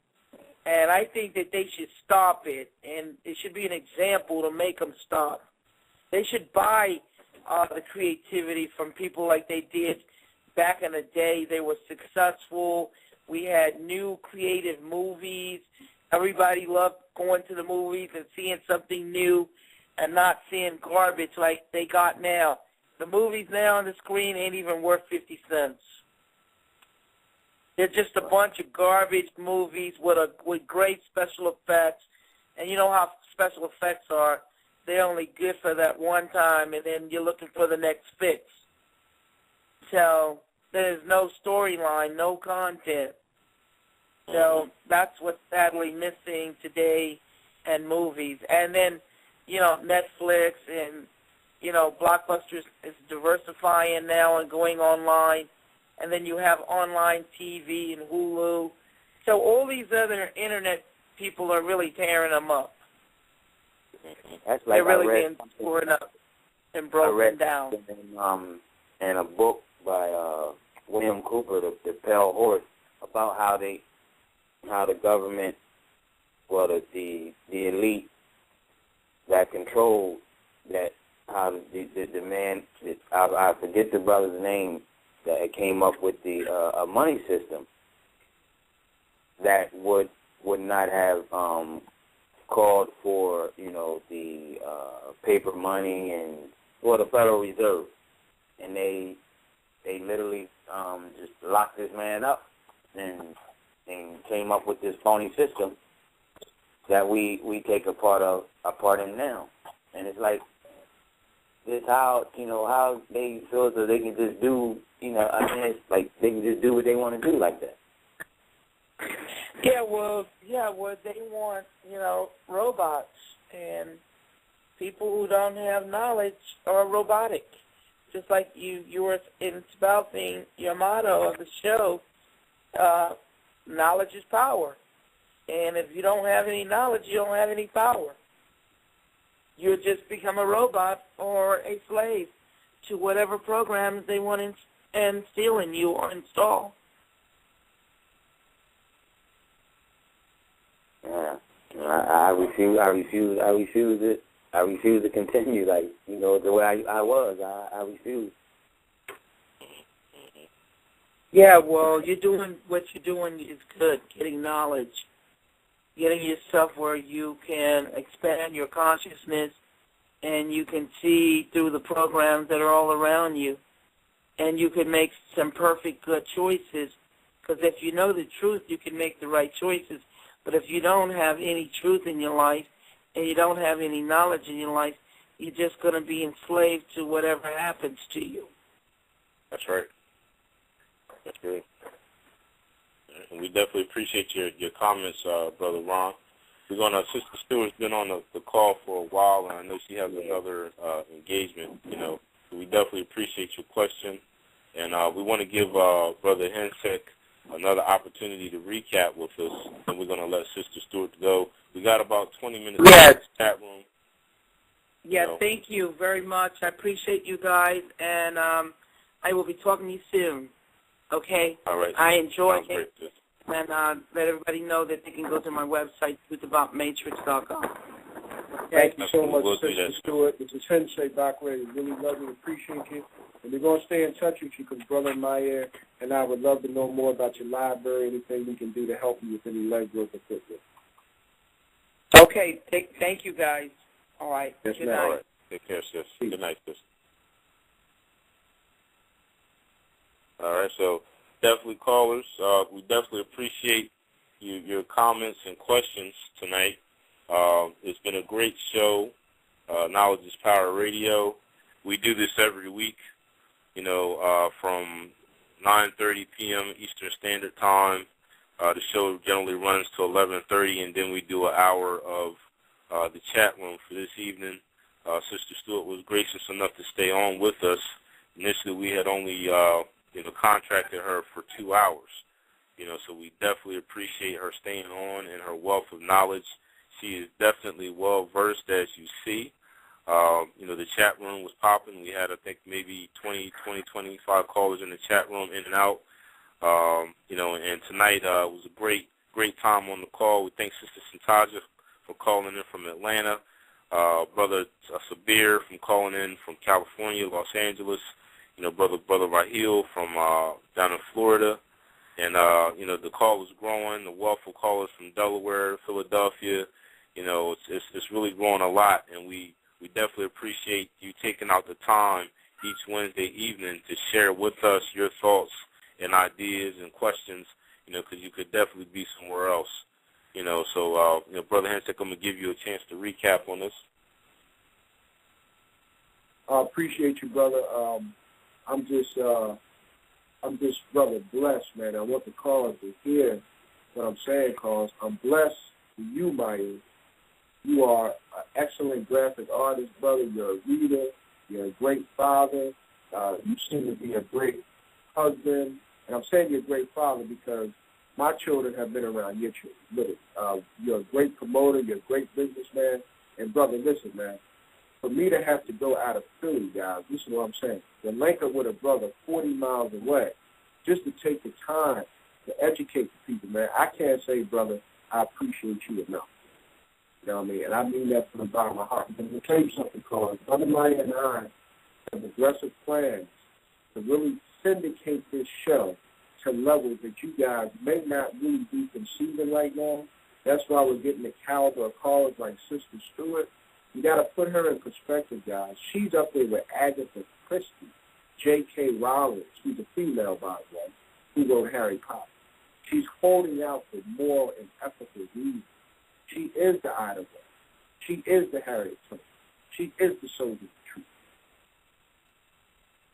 and I think that they should stop it, and it should be an example to make them stop. They should buy the creativity from people like they did back in the day. They were successful. We had new creative movies. Everybody loved going to the movies and seeing something new and not seeing garbage like they got now. The movies now on the screen ain't even worth 50 cents. They're just a bunch of garbage movies with great special effects. And you know how special effects are. They're only good for that one time, and then you're looking for the next fix. So there's no storyline, no content. So that's what's sadly missing today in movies. And then, Netflix and, Blockbusters is diversifying now and going online. And then you have online TV and Hulu. So all these other Internet people are really tearing them up. That's like they're really being torn up and broken down. In a book by William Cooper, the Pale Horse, about how the government, the elite that control that, how the man, I forget the brother's name, that came up with a money system that would not have called for the paper money and the Federal Reserve, and they literally just locked this man up and came up with this phony system that we take a part in now. And it's like, just how they feel that they can just do, it's like they can just do what they want to do like that. Yeah, well, they want, robots, and people who don't have knowledge are robotic. Just like you were espousing your motto of the show, knowledge is power. And if you don't have any knowledge, you don't have any power. You'll just become a robot or a slave to whatever programs they want to instill in you or install. Yeah, I refuse it. I refuse to continue the way I was. I refuse. Yeah, well, what you're doing is good, getting knowledge, getting yourself where you can expand your consciousness and you can see through the programs that are all around you, and you can make some perfect good choices, because if you know the truth, you can make the right choices. But if you don't have any truth in your life and you don't have any knowledge in your life, you're just going to be enslaved to whatever happens to you. That's right. That's good. And we definitely appreciate your comments, Brother Ron. Sister Stewart's been on the call for a while, and I know she has another engagement, So we definitely appreciate your question. And we want to give Brother Hensek another opportunity to recap with us, and we're going to let Sister Stewart go. We got about 20 minutes in the chat room. Yeah, thank you very much. I appreciate you guys, and I will be talking to you soon. Okay? All right. I enjoyed it. And let everybody know that they can go to my website, truthaboutmatrix.com. Thank you so much, Sister Stewart. This is Sensei Bakre. Really love you and appreciate you. And we're going to stay in touch with you because Brother Meyer and I would love to know more about your library, anything we can do to help you with any legwork or footwork. Okay. Thank you, guys. All right. Yes, Good ma'am. night. All right. Take care, sis. Good night, sis. All right, so definitely callers, we definitely appreciate your comments and questions tonight. It's been a great show, Knowledge is Power Radio. We do this every week, from 9:30 p.m. Eastern Standard Time. The show generally runs to 11:30, and then we do an hour of the chat room for this evening. Sister Stewart was gracious enough to stay on with us. Initially, we had only contracted her for 2 hours. So we definitely appreciate her staying on and her wealth of knowledge. She is definitely well-versed, as you see. The chat room was popping. We had, I think, maybe 25 callers in the chat room, in and out. And tonight was a great time on the call. We thank Sister Santaja for calling in from Atlanta. Brother Sabir from calling in from California, Los Angeles. Brother Raheel from down in Florida. And, the call is growing. The wealth of callers from Delaware, Philadelphia. It's really growing a lot. And we definitely appreciate you taking out the time each Wednesday evening to share with us your thoughts and ideas and questions, because you could definitely be somewhere else. So, Brother Hensek, I'm going to give you a chance to recap on this. I appreciate you, brother. I'm just, brother, blessed, man. I want the callers to hear what I'm saying, cause I'm blessed for you, Maya. You are an excellent graphic artist, brother. You're a reader. You're a great father. You seem to be a great husband. And I'm saying you're a great father because my children have been around your children. You're a great promoter. You're a great businessman. And, brother, listen, man. For me to have to go out of Philly, guys, this is what I'm saying, to link up with a brother 40 miles away just to take the time to educate the people, man, I can't say, brother, I appreciate you enough. You know what I mean? And I mean that from the bottom of my heart. But let me tell you something, Carl. Brother Maya and I have aggressive plans to really syndicate this show to levels that you guys may not really be conceiving right now. That's why we're getting the caliber of callers like Sister Stewart. You got to put her in perspective, guys. She's up there with Agatha Christie, J.K. Rowling, who's a female, by the way, who wrote Harry Potter. She's holding out for moral and ethical reasons. She is the Ida Wells. She is the Harriet Tubman. She is the soldier of truth.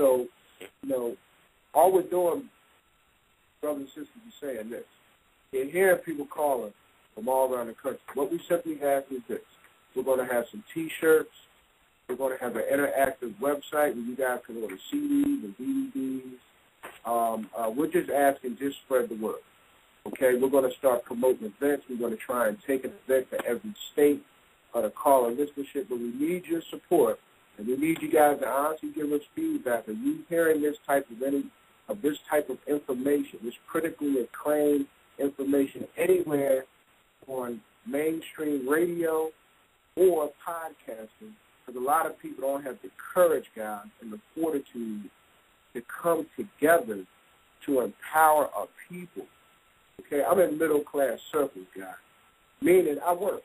So, all we're doing, brothers and sisters, is saying this. You're hearing people calling from all around the country. What we simply have is this. We're going to have some T-shirts. We're going to have an interactive website where you guys can order CDs and DVDs. We're just asking, just spread the word. Okay, we're going to start promoting events. We're going to try and take an event to every state to call and listenership, but we need your support, and we need you guys to honestly give us feedback. Are you hearing this type of information, this critically acclaimed information anywhere on mainstream radio or podcasting? Because a lot of people don't have the courage, guys, and the fortitude to come together to empower our people. Okay, I'm in middle-class circles, guys, meaning I work.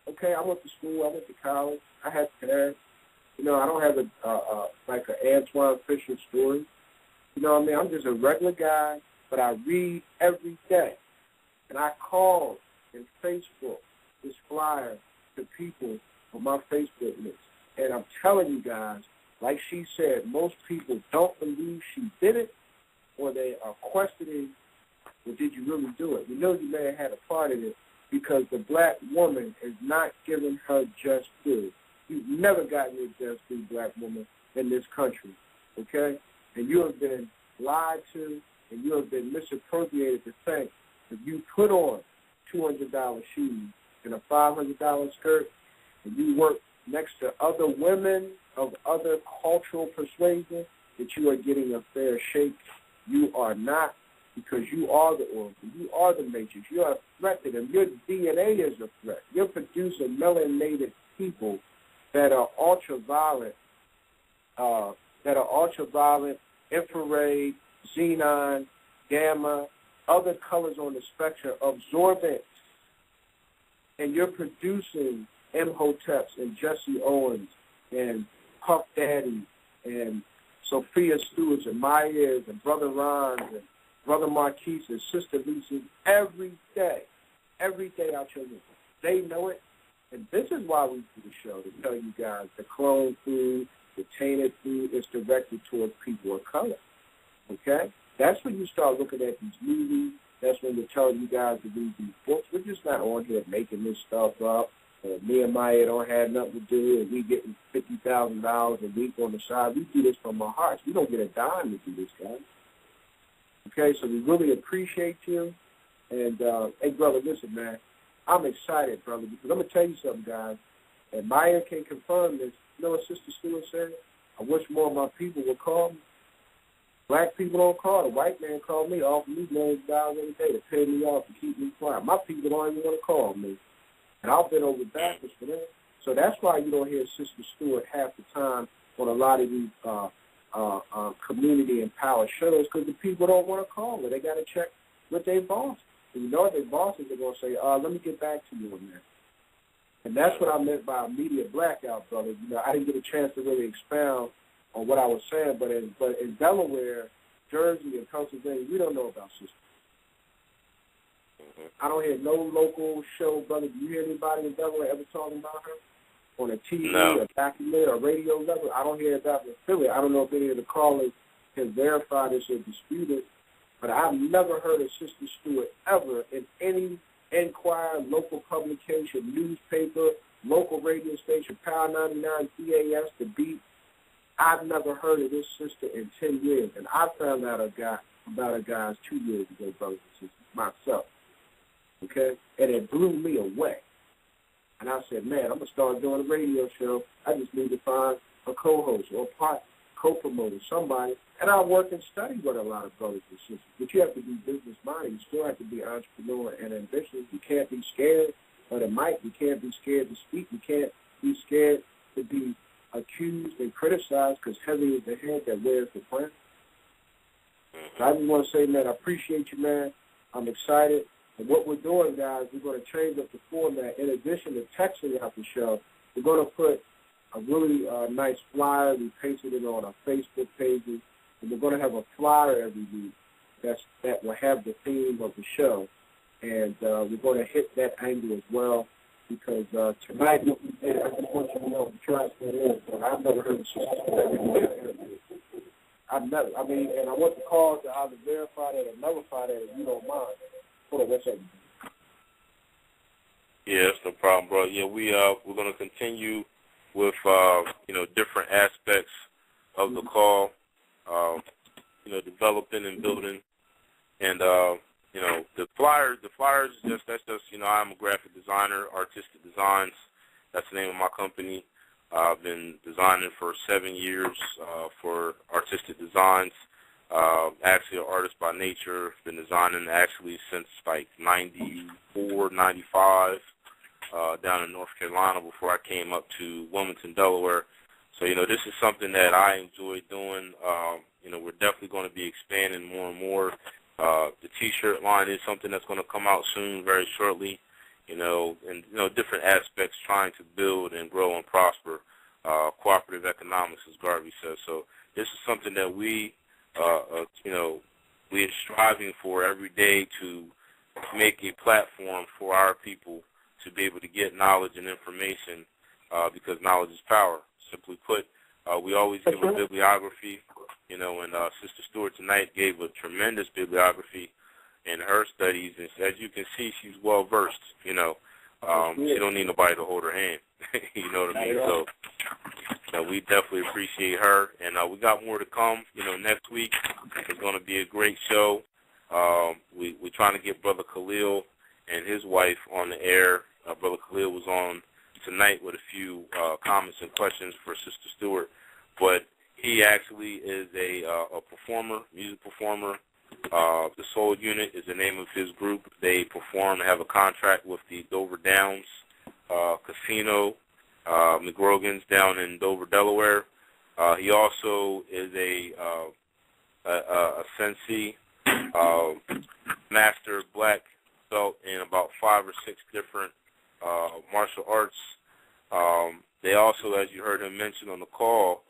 Okay, I went to school, I went to college, I had parents. I don't have like an Antoine Fisher story. You know what I mean? I'm just a regular guy, but I read every day. And I call in Facebook this flyer to people on my Facebook list. And I'm telling you guys, like she said, most people don't believe she did it, or they are questioning, well, did you really do it? You may have had a part in it because the black woman is not giving her just due. You've never gotten your just due, black woman, in this country, okay? And you have been lied to, and you have been misappropriated to think that you put on $200 shoes and a $500 skirt, and you work next to other women of other cultural persuasion, that you are getting a fair shake. You are not, because you are the oracle. You are the matrix. You are a threat to them. Your DNA is a threat. You're producing melanated people that are ultraviolet, infrared, xenon, gamma, other colors on the spectrum, absorbent. And you're producing Imhoteps and Jesse Owens and Puff Daddy and Sophia Stewarts and Myers and Brother Ron and Brother Marquise and Sister Lisa every day out your window. They know it, and this is why we do the show, to tell you guys the clone food, the tainted food is directed towards people of color, okay? That's when you start looking at these movies. That's when we're telling you guys to read these books. We're just not on here making this stuff up. Me and Maya don't have nothing to do, and we getting $50,000 a week on the side. We do this from our hearts. We don't get a dime to do this, guys. Okay, so we really appreciate you. And, hey, brother, listen, man, I'm excited, brother, because I'm going to tell you something, guys. And Maya can confirm this. You know what Sister Stewart said? I wish more of my people would call me. Black people don't call. The white man called me, offer me millions of dollars every day to pay me off to keep me quiet. My people don't even want to call me. And I've been over backwards for them. So that's why you don't hear Sister Stewart half the time on a lot of these community and power shows, because the people don't want to call her. They got to check with their bosses. And you know their bosses are going to say, let me get back to you on that. And that's what I meant by a media blackout, brother. I didn't get a chance to really expound on what I was saying, but in Delaware, Jersey, and Pennsylvania, we don't know about Sister. I don't hear no local show, brother. Do you hear anybody in Delaware ever talking about her on a TV or documentary or radio level? I don't hear that in Philly. I don't know if any of the callers can verify this or dispute it, but I've never heard of Sister Stewart ever in any Enquirer, local publication, newspaper, local radio station, Power 99, CAS, The Beat. I've never heard of this sister in 10 years, and I found out about her guys 2 years ago, brothers and sisters, myself. Okay? And it blew me away. And I said, man, I'm going to start doing a radio show. I just need to find a co-host or a co-promoter, somebody. And I work and study with a lot of brothers and sisters. But you have to be business-minded. You still have to be entrepreneur and ambitious. You can't be scared of the mic. You can't be scared to speak. You can't be scared to be accused and criticized, because heavy is the head that wears the crown. So I just want to say, man, I appreciate you, man. I'm excited. And what we're doing, guys, we're going to change up the format. In addition to texting out the show, we're going to put a really nice flyer. We pasted it on our Facebook pages. And we're going to have a flyer every week that will have the theme of the show. And we're going to hit that angle as well, because tonight what we did, I just want you to know the trust it is, but I've never heard of Sister Stewart. and I want the call to either verify that or nullify that if you don't mind. Hold on, one second. Yeah, that's no problem, bro. Yeah, we're going to continue with, different aspects of the call, developing and building. And, the flyers, that's just, I'm a graphic designer, Artistic Designs. That's the name of my company. I've been designing for 7 years for Artistic Designs. Actually an artist by nature. Been designing actually since like 94, 95, down in North Carolina before I came up to Wilmington, Delaware. So, this is something that I enjoy doing. We're definitely going to be expanding more and more. The T-shirt line is something that's going to come out soon, very shortly. Different aspects trying to build and grow and prosper. Cooperative economics, as Garvey says. So this is something that we are striving for every day to make a platform for our people to be able to get knowledge and information because knowledge is power. Simply put, we always give a bibliography, and Sister Stewart tonight gave a tremendous bibliography in her studies, and as you can see, she's well-versed, She don't need nobody to hold her hand, you know what I mean? So we definitely appreciate her, and we got more to come. Next week is going to be a great show. We're trying to get Brother Khalil and his wife on the air. Brother Khalil was on tonight with a few comments and questions for Sister Stewart, but he actually is a performer, music performer. The Soul Unit is the name of his group. They perform, have a contract with the Dover Downs Casino, McGrogan's down in Dover, Delaware. He also is a sensei, master black belt in about 5 or 6 different martial arts. They also, as you heard him mention on the call,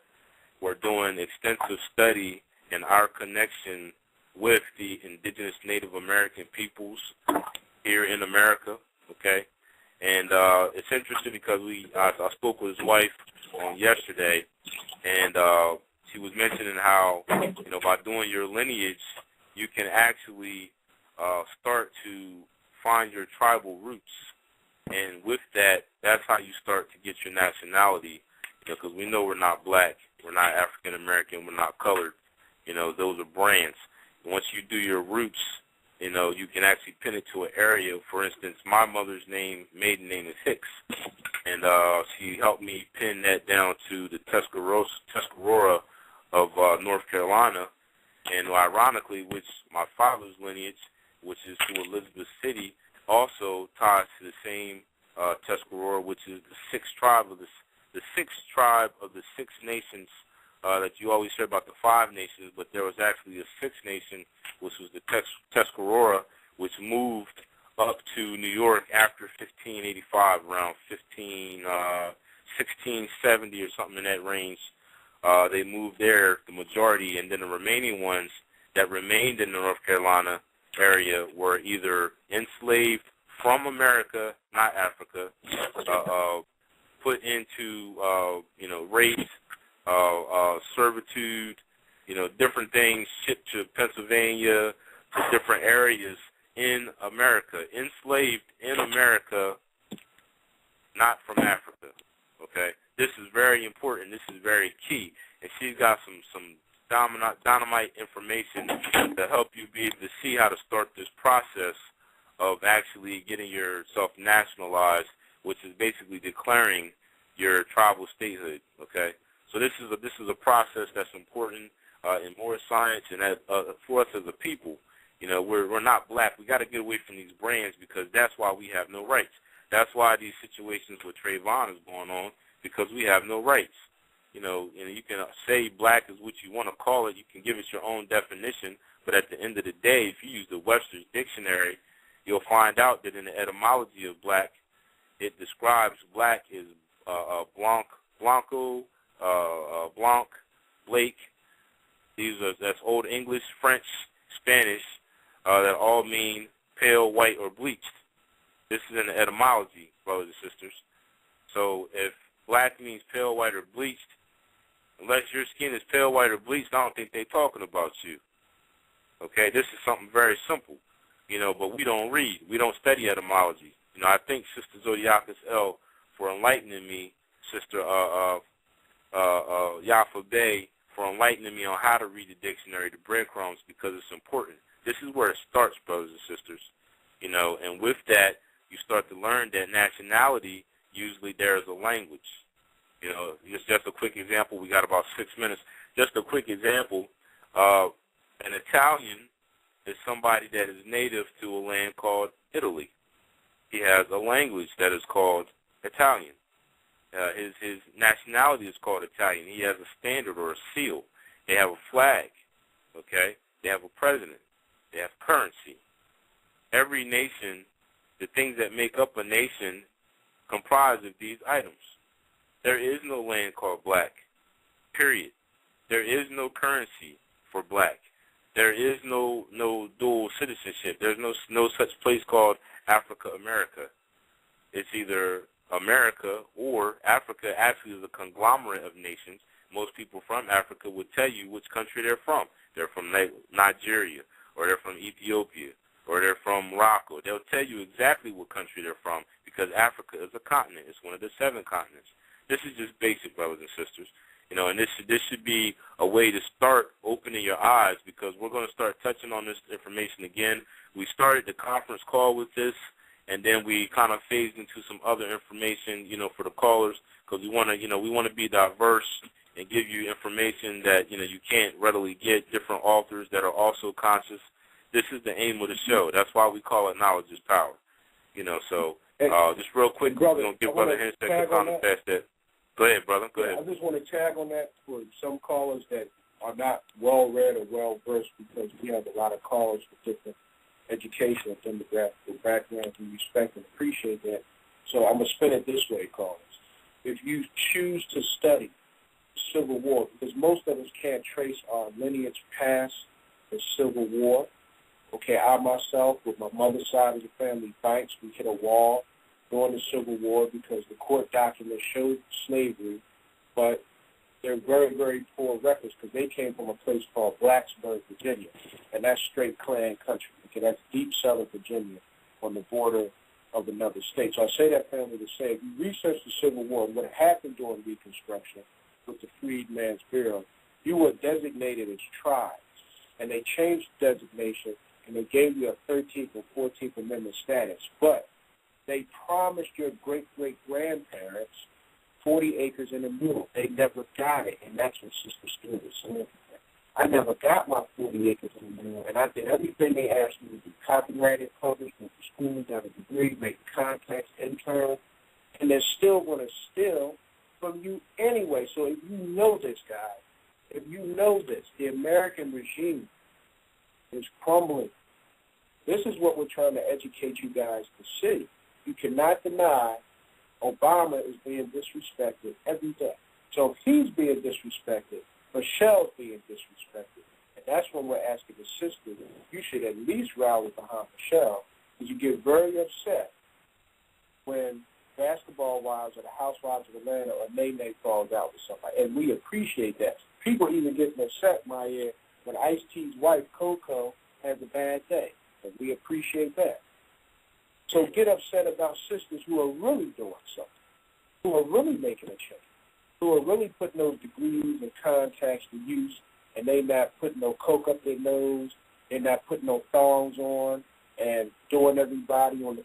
were doing extensive study in our connection with the indigenous Native American peoples here in America, okay? And it's interesting because I spoke with his wife on yesterday, and she was mentioning how, by doing your lineage, you can actually start to find your tribal roots. And with that, that's how you start to get your nationality, because we know we're not black, we're not African American, we're not colored. Those are brands. Once you do your roots, you can actually pin it to an area. For instance, my mother's maiden name is Hicks, and she helped me pin that down to the Tuscarora of North Carolina. And ironically, which my father's lineage, which is to Elizabeth City, also ties to the same Tuscarora, which is the sixth tribe of the 6 nations. That you always hear about the 5 nations, but there was actually a 6th nation, which was the Tuscarora, which moved up to New York after 1585, around 1670 or something in that range. They moved there, the majority, and then the remaining ones that remained in the North Carolina area were either enslaved from America, not Africa, put into, race, servitude, different things, shipped to Pennsylvania, to different areas in America, enslaved in America, not from Africa, okay? This is very important. This is very key. And she's got some dynamite information to help you be able to see how to start this process of actually getting yourself nationalized, which is basically declaring your tribal statehood, okay? So this is a process that's important in more science, and for us as a people, we're not black. We got to get away from these brands, because that's why we have no rights. That's why these situations with Trayvon is going on, because we have no rights. And you can say black is what you want to call it. You can give it your own definition, but at the end of the day, if you use the Webster's Dictionary, you'll find out that in the etymology of black, it describes black as Blanco, Blanc, Blake. That's Old English, French, Spanish, that all mean pale, white, or bleached. This is in the etymology, brothers and sisters. So if black means pale, white, or bleached, unless your skin is pale white or bleached, I don't think they're talking about you. Okay, this is something very simple, but we don't read. We don't study etymology. I thank Sister Zodiacus L for enlightening me, Sister Yafa Bay, for enlightening me on how to read the dictionary, the breadcrumbs, because it's important. This is where it starts, brothers and sisters. And with that, you start to learn that nationality, usually there is a language. Just a quick example. We got about 6 minutes. Just a quick example. An Italian is somebody that is native to a land called Italy. He has a language that is called Italian. His nationality is called Italian. He has a standard or a seal. They have a flag, okay? They have a president. They have currency. Every nation, the things that make up a nation, comprise of these items. There is no land called black, period. There is no currency for black. There is no dual citizenship. There's no such place called Africa America. It's either America or Africa actually is a conglomerate of nations. Most people from Africa would tell you which country they're from. They're from Nigeria, or they're from Ethiopia, or they're from Morocco. They'll tell you exactly what country they're from because Africa is a continent. It's one of the 7 continents. This is just basic, brothers and sisters. And this should be a way to start opening your eyes because we're going to start touching on this information again. We started the conference call with this, and then we kind of phased into some other information, for the callers because we want to be diverse and give you information that, you can't readily get, different authors that are also conscious. This is the aim of the show. That's why we call it Knowledge is Power. So just real quick, we're going to give Brother Henstead the time to pass that. Go ahead, brother. Go ahead. I just want to tag on that for some callers that are not well-read or well-versed because we have a lot of callers with different educational demographic backgrounds. We respect and appreciate that. So I'm going to spin it this way, callers. If you choose to study the Civil War, because most of us can't trace our lineage past the Civil War. Okay, I myself, with my mother's side of the family, Banks, we hit a wall during the Civil War because the court documents showed slavery, but they're very, very poor records because they came from a place called Blacksburg, Virginia, and that's straight Klan country. Okay, that's deep southern Virginia on the border of another state. So I say that, family, to say if you research the Civil War, what happened during Reconstruction with the Freedmen's Bureau, you were designated as tribes, and they changed the designation, and they gave you a 13th and 14th Amendment status, but they promised your great-great-grandparents 40 acres and a mule. They never got it, and that's what Sister Stewart was saying. I never got my 40 acres and a mule, and I did everything they asked me to do, copyrighted, published, went to school, got a degree, make contacts, intern, and they're still going to steal from you anyway. So if you know this, guys, if you know this, the American regime is crumbling. This is what we're trying to educate you guys to see. You cannot deny Obama is being disrespected every day. So if he's being disrespected, Michelle's being disrespected. And that's when we're asking the sisters, you should at least rally behind Michelle, because you get very upset when Basketball Wives or the Housewives of Atlanta or Nene falls out with somebody. And we appreciate that. People even getting upset, my ear, when Ice-T's wife, Coco, has a bad day. And we appreciate that. So get upset about sisters who are really doing something, who are really making a change, who are really putting those degrees and contacts to use, and they not putting no coke up their nose, they're not putting no thongs on, and doing everybody on the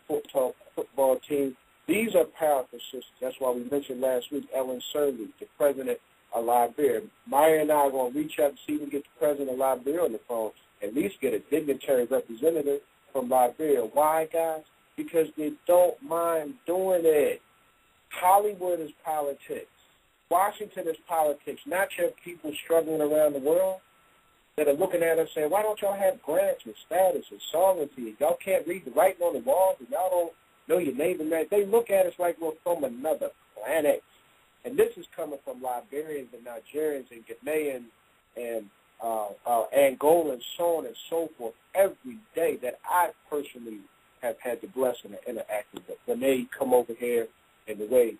football team. These are powerful sisters. That's why we mentioned last week Ellen Sirleaf, the president of Liberia. Maya and I are going to reach out and see if we can get the president of Liberia on the phone, at least get a dignitary representative from Liberia. Why, guys? Because they don't mind doing it. Hollywood is politics. Washington is politics, not your people struggling around the world that are looking at us saying, why don't y'all have grants and status and sovereignty? Y'all can't read the writing on the walls and y'all don't know your neighbor, man. They look at us like we're from another planet. And this is coming from Liberians and Nigerians and Ghanaians and Angolans, so on and so forth, every day that I personally have had the blessing of interacting with. When they come over here and the way,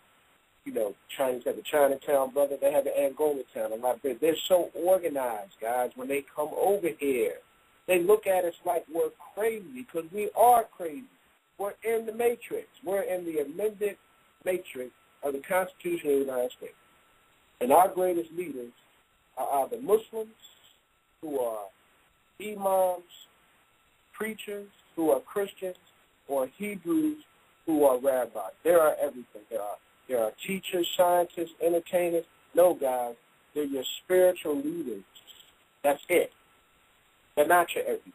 Chinese have the Chinatown, brother. They have the Angola town. They're so organized, guys. When they come over here, they look at us like we're crazy because we are crazy. We're in the matrix. We're in the amended matrix of the Constitution of the United States. And our greatest leaders are either Muslims, who are imams, preachers, who are Christians, or Hebrews, who are rabbis. There are everything. There are teachers, scientists, entertainers. No, guys, they're your spiritual leaders. That's it. They're not your everything.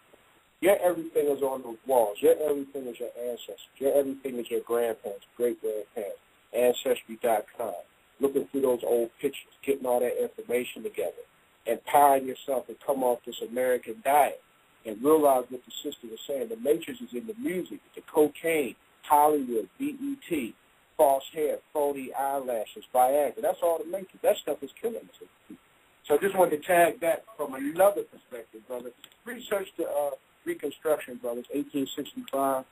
Your everything is on those walls. Your everything is your ancestors. Your everything is your grandparents, great-grandparents, Ancestry.com. Looking through those old pictures, getting all that information together, empowering yourself and come off this American diet and realize what the sister was saying. The matrix is in the music, the cocaine, Hollywood, BET, false hair, phony eyelashes, Viagra. That's all the matrix. That stuff is killing us. So I just wanted to tag that from another perspective, brother. Research the Reconstruction, brothers, 1865.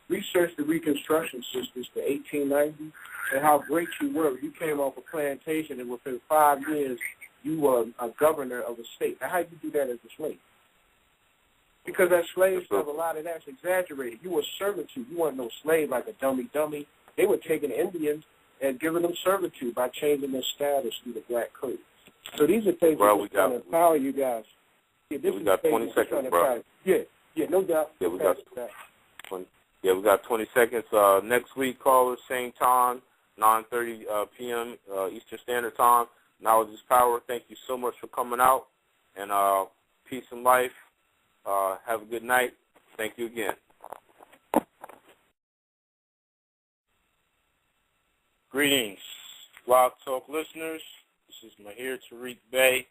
Research the Reconstruction sisters, the 1890s, and how great you were. You came off a plantation, and within 5 years, you were a governor of a state. Now, how did you do that as a slave? Because as slaves have a lot of that's exaggerated. You were servitude. You weren't no slave like a dummy. They were taking Indians and giving them servitude by changing their status through the black code. So these are things that we're trying to empower you guys. Yeah, we got 20 seconds, bro. Yeah, no doubt. Yeah, we got 20 seconds. Next week, callers, same time, 9:30 p.m. Eastern Standard Time. Knowledge is power. Thank you so much for coming out, and peace and life. Have a good night. Thank you again. Greetings, Blog Talk listeners. This is Mahir Tariq Bey.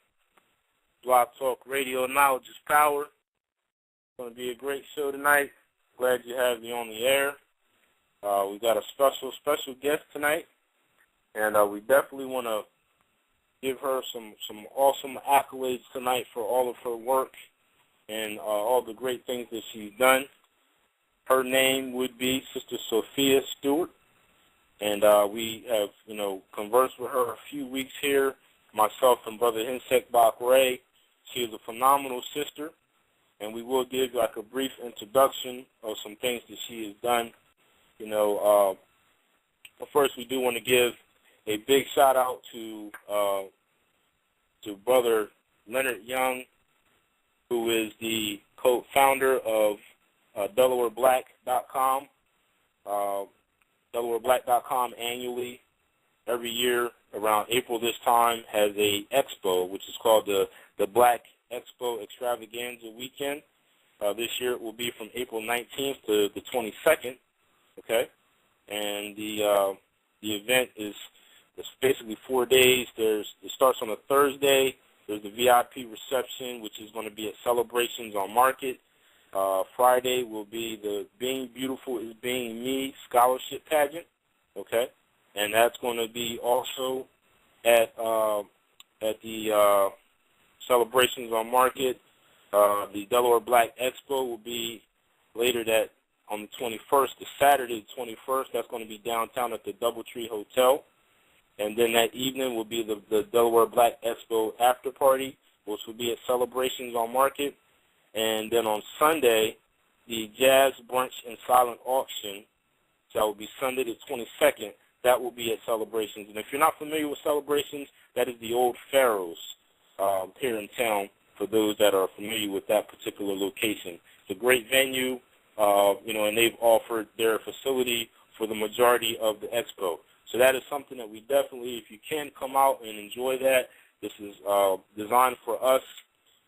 Blog Talk Radio, Knowledge is Power. It's going to be a great show tonight. Glad you have me on the air. We got a special guest tonight, and we definitely want to give her some awesome accolades tonight for all of her work and all the great things that she's done. Her name would be Sister Sophia Stewart, and we have, conversed with her a few weeks here, myself and Brother Hinsek Bakray. She is a phenomenal sister, and we will give like a brief introduction of some things that she has done. But first we do want to give a big shout out to Brother Leonard Young, who is the co-founder of DelawareBlack.com. DelawareBlack.com annually, every year around April this time, has a expo, which is called the Black Expo Extravaganza Weekend. This year it will be from April 19th to the 22nd, okay? And the event is basically 4 days. It starts on a Thursday. There's the VIP reception, which is going to be at Celebrations on Market. Friday will be the Being Beautiful is Being Me scholarship pageant, okay? And that's going to be also at the Celebrations on Market. The Delaware Black Expo will be later that on the 21st, the Saturday the 21st. That's going to be downtown at the Doubletree Hotel. And then that evening will be the Delaware Black Expo after party, which will be at Celebrations on Market. And then on Sunday, the Jazz Brunch and Silent Auction, so that will be Sunday the 22nd, that will be at Celebrations. And if you're not familiar with Celebrations, that is the old Pharaohs here in town, for those that are familiar with that particular location. It's a great venue, and they've offered their facility for the majority of the expo. So that is something that we definitely, if you can come out and enjoy that, this is designed for us,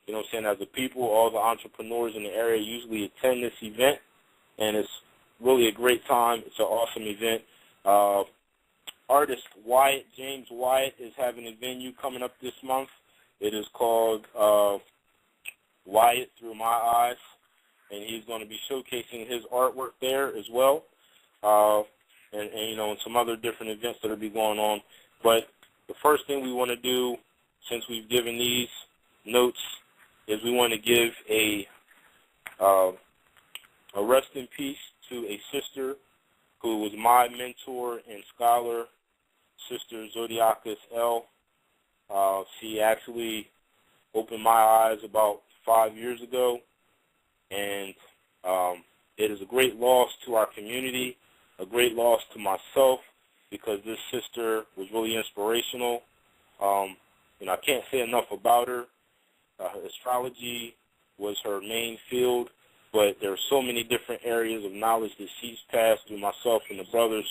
as a people. All the entrepreneurs in the area usually attend this event, and it's really a great time. It's an awesome event. Artist James Wyatt, is having a venue coming up this month. It is called Wyatt Through My Eyes, and he's going to be showcasing his artwork there as well, and some other different events that will be going on. But the first thing we want to do, since we've given these notes, is we want to give a rest in peace to a sister who was my mentor and scholar Sister Zodiacus L. She actually opened my eyes about 5 years ago, and it is a great loss to our community, a great loss to myself, because this sister was really inspirational. I can't say enough about her. Astrology was her main field, but there are so many different areas of knowledge that she's passed through myself and the brothers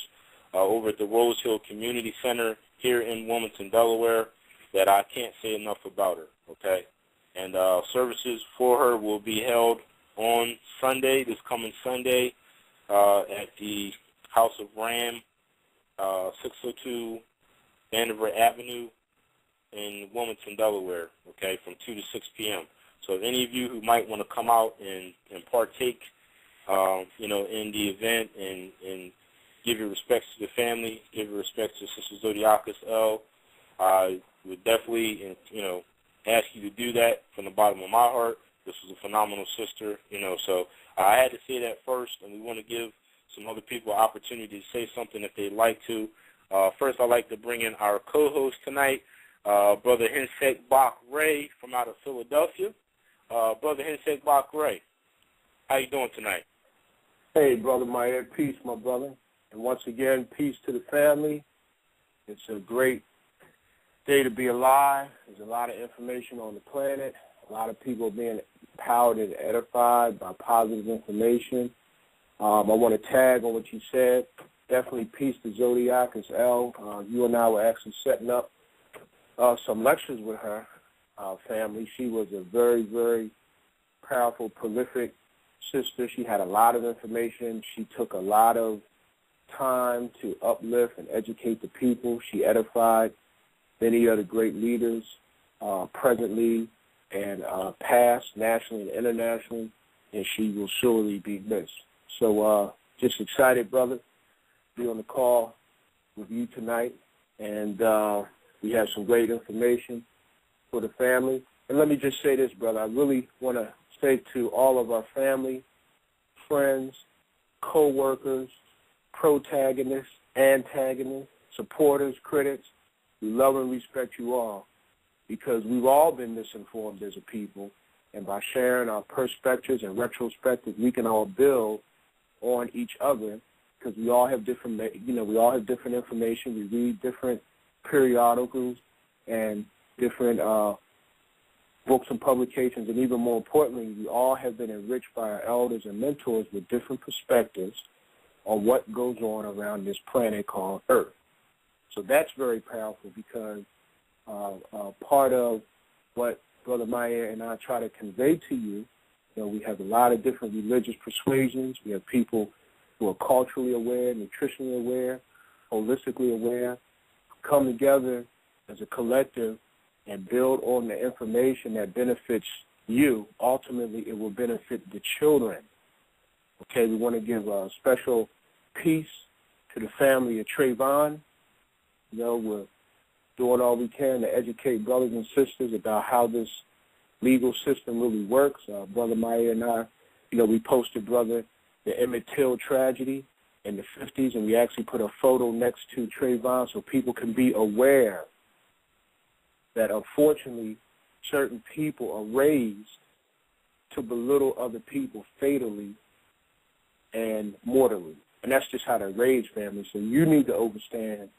over at the Rose Hill Community Center here in Wilmington, Delaware, that I can't say enough about her, okay? And services for her will be held on Sunday, this coming Sunday, at the House of Ram, 602 Vanderbilt Avenue in Wilmington, Delaware, okay, from 2 to 6 p.m. So if any of you who might want to come out and partake, in the event and give your respects to the family, give your respects to Sister Zodiacus L, I would definitely, ask you to do that from the bottom of my heart. This was a phenomenal sister, so I had to say that first, and we want to give some other people an opportunity to say something if they'd like to. First, I'd like to bring in our co-host tonight, Brother Hensek Bach Ray from out of Philadelphia. Brother Hensek Bach Ray, how you doing tonight? Hey, Brother Meyer, peace, my brother. And once again, peace to the family. It's a great day to be alive. There's a lot of information on the planet. A lot of people being empowered and edified by positive information. I want to tag on what you said. Definitely peace to Zodiacus L. You and I were actually setting up some lectures with her family. She was a very, very powerful, prolific sister. She had a lot of information. She took a lot of time to uplift and educate the people. She edified many other great leaders presently and past, nationally and internationally, and she will surely be missed. So just excited, brother, to be on the call with you tonight, and we have some great information for the family. And let me just say this, brother. I really want to say to all of our family, friends, co-workers, protagonists, antagonists, supporters, critics, we love and respect you all because we've all been misinformed as a people, and by sharing our perspectives and retrospectives, we can all build on each other because we all have different, we all have different information. We read different periodicals and different books and publications, and even more importantly, we all have been enriched by our elders and mentors with different perspectives on what goes on around this planet called Earth. So that's very powerful because part of what Brother Maya and I try to convey to you, we have a lot of different religious persuasions. We have people who are culturally aware, nutritionally aware, holistically aware, come together as a collective and build on the information that benefits you. Ultimately, it will benefit the children. Okay, we want to give a special peace to the family of Trayvon. We're doing all we can to educate brothers and sisters about how this legal system really works. Brother Maya and I, we posted, brother, the Emmett Till tragedy in the 50s, and we actually put a photo next to Trayvon so people can be aware that, unfortunately, certain people are raised to belittle other people fatally and mortally. And that's just how they're raised, family. So you need to understand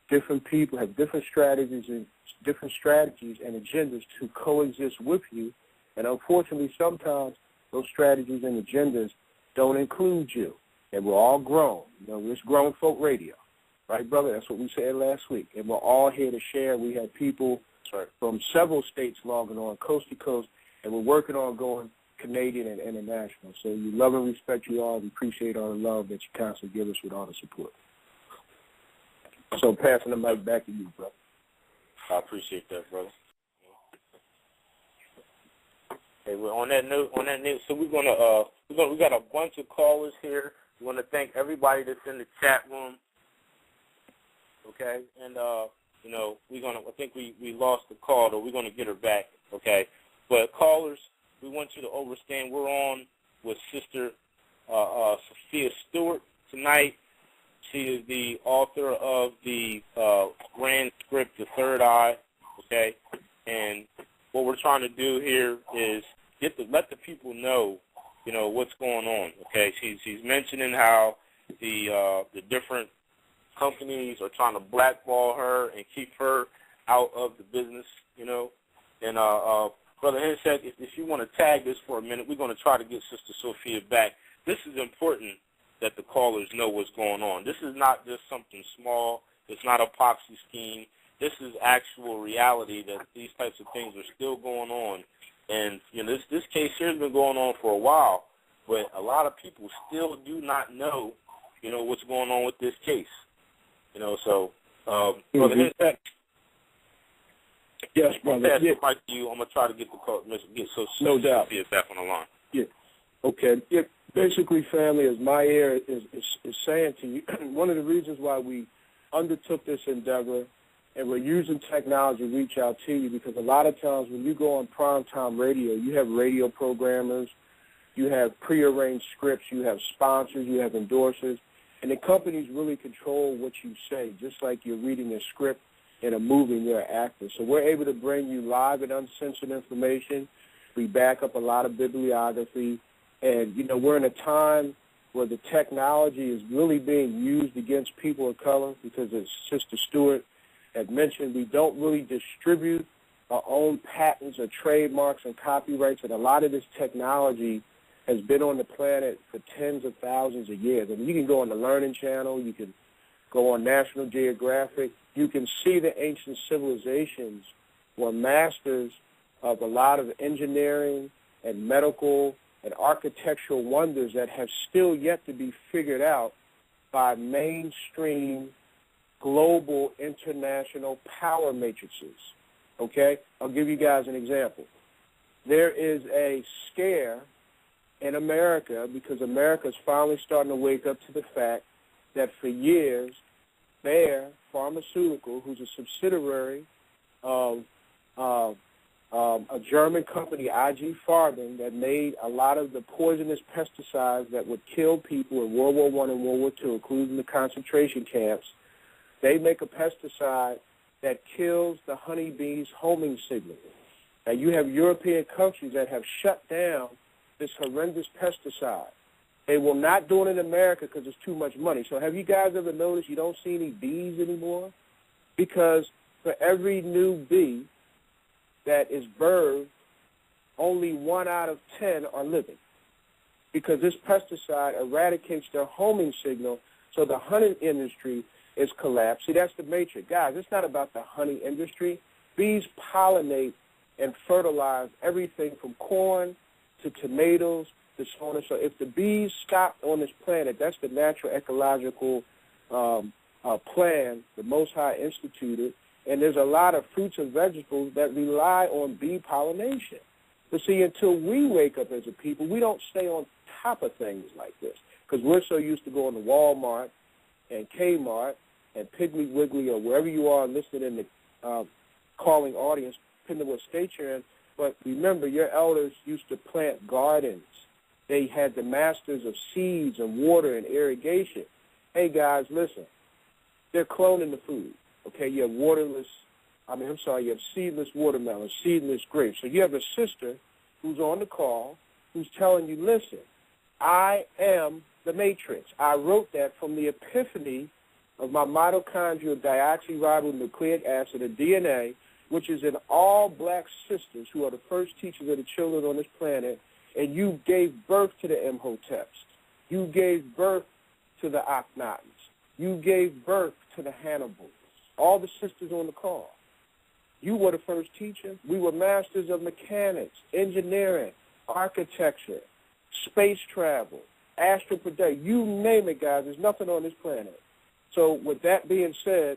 different people have different strategies and agendas to coexist with you. And unfortunately, sometimes those strategies and agendas don't include you. And we're all grown. It's grown folk radio. Right, brother? That's what we said last week. And we're all here to share. We have people from several states logging on, coast to coast, and we're working on going Canadian and international. So we love and respect you all. We appreciate all the love that you constantly give us with all the support. So passing the mic back to you, brother. I appreciate that, brother. Hey, well, on that note, so we got a bunch of callers here. We want to thank everybody that's in the chat room. Okay, and I think we lost the call, though we're gonna get her back. Okay, but callers, we want you to understand we're on with Sister SOPHIA Stewart tonight. She is the author of the third eye, okay? And what we're trying to do here is let the people know, what's going on, okay? She's mentioning how the different companies are trying to blackball her and keep her out of the business, And Brother Hensek, if you want to tag this for a minute, we're going to try to get Sister Sophia back. This is important that the callers know what's going on. This is not just something small. It's not a Ponzi scheme. This is actual reality that these types of things are still going on. And, this case here has been going on for a while, but a lot of people still do not know, what's going on with this case. So, Brother Hensek. Yes, brother. I'm going to try to get the call, no doubt. Sophia back on the line. Yeah. Okay. Yeah. Basically, family, as my ear is saying to you, one of the reasons why we undertook this endeavor and we're using technology to reach out to you, because a lot of times when you go on primetime radio, you have radio programmers, you have prearranged scripts, you have sponsors, you have endorsers, and the companies really control what you say, just like you're reading a script in a movie and you're an actor. So we're able to bring you live and uncensored information. We back up a lot of bibliography. And, we're in a time where the technology is really being used against people of color because, as Sister Stewart had mentioned, we don't really distribute our own patents or trademarks and copyrights, and a lot of this technology has been on the planet for tens of thousands of years. I mean, you can go on the Learning Channel, you can go on National Geographic, you can see the ancient civilizations were masters of a lot of engineering and medical and architectural wonders that have still yet to be figured out by mainstream global international power matrices. Okay? I'll give you guys an example. There is a scare in America because America is finally starting to wake up to the fact that for years, Bayer Pharmaceutical, who's a subsidiary of a German company, IG Farben, that made a lot of the poisonous pesticides that would kill people in World War I and World War II, including the concentration camps. They make a pesticide that kills the honeybee's homing signal. Now, you have European countries that have shut down this horrendous pesticide. They will not do it in America because it's too much money. So have you guys ever noticed you don't see any bees anymore? Because for every new bee that is birthed, only 1 out of 10 are living, because this pesticide eradicates their homing signal, so the honey industry is collapsed. See, that's the matrix. Guys, it's not about the honey industry. Bees pollinate and fertilize everything from corn to tomatoes to so on and so. If the bees stopped on this planet, that's the natural ecological plan the Most High instituted. And there's a lot of fruits and vegetables that rely on bee pollination. But see, until we wake up as a people, we don't stay on top of things like this because we're so used to going to Walmart and Kmart and Piggly Wiggly or wherever you are listening in the calling audience, depending on what state you're in. But remember, your elders used to plant gardens. They had the masters of seeds and water and irrigation. Hey, guys, listen. They're cloning the food. Okay, you have you have seedless watermelon, seedless grapes. So you have a sister who's on the call who's telling you, listen, I am the matrix. I wrote that from the epiphany of my mitochondrial deoxyribonucleic acid, or DNA, which is in all black sisters who are the first teachers of the children on this planet, and you gave birth to the Imhoteps. You gave birth to the Akhenatons. You gave birth to the Hannibals. All the sisters on the call. You were the first teacher. We were masters of mechanics, engineering, architecture, space travel, astral projection. You name it, guys. There's nothing on this planet. So with that being said,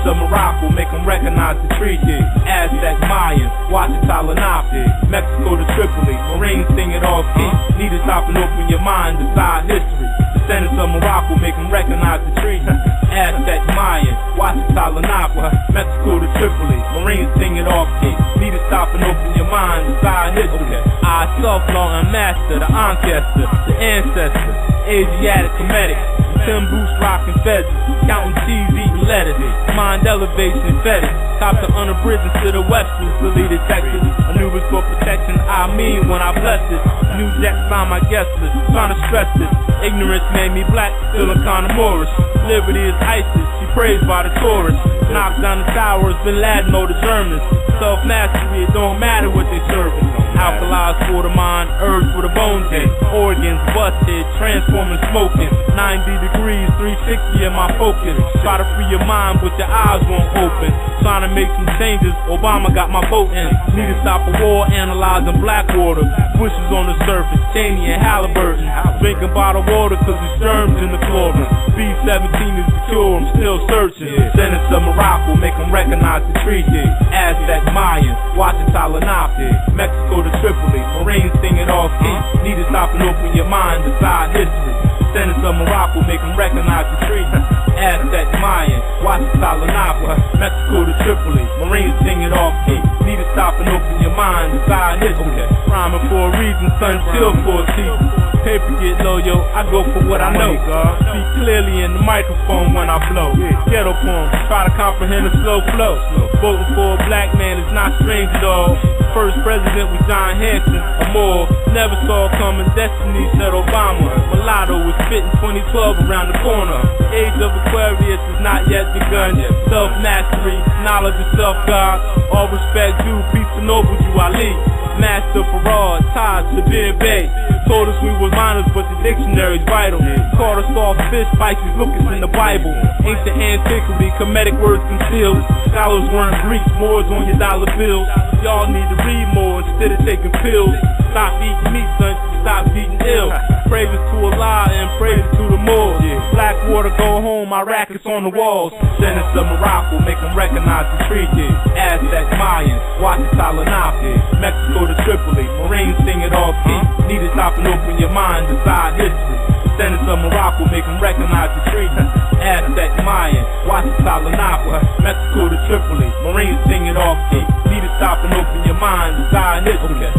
of Morocco, make them recognize the treaty. Aztec, Mayans, Washita, Lenape, Mexico to Tripoli, Marines sing it all key. Need to stop and open your mind, decide history. Descendants of Morocco make them recognize the treaty. Aztec, Mayan, Ouachita, Lenape, Mexico to Tripoli. Marines sing it off key. Need to stop and open your mind. Decide history. I self-law and master, the ancestor, the ancestor, Asiatic comedic. Tim Boots rockin' feathers, counting cheese, eating lettuce. Mind elevation fetish. Top the unabridged instead of Webster's, deleted Texas. Anubis for protection, I mean when I bless this. New Jack sign my guest list, trying to stress this. Ignorance made me black, still a kind of Moorish. Liberty is ISIS, she praised by the tourists. Knocked down the towers, Bin Laden or the Germans. Self-mastery, it don't matter what they serving. Alkalize for the mind, herbs for the bones in. Organs busted, transforming smoking. 90 degrees, 360 in my focus. Try to free your mind, but your eyes won't open. Trying to make some changes, Obama got my vote in. Need to stop a war, analyzing Blackwater. Bushes on the surface, Cheney and Halliburton. Drinking bottled water cause there's germs in the chlorine. B-17 is the cure, I'm still searching. Descendants of Morocco, make them recognize the treaty. Aztec, Mayan, Ouachita, Lenape, Mexico to Tripoli. Marines sing it off key. Need to stop and open your mind, decide history. Descendants of Morocco, make them recognize the treaty. Aztec, Mayan, Ouachita, Lenape, Mexico to Tripoli. Marines sing it off key. Need to stop and open your mind, decide history. Rhyming for a reason, son, chill for a season. Paper get low, yo, I go for what I know. Speak clearly in the microphone when I blow. Ghetto poem, try to comprehend a slow flow. Voting for a black man is not strange at all. First president was John Hanson, a Moore. Never saw coming destiny, said Obama. Mulatto was spitting 2012 around the corner. The age of Aquarius is not yet begun. Self-mastery, knowledge of self-God. All respect due, peace and noble you Ali. Master Farad, Todd, Sabir Bay. Told us we were minors, but the dictionary's vital. Caught us off fish, Pisces, Lucas in the Bible. Ancient antiquity, comedic words concealed. Scholars weren't Greeks, Moors on your dollar bills. Y'all need to read more instead of taking pills. Stop eating meat, son, stop eating ill. Praises to Allah and praises to the Moors. Blackwater, go home, my rackets on the walls. Descendants of Morocco, make them recognize the treaty. Aztec, Mayan, Ouachita, Lenape, Mexico to Tripoli. Marines sing it off key. Need to stop and open your mind, decide history. Descendants of Morocco, make them recognize the treaty. Aztec, Mayan, Ouachita, Lenape, Mexico to Tripoli. Marines sing it off key. Need to stop and open your mind, decide history.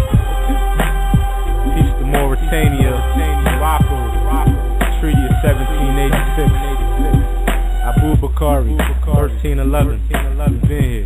Peace to Mauritania, Morocco, Treaty of 1786. Abu Bakari, 1311, been here.